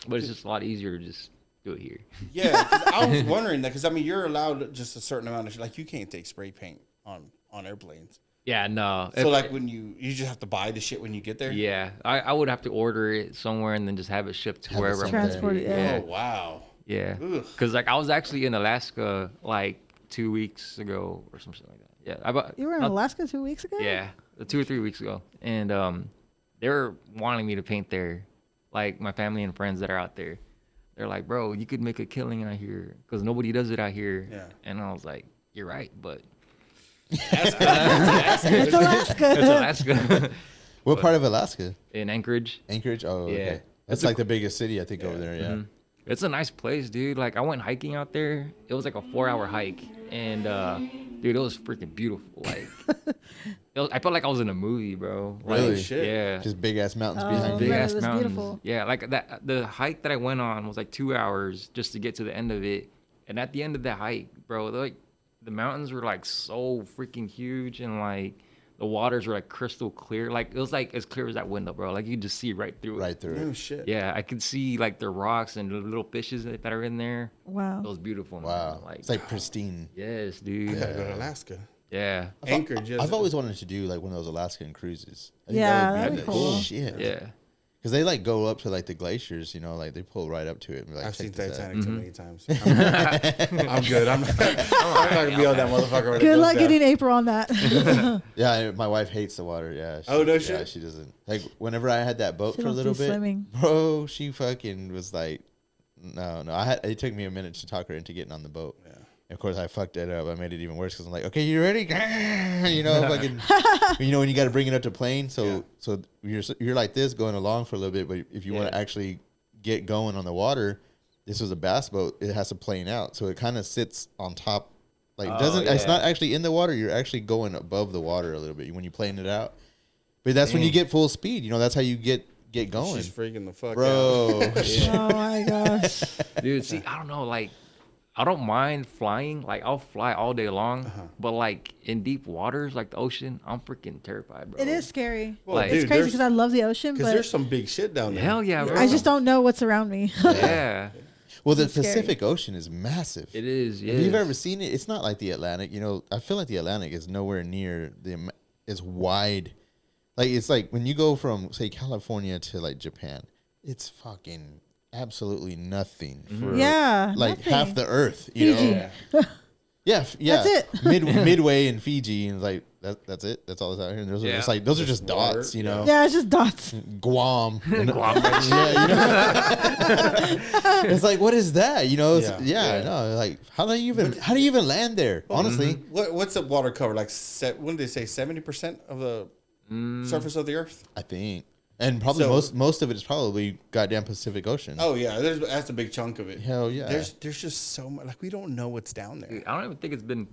S2: but it's just a lot easier to just do it here.
S1: Yeah, 'cause I was wondering that because I mean you're allowed just a certain amount of shit. Like you can't take spray paint on airplanes.
S2: Yeah, no.
S1: So like when you just have to buy the shit when you get there.
S2: Yeah, I would have to order it somewhere and then just have it shipped to
S3: Have it
S2: wherever
S3: sent
S2: I'm
S3: there.
S4: Transport it, yeah.
S1: Oh wow.
S2: Yeah,
S1: Ugh.
S2: because like I was actually in Alaska like 2 weeks ago or something like that. Yeah,
S4: You were in Alaska 2 weeks ago?
S2: Yeah, 2 or 3 weeks ago, and they were wanting me to paint there, like my family and friends that are out there. They're like, bro, you could make a killing out here because nobody does it out here.
S1: Yeah.
S2: And I was like, you're right, but
S4: It's Alaska.
S2: it's Alaska.
S3: What part of Alaska?
S2: In Anchorage.
S3: Anchorage? Oh,
S2: Yeah.
S3: okay. That's
S2: It's a
S3: like the biggest city, I think, over there. Yeah.
S2: Mhm. It's a nice place, dude. Like I went hiking out there. It was like a 4-hour hike, and dude, it was freaking beautiful. Like, I felt like I was in a movie, bro. Like,
S3: Really?
S1: Shit.
S2: Yeah.
S3: Just big ass mountains
S4: Oh,
S3: behind
S2: Big
S3: you.
S4: man,
S2: ass
S4: it was
S2: mountains.
S4: beautiful.
S2: Yeah, like that. The hike that I went on was like 2 hours just to get to the end of it, and at the end of that hike, bro, the mountains were like so freaking huge, and like the waters were like crystal clear. Like it was like as clear as that window, bro. Like you could just see right through it.
S3: Right through
S1: No
S3: it.
S1: shit.
S2: Yeah, I could see like the rocks and the little fishes that are in there.
S4: Wow.
S2: It was beautiful. man.
S3: Wow.
S2: Like,
S3: It's like pristine.
S2: yes,
S1: I
S2: dude.
S1: gotta go to Alaska.
S2: Yeah.
S1: Anchorage. yes.
S3: I've always wanted to do like one of those Alaskan cruises. I think
S4: Yeah,
S3: that would
S4: that'd be
S3: the
S4: cool.
S3: Shit.
S2: Yeah.
S3: Because they like go up to like the glaciers, like they pull right up to it. And, like,
S1: I've
S3: check
S1: seen
S3: this out.
S1: Titanic too many times. I'm good. I'm not gonna be on that motherfucker. when it
S4: Good
S1: goes
S4: luck
S1: down.
S4: getting April on that.
S3: Yeah, my wife hates the water. Yeah.
S1: Oh, no
S3: yeah,
S1: shit?
S3: she doesn't. Like whenever I had that boat
S4: She
S3: for a
S4: don't
S3: little
S4: do
S3: bit,
S4: swimming.
S3: bro, she fucking was like, no. It took me a minute to talk her into getting on the boat.
S1: Yeah.
S3: Of course, I fucked it up. I made it even worse because I'm like, okay, you ready? Fucking, when you got to bring it up to plane. So you're like this going along for a little bit, but if you want to actually get going on the water, this was a bass boat. It has to plane out, so it kind of sits on top. Like it's not actually in the water. You're actually going above the water a little bit when you plane it out. But that's when you get full speed. You know, that's how you get going.
S1: She's freaking the fuck
S3: bro.
S1: out.
S4: Oh my gosh,
S2: dude. See, I don't know, like. I don't mind flying. Like, I'll fly all day long. But, like, in deep waters, like the ocean, I'm freaking terrified, bro.
S4: it is scary.
S1: Well,
S2: Like-
S4: It's
S1: dude,
S4: crazy because I love the ocean,
S1: because
S4: but
S1: there's some big shit down there.
S2: Hell yeah, bro.
S4: I just don't know what's around me.
S2: Yeah.
S3: Well, the
S4: It's scary.
S3: Pacific Ocean is massive.
S2: It is, yeah.
S3: If you've ever seen it, it's not like the Atlantic. You know, I feel like the Atlantic is nowhere near it's wide. Like, it's like when you go from, say, California to, like, Japan, it's fucking absolutely nothing for,
S4: Yeah,
S3: like,
S4: nothing.
S3: half the earth, you
S4: Fiji.
S3: know? Yeah.
S4: That's it.
S3: Midway in Fiji, and, like, that's it. That's all that's out here. And those are
S2: Yeah.
S3: just, like, those are just
S1: water,
S3: dots, you know?
S4: Yeah, it's just dots.
S3: Guam.
S2: Guam,
S3: Yeah, you know? It's like, what is that? You know?
S1: Yeah.
S3: I know. Like, how do you even land there? Honestly,
S1: What's the water cover? Like, when did they say 70% of the surface of the earth?
S3: I think, and probably
S1: So-
S3: most of it is probably goddamn Pacific Ocean.
S1: Oh yeah, that's a big chunk of it.
S3: Hell yeah.
S1: There's just so much. Like, we don't know what's down there.
S2: I don't even think it's been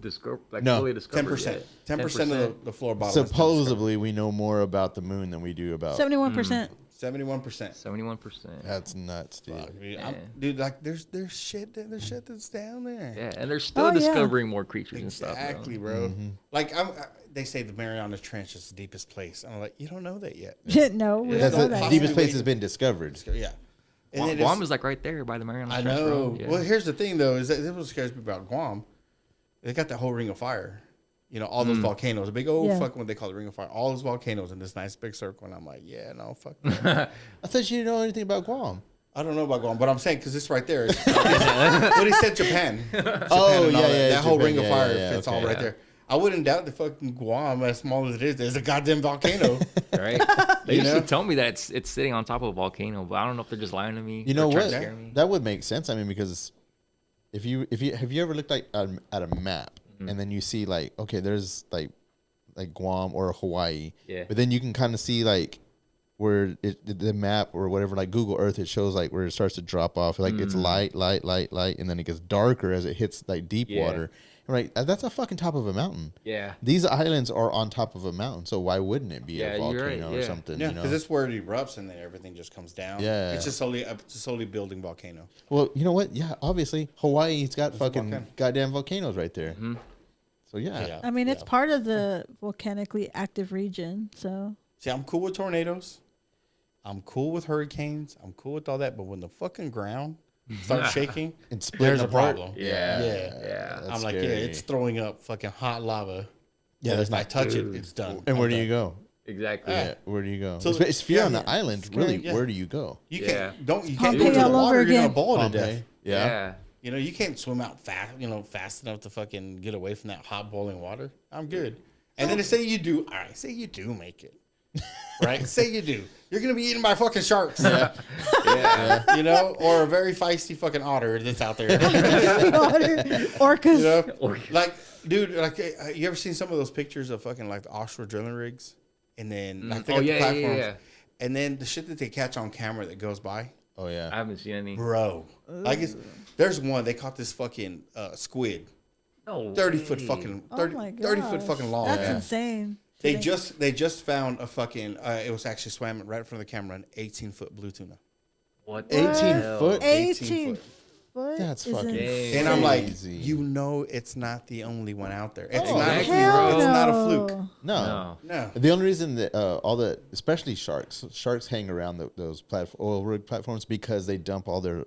S3: No.
S2: fully discovered
S1: 10%.
S2: yet.
S1: 10% of the floor bottom.
S3: Supposedly, we know more about the moon than we do about.
S4: 71%.
S1: 71%.
S2: 71%.
S3: That's nuts, dude.
S1: Fuck, dude,
S2: Yeah.
S1: dude, like there's shit that's down there.
S2: Yeah, and they're still
S4: Oh, yeah.
S2: discovering more creatures and stuff.
S1: Exactly, bro. Like they say the Mariana Trench is the deepest place. I'm like, you don't know that yet.
S4: No, we
S3: That's
S4: don't know
S3: the
S4: that.
S3: deepest place has been discovered.
S1: Yeah. And then
S2: Guam
S1: it's-
S2: is like right there by the Mariana
S1: I
S2: Trench,
S1: know.
S2: bro. Yeah.
S1: Well, here's the thing though, is that this is what scares me about Guam. They got that whole ring of fire. You know, all those volcanoes, a big old
S4: Yeah.
S1: fucking what they call the ring of fire. All those volcanoes in this nice big circle, and I'm like, yeah, no, fuck. that.
S3: I thought you didn't know anything about Guam.
S1: I don't know about Guam, but I'm saying because it's right there. What he said, Japan. Japan
S3: Oh,
S1: and all
S3: yeah,
S1: that.
S3: yeah,
S1: That whole
S3: Japan,
S1: ring of
S3: yeah,
S1: fire
S3: yeah,
S1: fits
S3: okay.
S1: all right there. I wouldn't doubt the fucking Guam, as small as it is, there's a goddamn volcano.
S2: Right? They
S1: You
S2: used
S1: know?
S2: to tell me that it's sitting on top of a volcano, but I don't know if they're just lying to me.
S3: You know
S2: or trying
S3: what?
S2: to scare me.
S3: That would make sense. I mean, because if you have you ever looked like at a map and then you see like, okay, there's like Guam or Hawaii,
S2: Yeah.
S3: but then you can kind of see like where the map or whatever, like Google Earth, it shows like where it starts to drop off, like it's light, and then it gets darker as it hits like deep
S2: Yeah.
S3: water. And like that's a fucking top of a mountain.
S2: Yeah.
S3: These islands are on top of a mountain, so why wouldn't it be
S2: Yeah,
S3: a
S2: you're right,
S3: volcano or
S2: yeah.
S3: something?
S1: Yeah,
S3: you know?
S1: because it's where it erupts and then everything just comes down.
S3: Yeah.
S1: It's just slowly building volcano.
S3: Well, you know what? Yeah, obviously Hawaii's got
S1: a
S3: fucking
S1: volcano.
S3: goddamn volcanoes right there. So yeah.
S4: I mean, it's part of the volcanically active region, so
S1: See, I'm cool with tornadoes. I'm cool with hurricanes. I'm cool with all that. But when the fucking ground starts shaking,
S3: And splitting
S1: there's a
S3: apart.
S1: problem.
S2: Yeah.
S1: Yeah.
S3: that's
S1: I'm like,
S3: scary.
S1: it's throwing up fucking hot lava.
S3: Yeah,
S1: And
S3: that's
S1: if I
S3: not
S1: touch
S2: good.
S1: it, it's done.
S3: And where
S1: I'm
S3: do you
S1: done.
S3: go?
S2: Exactly.
S3: Yeah, where do you go?
S1: So,
S3: If you're
S1: yeah,
S3: on the
S1: yeah.
S3: island,
S1: Scary,
S3: really,
S1: yeah.
S3: where do you go?
S1: You
S2: Yeah.
S1: can't go to
S4: Pompeii
S1: the
S4: all
S1: water.
S4: over
S1: You're gonna
S4: again.
S1: boil to
S3: Pompeii.
S1: death.
S2: Yeah.
S1: You know, you can't swim out fast enough to fucking get away from that hot boiling water. I'm good. And then say you do. All right, say you do make it. Right? Say you do. You're gonna be eaten by fucking sharks.
S2: Yeah.
S1: You know, or a very feisty fucking otter that's out there.
S4: orcas.
S1: You know, like, dude, like, you ever seen some of those pictures of fucking like the offshore drilling rigs, and then like they got the platforms, and then the shit that they catch on camera that goes by,
S3: Oh yeah.
S2: I haven't seen any.
S1: bro. I guess there's one they caught this fucking squid,
S2: No
S1: 30-foot
S2: way.
S1: fucking
S4: Oh
S1: 30,
S4: my
S1: 30-foot
S4: gosh.
S1: fucking long.
S4: That's
S1: man.
S4: insane.
S1: They just found a fucking. It was actually swam right in front of the camera, an 18-foot blue tuna.
S2: What?
S3: 18
S2: the
S3: foot?
S2: hell?
S4: 18 foot.
S3: That's
S4: is
S3: fucking
S4: insane.
S1: And I'm like,
S3: Crazy.
S1: you know, it's not the only one out there. It's
S3: Oh,
S1: not.
S2: exactly,
S4: Hell
S2: bro.
S1: It's not a
S4: no.
S1: fluke.
S3: No.
S2: No.
S1: No.
S3: The only reason that especially sharks hang around those oil rig platforms because they dump all their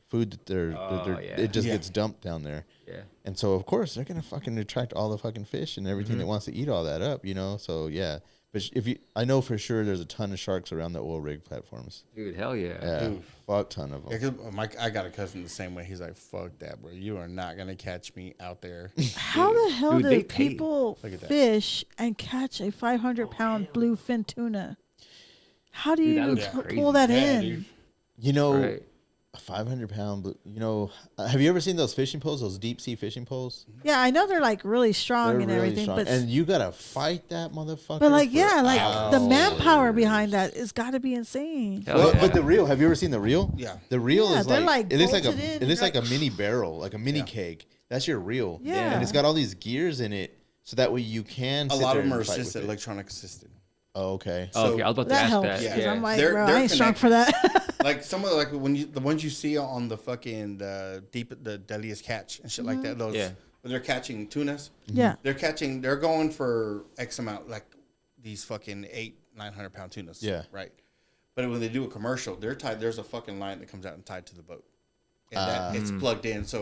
S3: food that
S2: yeah.
S3: it just
S1: Yeah.
S3: gets dumped down there.
S2: Yeah.
S3: And so of course they're gonna fucking attract all the fucking fish and everything that wants to eat all that up, you know. So yeah, but I know for sure there's a ton of sharks around the oil rig platforms.
S2: Dude, hell yeah.
S3: Yeah,
S1: Oof.
S3: fuck ton of them.
S1: Yeah, 'cause I got a cousin the same way. He's like, "Fuck that, bro. You are not gonna catch me out there."
S4: How the hell
S2: Dude,
S4: do
S2: they pay.
S4: people
S1: Look at that.
S4: fish and catch a 500-pound bluefin tuna? How do
S2: Dude,
S4: you
S2: that looks
S4: pull
S2: crazy.
S4: that
S1: Yeah,
S4: in?
S1: dude.
S3: You know,
S2: Right.
S3: A 500-pound, you know, have you ever seen those fishing poles, those deep sea fishing poles?
S4: Yeah, I know they're like really strong
S3: They're
S4: and
S3: really
S4: everything,
S3: strong.
S4: but
S3: And you gotta fight that motherfucker.
S4: but like
S3: for
S4: yeah, like the manpower
S3: hours.
S4: behind that is got to be insane.
S2: Hell
S3: Well,
S2: yeah.
S3: but the reel, have you ever seen the reel?
S1: Yeah.
S3: The reel
S4: Yeah,
S3: is
S4: they're,
S3: like,
S4: like,
S3: it looks like
S4: bolted in
S3: it
S4: and
S3: looks like a
S4: like-
S3: mini barrel, like a mini
S1: Yeah.
S3: keg. That's your reel.
S4: Yeah.
S3: And it's got all these gears in it, so that way you can.
S1: A
S3: sit
S1: lot
S3: there
S1: of them
S3: and
S1: are
S3: fight
S1: assisted,
S3: with it.
S1: electronic assisted.
S3: Oh, okay.
S2: Oh,
S1: So
S2: okay, I was about to
S4: That
S2: ask
S4: helps
S2: that.
S1: yeah.
S4: because
S2: Yeah.
S4: I'm like,
S1: They're-
S4: bro,
S1: they're
S4: I ain't strong for that.
S1: Like some of the, like the ones you see on the fucking the deadliest catch and shit like that. Those
S2: Yeah.
S1: when they're catching tunas,
S4: Yeah.
S1: they're going for X amount, like these fucking 800-900 pound tunas.
S3: Yeah.
S1: Right. But when they do a commercial, they're tied. There's a fucking line that comes out and tied to the boat, and that it's plugged in. So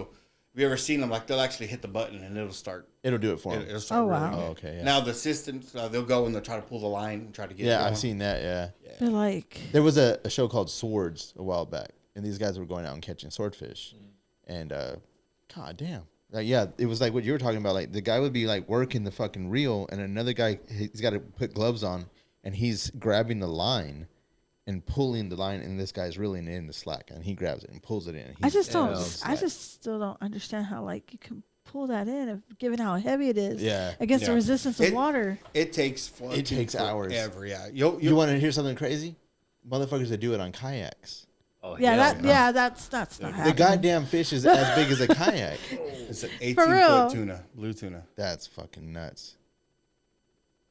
S1: have you ever seen them? Like they'll actually hit the button and it'll start.
S3: It'll do it for him.
S1: It'll start.
S4: Oh,
S1: rolling.
S4: wow.
S3: Oh, okay. Yeah.
S1: Now the assistants, they'll go and they'll try to pull the line and try to get. it
S3: Yeah,
S1: going.
S3: I've seen that. Yeah.
S4: They're like,
S3: There was a show called Swords a while back, and these guys were going out and catching swordfish, and god damn, like yeah, it was like what you were talking about. Like the guy would be like working the fucking reel, and another guy he's got to put gloves on, and he's grabbing the line and pulling the line, and this guy's reeling in the slack, and he grabs it and pulls it in.
S4: I just don't.
S2: Yeah.
S4: I just still don't understand how like you can pull that in, if, given how heavy it is.
S3: Yeah.
S4: Against the
S1: Yeah.
S4: resistance of
S1: It-
S4: water.
S1: It takes.
S3: It takes hours.
S1: Forever. Yeah.
S3: You want to hear something crazy? Motherfuckers that do it on kayaks.
S2: Oh,
S4: Yeah,
S2: hell
S4: that.
S2: no.
S4: Yeah, that's not
S3: The
S4: happening.
S3: goddamn fish is as big as a kayak.
S1: It's an
S4: For real.
S1: 18-foot tuna, blue tuna.
S3: That's fucking nuts.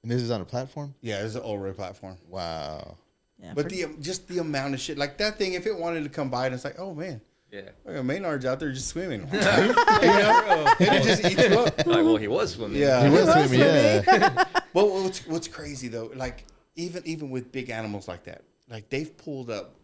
S3: And this is on a platform?
S1: Yeah, it's an old ray platform.
S3: Wow.
S4: Yeah,
S1: But
S4: for-
S1: just the amount of shit, like that thing, if it wanted to come by, and it's like, oh man,
S2: Yeah.
S1: look at Maynard's out there just swimming. You know? It just eats you up.
S2: Like, well, he was swimming.
S1: Yeah.
S3: He was
S4: was
S3: swimming, yeah.
S1: But what's crazy though, like even with big animals like that, like they've pulled up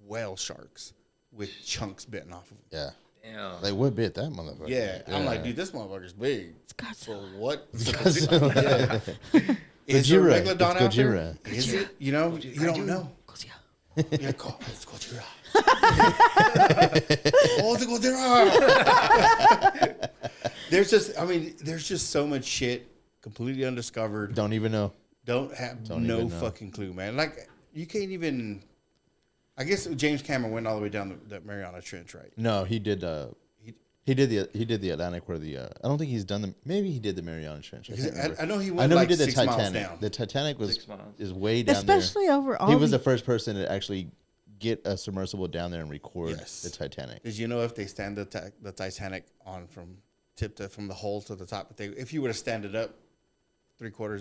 S1: whale sharks with chunks bitten off of them.
S3: Yeah.
S2: Damn.
S3: Like, what bit that motherfucker?
S1: Yeah, I'm like, dude, this motherfucker's big.
S4: It's got
S1: For
S4: some.
S1: what?
S3: Godzilla.
S1: Yeah. Is there a
S3: Gojira.
S1: megalodon
S3: It's
S1: out there?
S3: Gojira.
S1: Is it? You know, you don't know.
S4: Yeah.
S1: Yeah, it's Gojira. Oh, it's Gojira. There's just so much shit completely undiscovered.
S3: Don't even know.
S1: Don't have
S3: Don't
S1: no
S3: even know.
S1: fucking clue, man. Like you can't even. I guess James Cameron went all the way down the Mariana Trench, right?
S3: No, he did. He did the Atlantic where the. I don't think he's done the. Maybe he did the Mariana Trench. I, can't remember.
S1: I know he went
S3: I know
S1: like
S3: he did the
S1: 6 miles
S3: Titanic.
S1: down.
S3: The Titanic was
S2: 6 miles.
S3: is way down
S4: Especially over all.
S3: there. He was
S4: the-
S3: the first person to actually get a submersible down there and record
S1: Yes.
S3: the Titanic.
S1: Did you know if they stand the Titanic on from from the hull to the top, if you were to stand it up, a quarter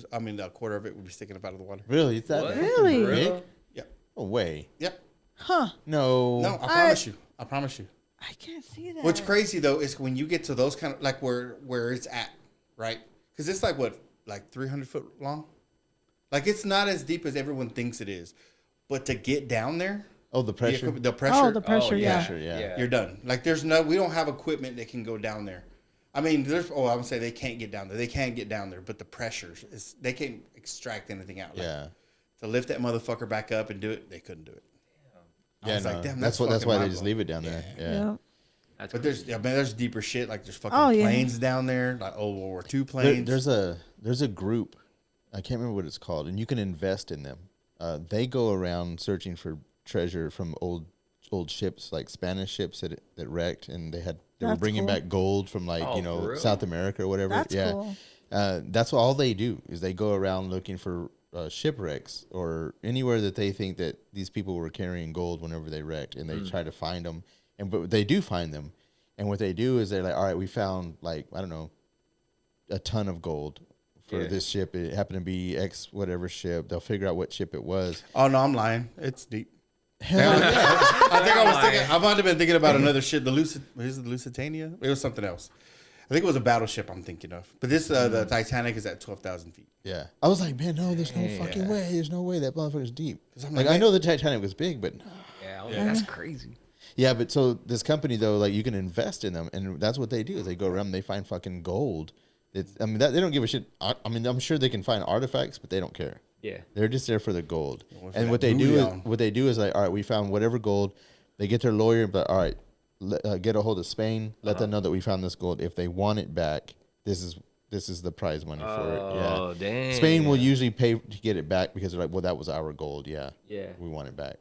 S1: of it would be sticking up out of the water.
S3: Really? It's that
S2: What?
S3: fucking
S4: Really?
S3: big?
S2: Real?
S1: Yep.
S3: No way.
S1: Yep.
S4: Huh.
S3: No.
S1: No, I promise you. I promise you.
S4: I can't see that.
S1: What's crazy though is when you get to those kind of like where it's at, right? Because it's like 300 foot long. Like it's not as deep as everyone thinks it is, but to get down there,
S3: Oh, the pressure.
S1: the pressure.
S4: Oh, the pressure.
S2: Oh,
S4: yeah.
S3: Pressure, yeah.
S1: You're done. Like we don't have equipment that can go down there. I mean, I would say they can't get down there. They can get down there, but the pressures they can't extract anything out. Like,
S3: Yeah.
S1: To lift that motherfucker back up and do it, they couldn't do it. I
S3: Yeah,
S1: was
S3: no.
S1: like, damn,
S3: that's
S1: fucking
S3: why they
S1: mind-blowing.
S3: just leave it down there. Yeah.
S4: Yeah.
S2: That's
S1: But there's deeper shit. Like there's fucking
S4: Oh, yeah.
S1: planes down there, like Old World War II
S3: There-
S1: planes.
S3: there's a group, I can't remember what it's called, and you can invest in them. They go around searching for treasure from old ships, like Spanish ships that wrecked, and they were
S4: That's
S3: bringing
S4: cool.
S3: back gold from
S2: Oh, for real?
S3: South America or whatever.
S4: That's
S3: yeah,
S4: cool.
S3: that's all they do is they go around looking for shipwrecks or anywhere that they think that these people were carrying gold whenever they wrecked, and they try to find them. But they do find them, and what they do is they're like, all right, we found like I don't know, a ton of gold for
S2: Yeah.
S3: this ship. It happened to be X whatever ship. They'll figure out what ship it was.
S1: Oh no, I'm lying. It's deep.
S3: Hell yeah.
S1: I might have been thinking about another ship. The Lusitania. It was something else. I think it was a battleship I'm thinking of. But this the Titanic is at 12,000 feet.
S3: Yeah. I was like, man, no, there's no fucking way. There's no way that motherfucker's deep.
S1: 'Cause I'm
S3: Like,
S1: like,
S3: I know the Titanic was big, but
S2: Yeah, that's crazy.
S3: yeah, but so this company though, like you can invest in them, and that's what they do is they go around and they find fucking gold. They don't give a shit. I mean, I'm sure they can find artifacts, but they don't care.
S2: Yeah.
S3: They're just there for the gold.
S1: for
S3: And
S1: that
S3: what they
S1: booty
S3: do is like, all right, we found whatever gold. They get their lawyer, but all right, get a hold of Spain. Let them know that we found this gold. If they want it back, this is the prize money for it. Yeah.
S2: Oh, dang.
S3: Spain will usually pay to get it back because they're like, well, that was our gold. Yeah.
S2: Yeah.
S3: We want it back.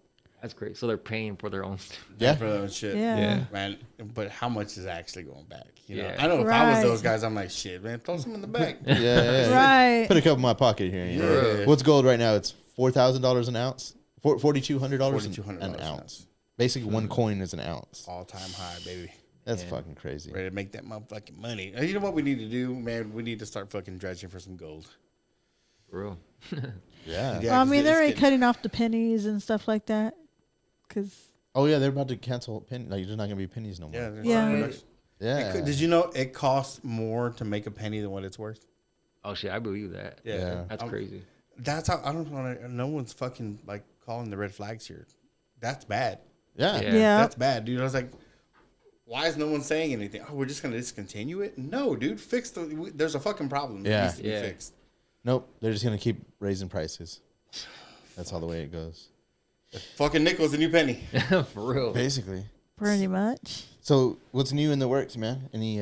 S2: That's great. So they're paying for their own stuff.
S3: Yeah.
S1: For their own shit.
S4: Yeah.
S1: Man, but how much is actually going back? You know,
S2: Yeah.
S1: I know if I was
S4: Right.
S1: those guys, I'm like, shit, man, throw some in the back.
S3: Yeah.
S4: Right.
S3: Put a couple in my pocket here. You know?
S1: Yeah.
S3: What's gold right now? It's $4,000 an ounce. $4,200
S1: $4,200
S3: an
S1: an
S3: ounce. Basically, one coin is an ounce.
S1: All time high, baby.
S3: That's fucking crazy.
S1: Ready to make that motherfucking money. You know what we need to do, man? We need to start fucking dredging for some gold.
S2: For real.
S3: Yeah.
S1: Yeah.
S4: I
S1: 'cause
S4: mean,
S1: it's
S4: they're already
S1: getting-
S4: cutting off the pennies and stuff like that. Cause
S3: Oh yeah, they're about to cancel penny. Like there's not gonna be pennies no more.
S1: Yeah. there's
S4: Yeah.
S1: production.
S3: Yeah.
S1: Did you know it costs more to make a penny than what it's worth?
S2: Oh shit, I believe that.
S3: Yeah.
S2: That's crazy.
S1: That's how I don't want to. No one's fucking like calling the red flags here. That's bad.
S3: Yeah.
S2: Yeah.
S4: yeah.
S1: That's bad, dude. I was like, why is no one saying anything? Oh, we're just gonna discontinue it? No, dude. Fix the. There's a fucking problem that
S3: Yeah.
S1: needs to be
S2: Yeah.
S1: fixed.
S3: Nope. They're just gonna keep raising prices. That's all the way it goes.
S1: Fucking nickel's a new penny.
S2: For real.
S3: Basically.
S4: Pretty much.
S3: So what's new in the works, man? Any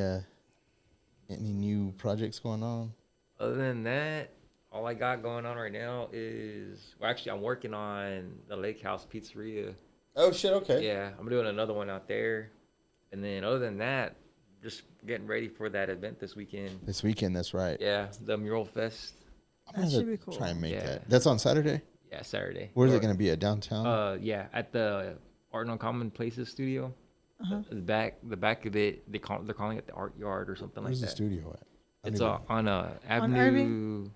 S3: new projects going on?
S2: Other than that, all I got going on right now is, well, actually, I'm working on the Lake House Pizzeria.
S1: Oh shit. Okay.
S2: Yeah, I'm doing another one out there. And then other than that, just getting ready for that event this weekend.
S3: This weekend, that's right.
S2: Yeah, the Mural Fest.
S3: I'm
S4: That
S3: gonna
S4: should be cool.
S3: try and make
S2: Yeah.
S3: that. That's on Saturday?
S2: Yeah, Saturday.
S3: Where's it gonna be? At downtown?
S2: Yeah, at the Art and Uncommon Places studio. The back of it, they're calling it the Art Yard or something
S3: Where's
S2: like
S3: the
S2: that.
S3: studio at? I
S2: It's
S3: don't even-
S2: on
S4: Irving?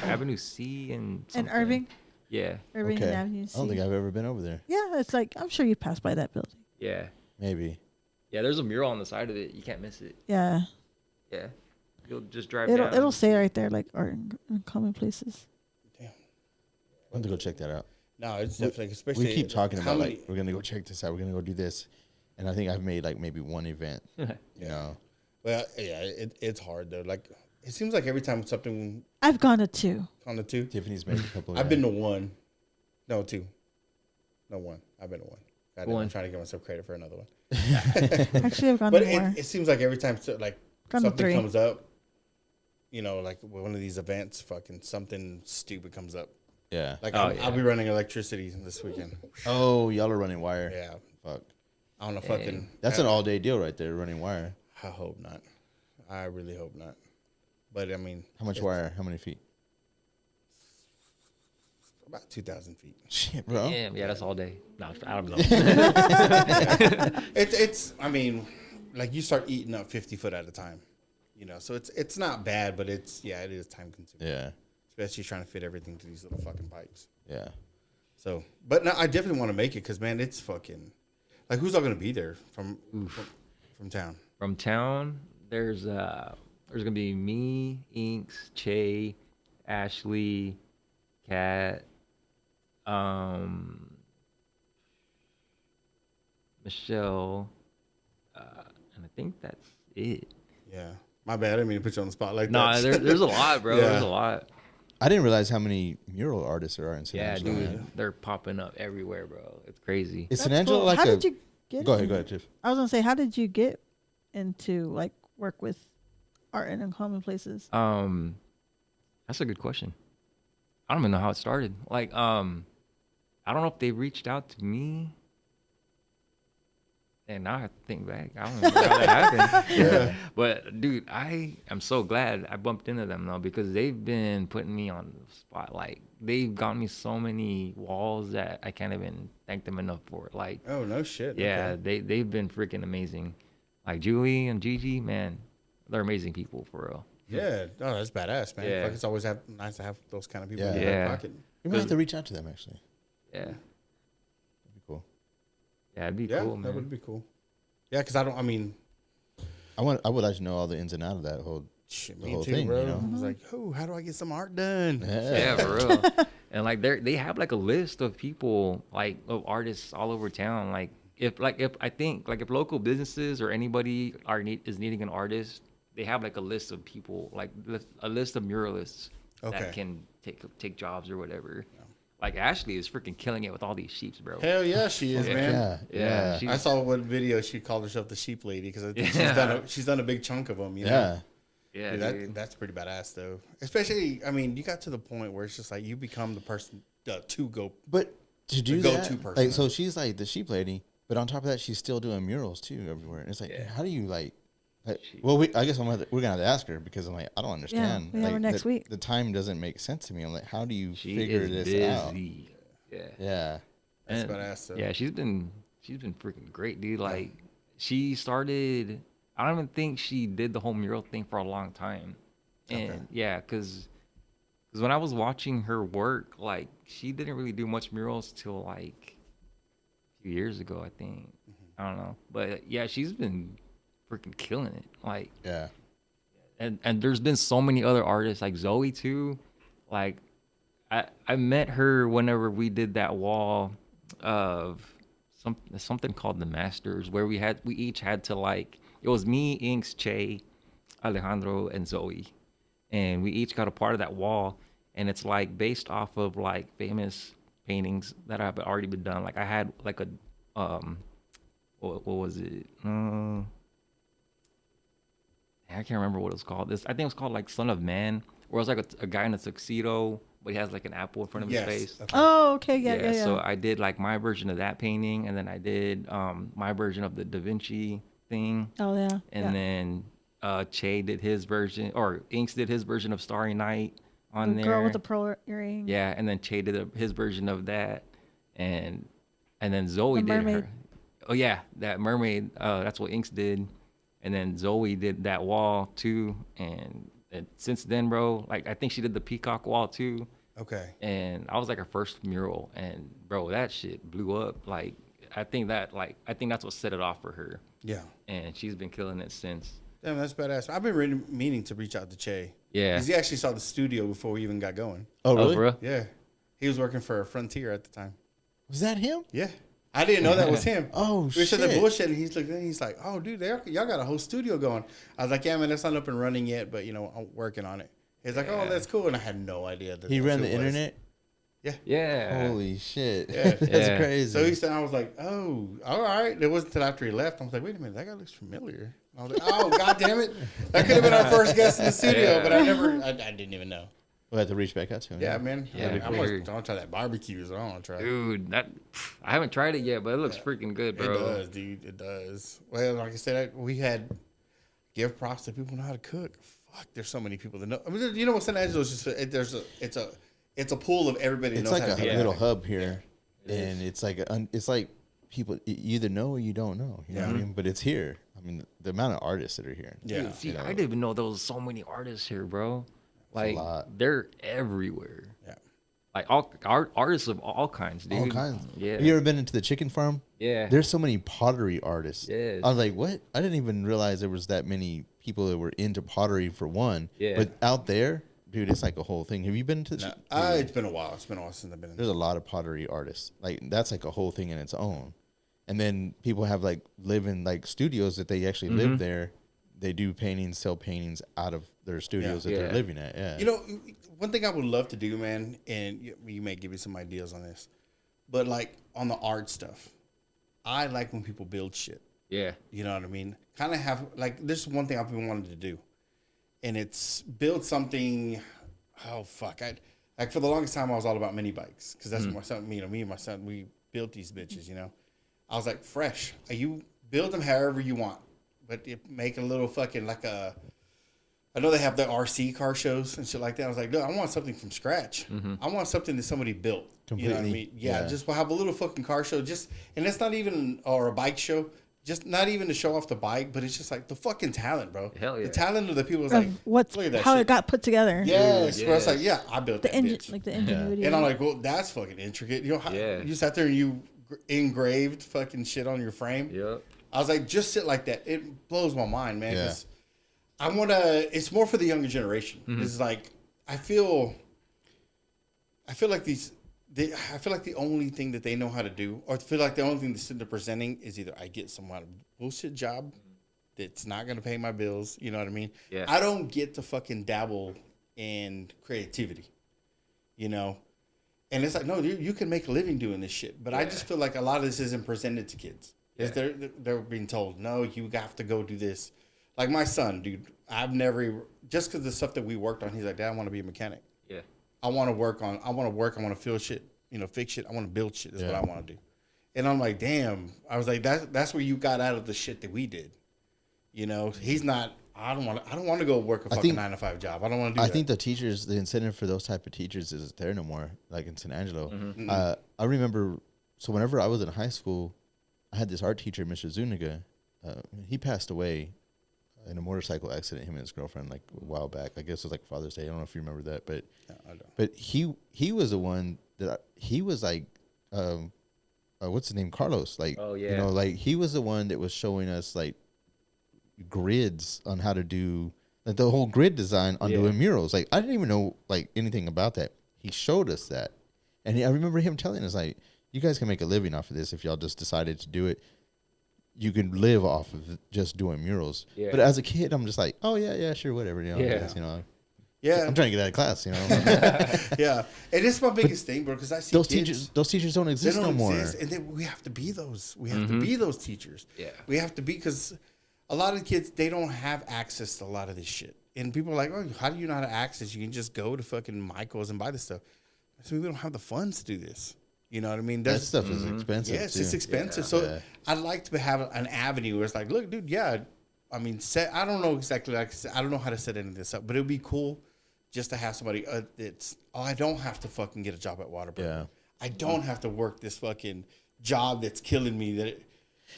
S2: Avenue C and
S4: And
S2: something.
S4: Irving,
S2: Yeah,
S4: Irving
S3: Okay.
S4: and Avenue
S3: I don't think
S4: C.
S3: I've ever been over there.
S4: Yeah, it's like I'm sure you passed by that building.
S2: yeah,
S3: Maybe.
S2: yeah. There's a mural on the side of it. You can't miss it.
S4: Yeah,
S2: Yeah, you'll just drive
S4: it'll
S2: down.
S4: it'll say right there like art and common places.
S3: I have to go check that out.
S1: No, it's definitely especially.
S3: We keep talking
S1: how
S3: about
S1: many-
S3: like we're gonna go check this out. We're gonna go do this, and I think I've made like maybe one event. You know,
S1: Well, yeah, it's hard though. Like it seems like every time something
S4: I've gone to 2.
S1: on the two,
S3: Tiffany's made a couple.
S1: I've been to one. No, two. No, one. I've been to one. I'm
S2: One.
S1: trying to give myself credit for another one.
S4: Actually, I've gone
S1: But
S4: to more.
S1: it seems like every time like
S4: Gone to
S1: something
S4: 3.
S1: comes up, you know, like one of these events, fucking something stupid comes up.
S3: Yeah.
S1: Like
S2: Oh,
S1: I'll be running electricity this weekend.
S3: Oh, y'all are running wire.
S1: Yeah,
S3: Fuck.
S1: I don't know. Fucking.
S3: That's an all day deal right there, running wire.
S1: I hope not. I really hope not. But I mean,
S3: How much
S1: it's
S3: wire? How many feet?
S1: About 2,000 feet.
S3: Shit, bro.
S2: Yeah, that's all day. No, I don't know.
S1: It's. I mean, like you start eating up 50 foot at a time. You know, so it's not bad, but it is time consuming.
S3: Yeah.
S1: Especially trying to fit everything to these little fucking pipes.
S3: Yeah.
S1: So, but no, I definitely want to make it because man, it's fucking. Like, who's all gonna be there from town?
S2: From town, there's gonna be me, Inks, Che, Ashley, Kat, Michelle, and I think that's it.
S1: Yeah, my bad. I didn't mean to put you on the spot like
S2: Nah,
S1: that.
S2: there's a lot, bro.
S1: Yeah.
S2: There's a lot.
S3: I didn't realize how many mural artists there are in San
S2: Yeah,
S3: Angelo.
S2: dude,
S3: man.
S2: they're popping up everywhere, bro. It's crazy.
S3: Is San
S4: That's
S3: Angelo
S4: cool.
S3: like
S4: How
S3: a?
S4: did you get?
S3: Go ahead,
S4: in-
S3: go ahead, Tiff.
S4: I was gonna say, how did you get into like work with art and uncommon places?
S2: That's a good question. I don't even know how it started. Like, I don't know if they reached out to me. And now I have to think back. I don't know how that happened.
S3: Yeah.
S2: But dude, I am so glad I bumped into them though, because they've been putting me on the spot. Like, they've got me so many walls that I can't even thank them enough for it. Like,
S1: Oh no shit.
S2: yeah,
S1: Okay.
S2: they've been freaking amazing. Like Julie and Gigi, man, they're amazing people for real.
S1: Yeah. Oh, that's badass, man.
S2: Yeah.
S1: Like, it's always nice to have those kind of people
S3: Yeah.
S1: in your
S2: Yeah.
S1: back pocket.
S3: We might have to reach out to them actually.
S2: Yeah,
S3: That'd be cool.
S2: yeah, it'd be
S1: Yeah,
S2: cool,
S1: that
S2: man.
S1: would be cool. Yeah, because I mean,
S3: I would like to know all the ins and outs of that whole.
S1: shit,
S3: The
S1: me
S3: whole
S1: too,
S3: thing,
S1: bro.
S3: you know?
S1: I was like, oh, how do I get some art done?
S2: Yeah, for real. And like they have like a list of people, like of artists all over town. Like if I think like if local businesses or anybody is needing an artist, they have like a list of people, like a list of muralists
S1: Okay.
S2: that can take jobs or whatever. Like Ashley is freaking killing it with all these sheeps, bro.
S1: Hell yeah, she is,
S2: Yeah.
S1: man.
S3: Yeah.
S2: she-
S1: I saw one video. She called herself the sheep lady because I think
S2: Yeah.
S1: she's done a big chunk of them. You know?
S3: Yeah.
S2: Yeah,
S1: Dude, that's pretty badass though. Especially, I mean, you got to the point where it's just like you become the person to go.
S3: But to do
S1: the
S3: that,
S1: go-to person.
S3: like, so she's like the sheep lady, but on top of that, she's still doing murals too everywhere. And it's like, how do you like well, I guess we're gonna have to ask her because I'm like, I don't understand.
S4: we have her next week.
S3: The time doesn't make sense to me. I'm like, how do you
S2: She
S3: figure
S2: is
S3: this
S2: busy.
S3: out?
S2: Yeah.
S1: That's badass.
S2: Yeah, she's been freaking great, dude. Like she started. I don't even think she did the whole mural thing for a long time. And because when I was watching her work, like she didn't really do much murals till like a few years ago, I think. I don't know, but yeah, she's been freaking killing it. Like and there's been so many other artists like Zoe too. Like I met her whenever we did that wall of something called the Masters, where we each had to like, it was me, Inks, Che, Alejandro, and Zoe, and we each got a part of that wall, and it's like based off of like famous paintings that have already been done. Like I had like a what was it? I can't remember what it was called. I think it was called like Son of Man, where it was like a guy in a tuxedo, but he has like an apple in front of his face.
S4: Okay. Oh, okay, yeah.
S2: So I did like my version of that painting, and then I did my version of the Da Vinci thing.
S4: Oh yeah.
S2: And then Che did his version, or Inks did his version of Starry Night on there.
S4: Girl with the pearl earring.
S2: Yeah, and then Che did his version of that, and then Zoe did her. Oh yeah, that mermaid. That's what Inks did, and then Zoe did that wall too, and since then, bro, like I think she did the peacock wall too.
S1: Okay.
S2: And I was like her first mural, and bro, that shit blew up. Like I think that's what set it off for her. Yeah. And she's been killing it since.
S1: Damn, that's badass. I've been really meaning to reach out to Che.
S2: Yeah.
S1: Because he actually saw the studio before we even got going.
S3: Oh really?
S2: Bro?
S1: Yeah. He was working for Frontier at the time.
S3: Was that him?
S1: Yeah. I didn't know that was him.
S3: Oh,
S1: we said the
S3: shit.
S1: bullshit, and he's like, oh, dude, y'all got a whole studio going. I was like, yeah, man, that's not up and running yet, but, you know, I'm working on it. He's like, oh, that's cool. And I had no idea.
S3: He ran the internet?
S1: Yeah.
S2: Yeah.
S3: Holy shit.
S1: Yeah.
S3: That's crazy.
S1: So he said, I was like, oh, all right. It wasn't until after he left. I was like, wait a minute, that guy looks familiar. I was like, oh, God damn it. That could have been our first guest in the studio, but I didn't even know.
S3: We'll have to reach back out to him.
S1: Yeah, man.
S2: Yeah,
S1: I'm going to try that barbecue. So I want to try it.
S2: Dude, I haven't tried it yet, but it looks freaking good, bro.
S1: It does, dude. It does. Well, like I said, we had give props to people who know how to cook. Fuck, there's so many people that know. I mean, you know what San Angelo is just it's a pool of everybody.
S3: It's
S1: knows
S3: like
S1: how to
S3: a
S1: do
S3: little
S1: it.
S3: hub here, and it's like people you either know or you don't know. You know what I mean? But it's here. I mean, the amount of artists that are here.
S1: Yeah.
S2: Dude, see, I didn't even know there was so many artists here, bro. Like they're everywhere.
S1: Yeah.
S2: Like artists of all kinds, dude.
S3: All kinds.
S2: Yeah.
S3: Have you ever been into the chicken farm?
S2: Yeah.
S3: There's so many pottery artists.
S2: Yeah.
S3: I was like, what? I didn't even realize there was that many people that were into pottery for one.
S2: Yeah.
S3: But out there, dude, it's like a whole thing. Have you been to?
S1: No, it's been a while. It's been a while since I've been in.
S3: There's a lot of pottery artists. Like that's like a whole thing in its own. And then people have like live in like studios that they actually live there. They do paintings, sell paintings out of their studios that they're living at. Yeah.
S1: You know, one thing I would love to do, man, and you may give me some ideas on this, but like on the art stuff, I like when people build shit.
S2: Yeah.
S1: You know what I mean? Kind of have like this is one thing I've been wanting to do, and it's build something. Oh fuck! Like for the longest time I was all about mini bikes because that's what my son, me and my son, we built these bitches. You know, I was like, fresh. You build them however you want. But make a little fucking like a. I know they have the RC car shows and shit like that. I was like, no, I want something from scratch. I want something that somebody built.
S3: Completely.
S1: You know what I mean? Yeah, just have a little fucking car show. And it's not even or a bike show. Just not even to show off the bike, but it's just like the fucking talent, bro.
S2: Hell yeah.
S1: The talent of the people is like,
S4: look at that shit. It got put together.
S1: Yes, bro. It's like, yeah, I built that
S4: engine,
S1: bitch.
S4: like the ingenuity.
S1: And I'm like, well, that's fucking intricate. You know, you sat there and you engraved fucking shit on your frame.
S2: Yep.
S1: I was like, just sit like that. It blows my mind, man. Yeah. I want to. It's more for the younger generation. It's like I feel like I feel like the only thing that they know how to do, or feel like the only thing they're presenting is either I get some kind of bullshit job that's not going to pay my bills. You know what I mean?
S2: Yeah.
S1: I don't get to fucking dabble in creativity. You know. And it's like, no, you can make a living doing this shit. But I just feel like a lot of this isn't presented to kids. They're being told, no, you have to go do this. Like my son, dude, just because the stuff that we worked on, he's like, Dad, I want to be a mechanic.
S2: Yeah.
S1: I want to work, I want to feel shit. fix shit. I want to build shit. That's what I want to do. And I'm like, damn. I was like, that's where you got out of the shit that we did. He's not. I don't want to go work a fucking 9-to-5 job. I don't want to do that.
S3: I think the teachers, the incentive for those type of teachers is there no more. Like in San Angelo, I remember. So whenever I was in high school, I had this art teacher, Mr. Zuniga. He passed away in a motorcycle accident. Him and his girlfriend, like a while back. I guess it was like Father's Day. I don't know if you remember that, but
S1: I don't.
S3: But he was the one that he was like, what's his name, Carlos? Like,
S2: oh yeah,
S3: like he was the one that was showing us like grids on how to do like the whole grid design on doing murals. Like I didn't even know like anything about that. He showed us that, and I remember him telling us like, you guys can make a living off of this if y'all just decided to do it. You can live off of just doing murals. Yeah. But as a kid, I'm just like, oh yeah, sure, whatever. Guess,
S1: Yeah,
S3: I'm trying to get out of class.
S1: Yeah, and it's my biggest thing, bro. Because I see
S3: those teachers don't exist no more.
S1: And then we have to be those. We have to be those teachers.
S2: Yeah, we
S1: have to be, because a lot of the kids, they don't have access to a lot of this shit. And people are like, oh, how do you know how to access? You can just go to fucking Michael's and buy this stuff. So we don't have the funds to do this. You know what I mean?
S3: That stuff is expensive.
S1: Yes, it's expensive. So I'd like to have an avenue where it's like, look, dude, I mean, I don't know exactly, like I said, I don't know how to set any of this up, but it would be cool just to have somebody I don't have to fucking get a job at Waterbury.
S3: Yeah.
S1: I don't have to work this fucking job that's killing me. If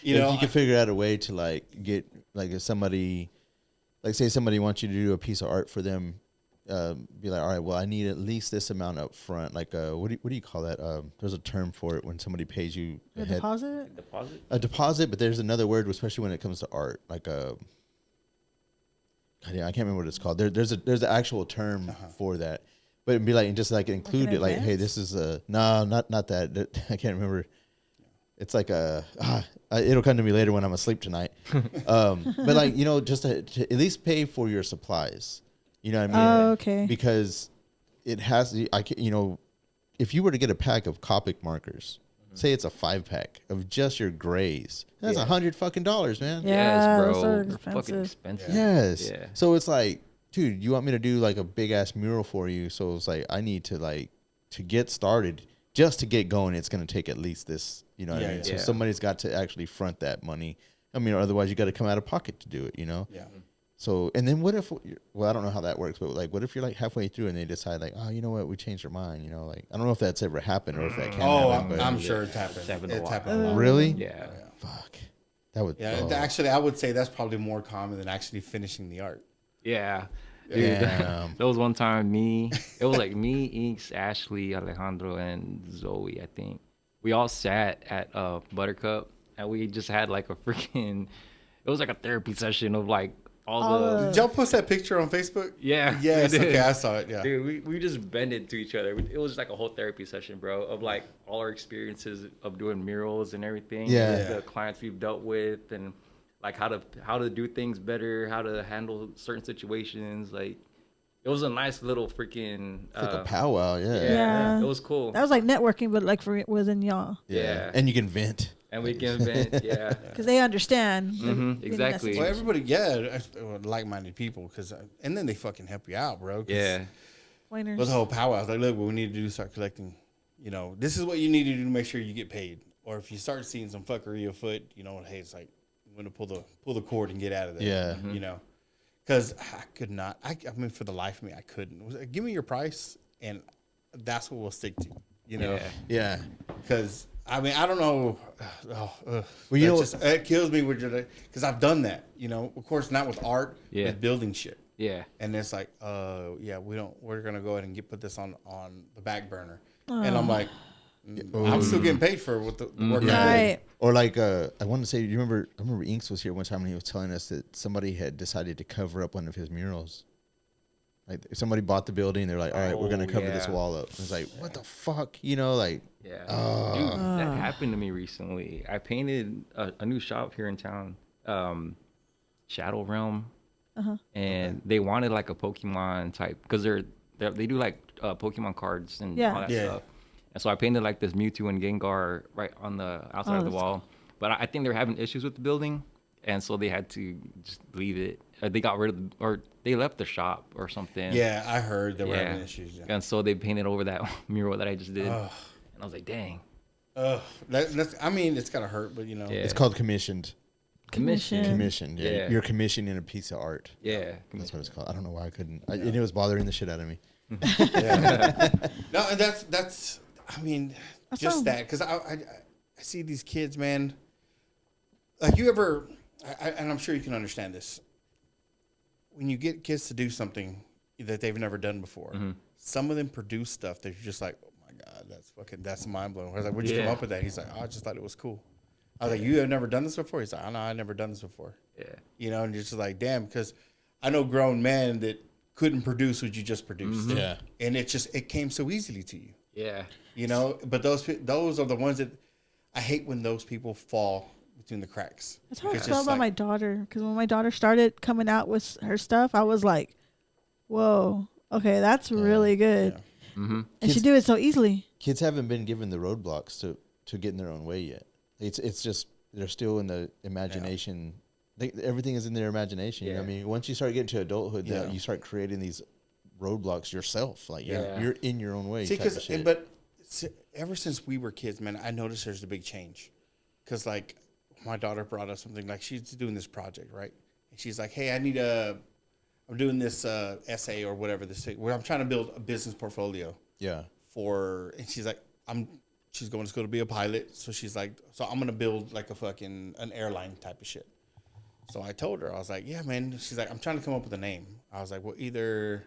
S3: you can figure out a way to like get, like if somebody, like say somebody wants you to do a piece of art for them, be like, all right, well, I need at least this amount up front. Like, what do you call that? There's a term for it when somebody pays you
S4: a deposit.
S3: A deposit, but there's another word, especially when it comes to art. Like I can't remember what it's called. There's an actual term for that, but it'd be like just like include it. Like, hey, this is no, not that. I can't remember. It's like it'll come to me later when I'm asleep tonight. But like just to at least pay for your supplies. You know what I mean?
S4: Oh, okay.
S3: Because it has, if you were to get a pack of Copic markers, say it's a 5-pack of just your grays, that's $100 fucking man.
S4: Yeah,
S2: yes, bro.
S4: those are
S2: expensive. Fucking expensive.
S3: Yes.
S2: Yeah.
S3: So it's like, dude, you want me to do like a big ass mural for you? So it's like, I need to get started, just to get going. It's going to take at least this, you know what I mean? So somebody's got to actually front that money. I mean, otherwise you got to come out of pocket to do it, Yeah. So, and then what if, I don't know how that works, but like, what if you're like halfway through and they decide like, oh, you know what, we changed our mind, like, I don't know if that's ever happened or if that can happen.
S1: I'm sure it's happened.
S2: It's happened
S1: a lot.
S3: Really?
S2: Yeah.
S3: Fuck. That would.
S1: Yeah. Actually, I would say that's probably more common than actually finishing the art.
S2: Yeah. Dude, there was one time it was like me, Inks, Ashley, Alejandro, and Zoe, I think. We all sat at Buttercup and we just had like a freaking, it was like a therapy session of like,
S1: did y'all post that picture on Facebook?
S2: Yeah.
S1: Yes. Okay, I saw it. Yeah.
S2: Dude, we just bended to each other. It was like a whole therapy session, bro, of like all our experiences of doing murals and everything.
S3: Yeah.
S2: The clients we've dealt with and like how to do things better, how to handle certain situations. Like it was a nice little freaking
S3: it's like a powwow.
S4: Yeah.
S2: It was cool.
S4: That was like networking, but like for within y'all.
S2: Yeah.
S3: And you can vent.
S2: And we can vent,
S4: because they understand.
S2: Exactly.
S1: Well, everybody, like-minded people, and then they fucking help you out, bro.
S2: Yeah.
S1: With the whole powwow, it's like, look, what we need to do is start collecting. This is what you need to do to make sure you get paid. Or if you start seeing some fuckery afoot, hey, it's like I'm gonna pull the cord and get out of there.
S3: Yeah.
S1: Because I could not. I mean, for the life of me, I couldn't. Give me your price, and that's what we'll stick to.
S3: Yeah.
S1: Because. I mean, I don't know.
S3: Well,
S1: it kills me because I've done that. Of course, not with art, with building shit.
S2: Yeah.
S1: And it's like, we're gonna go ahead and put this on the back burner. And I'm like, I'm still getting paid for what the work I did.
S3: Or like, I want to say, I remember Inks was here one time and he was telling us that somebody had decided to cover up one of his murals. Like if somebody bought the building, they're like, all right, we're going to cover this wall up. It's like, what the fuck?
S2: Dude, that happened to me recently. I painted a new shop here in town, Shadow Realm. And they wanted like a Pokemon type, because they do like Pokemon cards and all that stuff. And so I painted like this Mewtwo and Gengar right on the outside of the wall. But I think they were having issues with the building. And so they had to just leave it. They got rid of or they left the shop or something.
S1: Yeah, I heard they were having issues. Yeah.
S2: And so they painted over that mural that I just did. And I was like, dang.
S1: That's, I mean, it's gotta hurt, but you know,
S3: It's called commissioned.
S2: Commission.
S3: Commissioned. Yeah.
S2: Yeah.
S3: You're commissioning a piece of art.
S2: Yeah.
S3: That's what it's called. I don't know why I couldn't. And it was bothering the shit out of me.
S1: yeah. No, and that's. I mean,
S4: That's
S1: just
S4: all.
S1: that because I see these kids, man. Like you ever, and I'm sure you can understand this. When you get kids to do something that they've never done before, some of them produce stuff that you're just like, oh my god, that's mind blowing. I was like, where'd you come up with that? He's like, oh, I just thought it was cool. I was like, you have never done this before? He's like, oh, no, I've never done this before.
S2: Yeah.
S1: You know, and you're just like, damn, because I know grown men that couldn't produce what you just produced.
S3: Yeah.
S1: And it came so easily to you.
S2: Yeah.
S1: You know, but those are the ones that I hate when those people fall between the cracks.
S4: That's how I
S1: It's
S4: felt
S1: just
S4: about
S1: like-
S4: my daughter. Because when my daughter started coming out with her stuff, I was like, whoa, okay, that's really good.
S2: Mm-hmm.
S4: And she do it so easily.
S3: Kids haven't been given the roadblocks to get in their own way yet. It's just they're still in the imagination. Everything is in their imagination. You know what I mean? Once you start getting to adulthood, you start creating these roadblocks yourself. Like you're in your own way.
S1: See, ever since we were kids, man, I noticed there's a big change. Because like my daughter brought us something like she's doing this project, right? And she's like, hey, I'm doing this essay or whatever this thing where I'm trying to build a business portfolio.
S3: Yeah.
S1: And she's like, she's going to school to be a pilot. So she's like, so I'm going to build like an airline type of shit. So I told her, I was like, yeah, man. She's like, I'm trying to come up with a name. I was like, well, I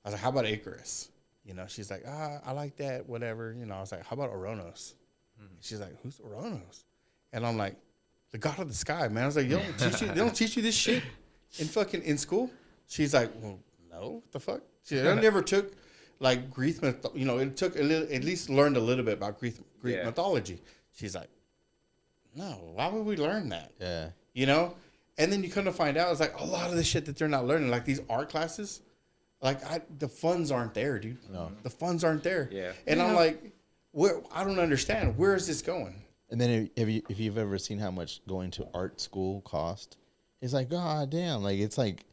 S1: was like, how about Icarus? You know, she's like, I like that, whatever. You know, I was like, how about Oronos? She's like, who's Oronos? And I'm like, the god of the sky, man. I was like, they don't teach you this shit in school? She's like, well, no, what the fuck? I never took like Greek it took at least learned a little bit about Greek mythology. She's like, no, why would we learn that?
S3: Yeah.
S1: You know? And then you come to find out, it's like a lot of the shit that they're not learning, like these art classes, like the funds aren't there, dude. No. The funds aren't there.
S2: Yeah.
S1: And I'm like, I don't understand. Where is this going?
S3: And then if you've ever seen how much going to art school cost, it's like, god damn, like it's like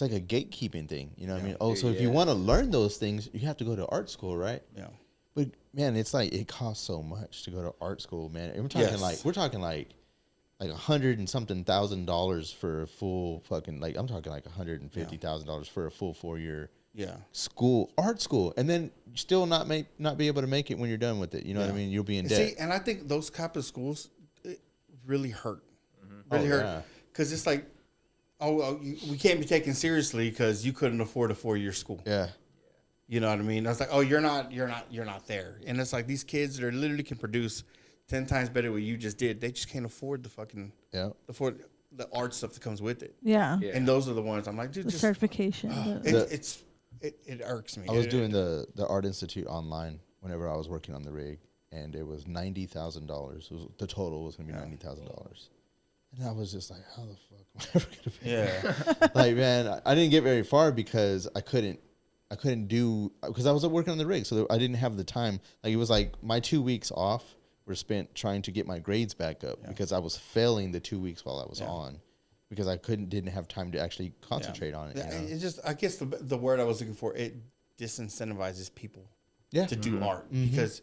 S3: a gatekeeping thing. You know what I mean? Oh, so if you want to learn those things, you have to go to art school, right?
S1: Yeah.
S3: But man, it's like it costs so much to go to art school, man. And we're talking like $100 and something thousand for a full fucking I'm talking like $150,000 for a full 4-year art school, and then still not be able to make it when you're done with it. You know what I mean? You'll be in debt.
S1: See, and I think those type of schools really hurt. Really hurt because it's like, we can't be taken seriously because you couldn't afford a 4-year school.
S3: Yeah.
S1: You know what I mean? I was like, oh, you're not there. And it's like these kids that literally can produce 10 times better what you just did. They just can't afford the art stuff that comes with it.
S4: Yeah.
S1: And those are the ones I'm like, dude,
S4: The certification.
S1: it irks me.
S3: I was doing the Art Institute online whenever I was working on the rig, and it was $90,000. The total was going to be $90,000. And I was just like, how the fuck am I ever going to pay?
S1: Yeah.
S3: Like, man, I didn't get very far because I couldn't do, because I was working on the rig, so I didn't have the time. Like, it was like my 2 weeks off were spent trying to get my grades back up because I was failing the 2 weeks while I was on, because I didn't have time to actually concentrate on it. You know?
S1: It's just, I guess the word I was looking for, it disincentivizes people to do art because,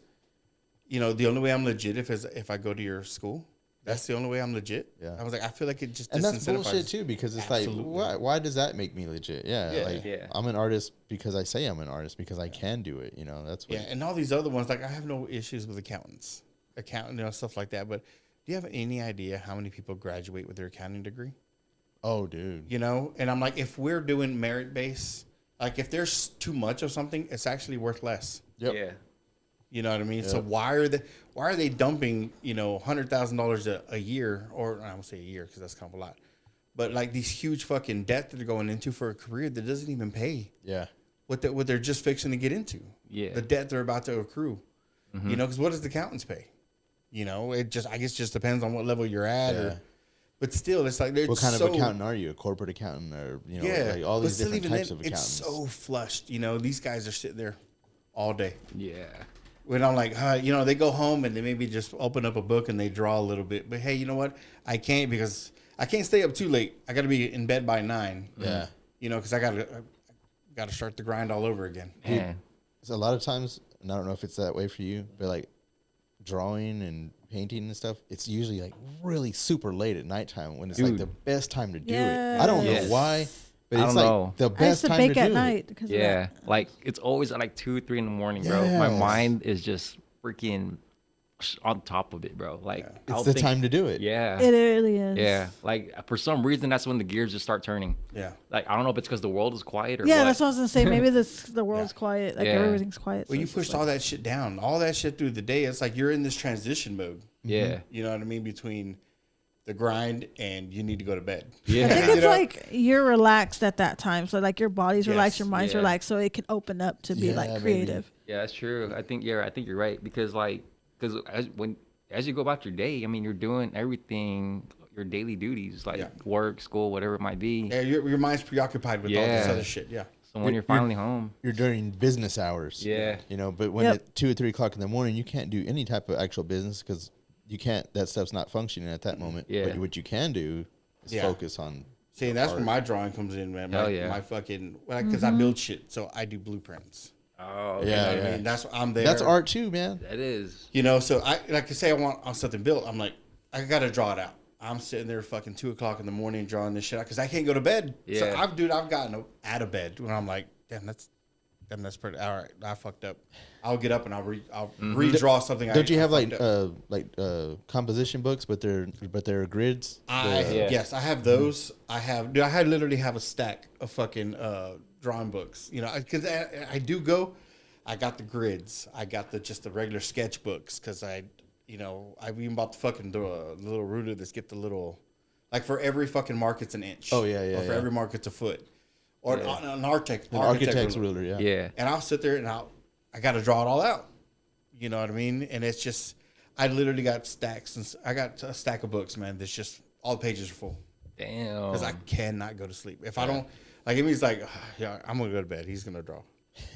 S1: you know, the only way I'm legit if I go to your school. That's the only way I'm legit. Yeah. I was like, I feel like it just
S3: and that's bullshit too, because it's like, why does that make me legit? I'm an artist because I say I'm an artist because I can do it. You know, that's what.
S1: Yeah, and all these other ones, like I have no issues with accountants, stuff like that. But do you have any idea how many people graduate with their accounting degree?
S3: Oh, dude.
S1: You know, and I'm like, if we're doing merit based, like if there's too much of something, it's actually worth less.
S3: Yep.
S2: Yeah.
S1: You know what I mean? Yep. So why are they dumping, $100,000 a year, or I won't say a year because that's kind of a lot, but like these huge fucking debt that they're going into for a career that doesn't even pay.
S3: Yeah.
S1: What they're just fixing to get into.
S2: Yeah.
S1: The debt they're about to accrue. Mm-hmm. Because what does the accountants pay? I guess just depends on what level you're at, but still, it's like
S3: what kind of accountant are you? A corporate accountant, or like all these different types of accountants?
S1: It's so flushed. These guys are sitting there all day.
S2: Yeah.
S1: When I'm like, they go home and they maybe just open up a book and they draw a little bit. But hey, you know what? I can't because I can't stay up too late. I got to be in bed by 9.
S3: Yeah.
S1: Because I got to start the grind all over again.
S3: Dude, so a lot of times, and I don't know if it's that way for you, but like drawing and painting and stuff, it's usually like really super late at nighttime when it's
S2: Dude.
S3: like the best time to do it.
S4: Yes.
S3: I don't know
S2: Yes.
S3: why, but
S2: I
S3: it's
S2: don't
S3: like
S2: know.
S3: the
S4: I used
S3: best
S4: to
S3: time
S4: bake
S3: to
S4: at
S3: do
S4: night because of
S2: Yeah,
S4: that.
S2: like it's always at like 2 or 3 in the morning, bro. My
S3: Yes.
S2: mind is just freaking on top of it, bro. Like
S3: It's the time to do it.
S2: Yeah,
S4: It really is.
S2: yeah. Like for some reason, that's when the gears just start turning.
S1: Yeah.
S2: Like I don't know if it's because the world is quiet or
S4: Yeah,
S2: what.
S4: that's what I was gonna say. Maybe the world's quiet, like
S2: Yeah.
S4: everything's quiet.
S1: Well,
S4: so
S1: you
S4: it's just
S1: pushed
S4: like-
S1: all that shit down, all that shit through the day. It's like you're in this transition mode.
S2: Yeah,
S1: You know what I mean? Between the grind and you need to go to bed.
S2: yeah.
S4: I think
S1: You
S4: it's
S1: know?
S4: like you're relaxed at that time, so like your body's relaxed,
S1: Yes.
S4: your mind's
S2: Yeah.
S4: relaxed, so it can open up to be
S3: Yeah,
S4: like
S3: maybe.
S4: creative.
S2: Yeah, that's true. I think you're right because as you go about your day, I mean, you're doing everything, your daily duties, like
S1: Yeah.
S2: work, school, whatever it might be.
S1: Yeah, your mind's preoccupied with all this
S2: Yeah.
S1: other shit. Yeah.
S2: So when you're finally home,
S3: You're during business hours.
S2: Yeah.
S3: You know, but when
S4: Yep.
S3: at 2 or 3 o'clock in the morning, you can't do any type of actual business because you can't. That stuff's not functioning at that moment.
S2: Yeah.
S3: But what you can do is
S1: Yeah.
S3: focus on.
S1: See, and that's where my drawing comes in, man.
S2: Hell yeah.
S1: My fucking, because I build shit, so I do blueprints.
S2: oh
S1: You know
S3: Yeah,
S1: what
S3: yeah.
S1: I mean? That's I'm there.
S3: That's art too, man.
S2: that is.
S1: You know, so I like to say I want something built. I'm like, I gotta draw it out. I'm sitting there fucking 2 o'clock in the morning drawing this shit out because I can't go to bed. So
S2: Yeah.
S1: I've gotten out of bed when I'm like, damn, that's pretty. All right, I fucked up. I'll get up and I'll redraw something.
S3: Don't you have
S1: fucked up.
S3: composition books, but they're grids?
S2: Yeah.
S1: Yes, I have those. I literally have a stack of fucking drawing books. You know, because I do go. I got the grids. I got the regular sketchbooks because I even bought the fucking little ruler that's get the little, like for every fucking mark it's an inch.
S3: Oh, yeah, yeah,
S1: Or for
S3: yeah.
S1: every mark it's a foot, or an architect's
S3: ruler, yeah.
S2: Yeah.
S1: And I'll sit there and I got to draw it all out. You know what I mean? And it's just, I literally got stacks. And I got a stack of books, man. That's just, all the pages are full.
S2: Damn.
S1: Because I cannot go to sleep. If I don't, like, Amy's like, yeah, I'm going to go to bed. He's going to draw.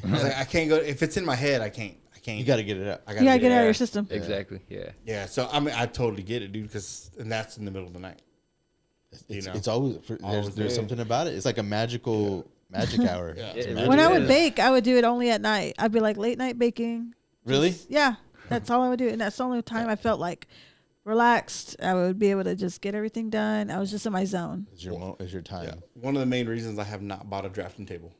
S1: I was like, I can't go, if it's in my head, I can't.
S3: You got to get it out.
S1: I
S4: You gotta get it out of
S2: Yeah.
S4: your system.
S2: Exactly. Yeah.
S1: Yeah, so I mean, I totally get it, dude, and that's in the middle of the night.
S3: It's always
S1: Always
S3: there's
S1: there.
S3: something about it. It's like a magic hour.
S1: Yeah.
S3: It's a
S2: It
S3: magic
S4: When I
S3: hour.
S4: would bake, I would do it only at night. I'd be like late night baking.
S3: Really?
S4: Yeah, that's all I would do, and that's the only time I felt like relaxed. I would be able to just get everything done. I was just in my zone.
S3: Is your time?
S1: Yeah. One of the main reasons I have not bought a drafting table.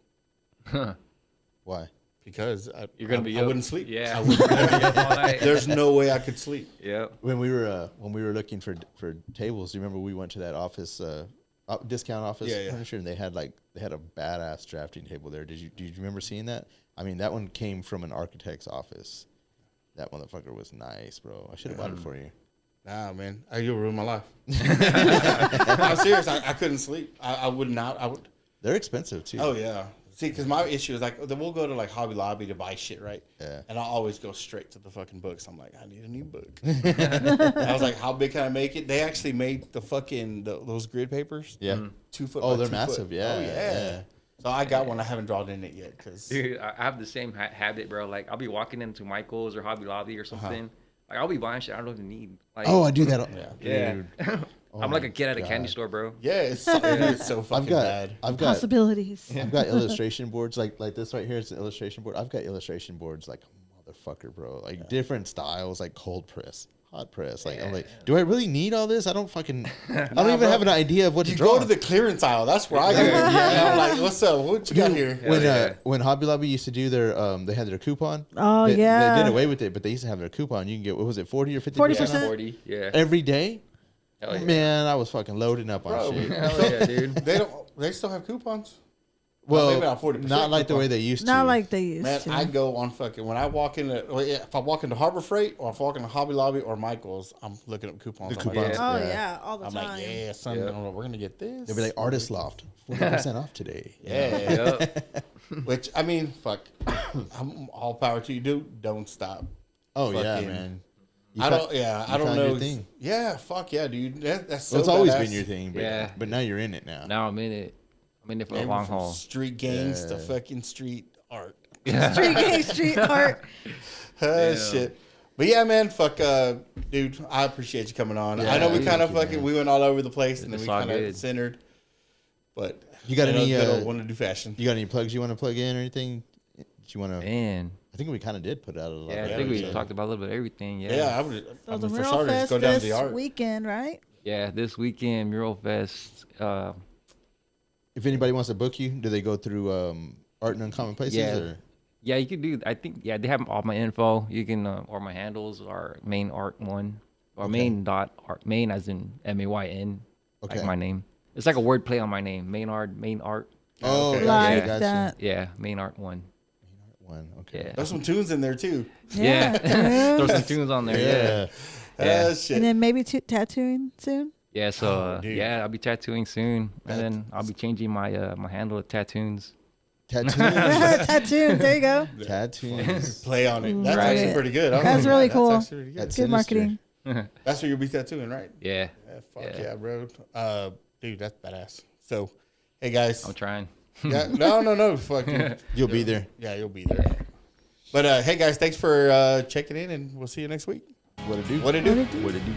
S3: Why?
S1: Because
S2: You're gonna be
S1: I
S2: up.
S1: wouldn't sleep.
S2: Yeah.
S1: I wouldn't,
S2: All night.
S1: there's no way I could sleep.
S2: Yep.
S3: When we were looking for tables, do you remember we went to that office discount office
S1: Yeah, yeah.
S3: furniture, and they had a badass drafting table there. Did you remember seeing that? I mean, that one came from an architect's office. That motherfucker was nice, bro. I should have bought it for you.
S1: Nah, man, you'll ruin my life. I'm serious. I couldn't sleep. I would not. I would.
S3: They're expensive too.
S1: Oh yeah. See, because my issue is like, then we'll go to like Hobby Lobby to buy shit, right?
S3: Yeah.
S1: And I always go straight to the fucking books. I'm like, I need a new book. I was like, how big can I make it? They actually made the fucking those grid papers.
S3: Yeah.
S1: 2 foot.
S3: Oh,
S1: by
S3: they're
S1: 2 foot.
S3: massive. Yeah.
S1: Oh yeah. So I got one. I haven't drawn in it yet because
S2: Dude, I have the same habit, bro. Like I'll be walking into Michael's or Hobby Lobby or something. Like I'll be buying shit I don't even need. Like,
S3: Oh, I do that.
S2: yeah.
S3: Dude.
S2: I'm like a kid at a
S3: God.
S2: candy store, bro.
S1: yeah, it's so fucking bad.
S3: I've got
S4: Possibilities.
S3: I've got illustration boards like this right here is an illustration board. I've got illustration boards like a motherfucker, bro. Like different styles, like cold press, hot press. Like I'm like, do I really need all this? I don't even have an idea of what
S1: You
S3: to draw.
S1: go to the clearance aisle. That's where I go. Yeah. I'm like, what's up? What you got here?
S3: when Hobby Lobby used to do their they had their coupon.
S4: Oh,
S3: they
S4: yeah.
S3: They did away with it, but they used to have their coupon. You can get what was it, 40 or 50%?
S4: 40%?
S2: 40. Yeah.
S3: every day.
S2: Hell yeah.
S3: Man, I was fucking loading up on
S1: Bro,
S3: shit.
S2: Hell yeah, dude.
S1: They still have coupons.
S3: Well,
S1: maybe not 40%.
S3: not like the way they used to.
S4: Not like they used
S1: Man,
S4: to.
S1: I go on fucking when I walk in. If I walk into Harbor Freight or if I walk into Hobby Lobby or Michael's, I'm looking up coupons.
S3: The
S1: on my
S3: coupons.
S1: phone.
S4: oh
S3: Yeah.
S4: yeah, all the
S1: I'm
S4: time.
S1: like, yeah, son,
S2: Yep.
S1: we're gonna get this.
S3: They'd be like Artist Loft, 40% off today.
S1: yeah.
S2: Yep.
S1: Which I mean, fuck. I'm all power to you, dude. Don't stop.
S3: Oh yeah,
S1: Fucking-
S3: man.
S1: I don't. Yeah, I don't
S3: found
S1: know.
S3: your thing.
S1: Yeah, fuck yeah, dude. That's so.
S3: Well, it's always
S1: badass.
S3: been your thing, but
S2: Yeah.
S3: but now you're in it now.
S2: Now I'm in it. I'm in it for the
S1: Man,
S2: long
S1: from
S2: haul.
S1: Street games to
S3: Yeah.
S1: fucking street art.
S4: Street gang, street art.
S1: Shit. But yeah, man, fuck, dude. I appreciate you coming on.
S3: Yeah,
S1: I know we
S3: thank
S1: kind of
S3: you,
S1: fucking
S3: man.
S1: we went all over the place and then
S2: It's
S1: we
S2: all
S1: kind of
S2: good.
S1: centered. But
S3: You got any,
S1: want to do fashion?
S3: You got any plugs you want to plug in or anything? Do you want to?
S2: Man,
S3: I think we kind of did put out a lot.
S2: Yeah, I think we talked about a little bit of everything. Yeah.
S1: Yeah,
S4: So the
S1: for
S4: Mural
S1: starters,
S4: Fest
S1: go down to the
S4: this
S1: art.
S4: weekend, right?
S2: Yeah, this weekend, Mural Fest.
S3: If anybody wants to book you, do they go through Art and Uncommon Places?
S2: Yeah.
S3: Or?
S2: Yeah, you can do. I think they have all my info. You can or my handles are main art one or main dot art, main as in MAYN.
S3: Okay.
S2: Like my name. It's like a word play on my name. Main art.
S3: Oh,
S1: Okay.
S4: Like
S3: gotcha.
S4: that.
S2: Yeah, main art one.
S3: One. Okay.
S2: Yeah.
S1: There's some tunes in there too.
S2: Yeah.
S4: tunes.
S2: Throw some tunes on there. Yeah.
S3: Yeah.
S1: Shit.
S4: And then maybe tattooing soon.
S2: Yeah. So
S1: dude.
S2: I'll be tattooing soon, and then I'll be changing my my handle to Tattoons.
S3: Tattoos.
S4: Tattoos. There you go.
S3: Tattoos.
S1: Play on it. That's
S2: Right.
S1: actually pretty good.
S4: That's really cool.
S1: That's actually pretty good.
S3: That's
S4: Good
S3: sinister.
S4: marketing.
S1: That's what you'll be tattooing, right?
S2: Yeah.
S1: Yeah, fuck
S2: Yeah.
S1: yeah, bro. Dude, that's badass. So, hey guys.
S2: I'm trying.
S1: Yeah, no. Fuck you.
S3: You'll be there.
S1: Yeah, you'll be there. But hey guys, thanks for checking in, and we'll see you next week.
S3: What it do?
S1: What it do?
S2: What it do?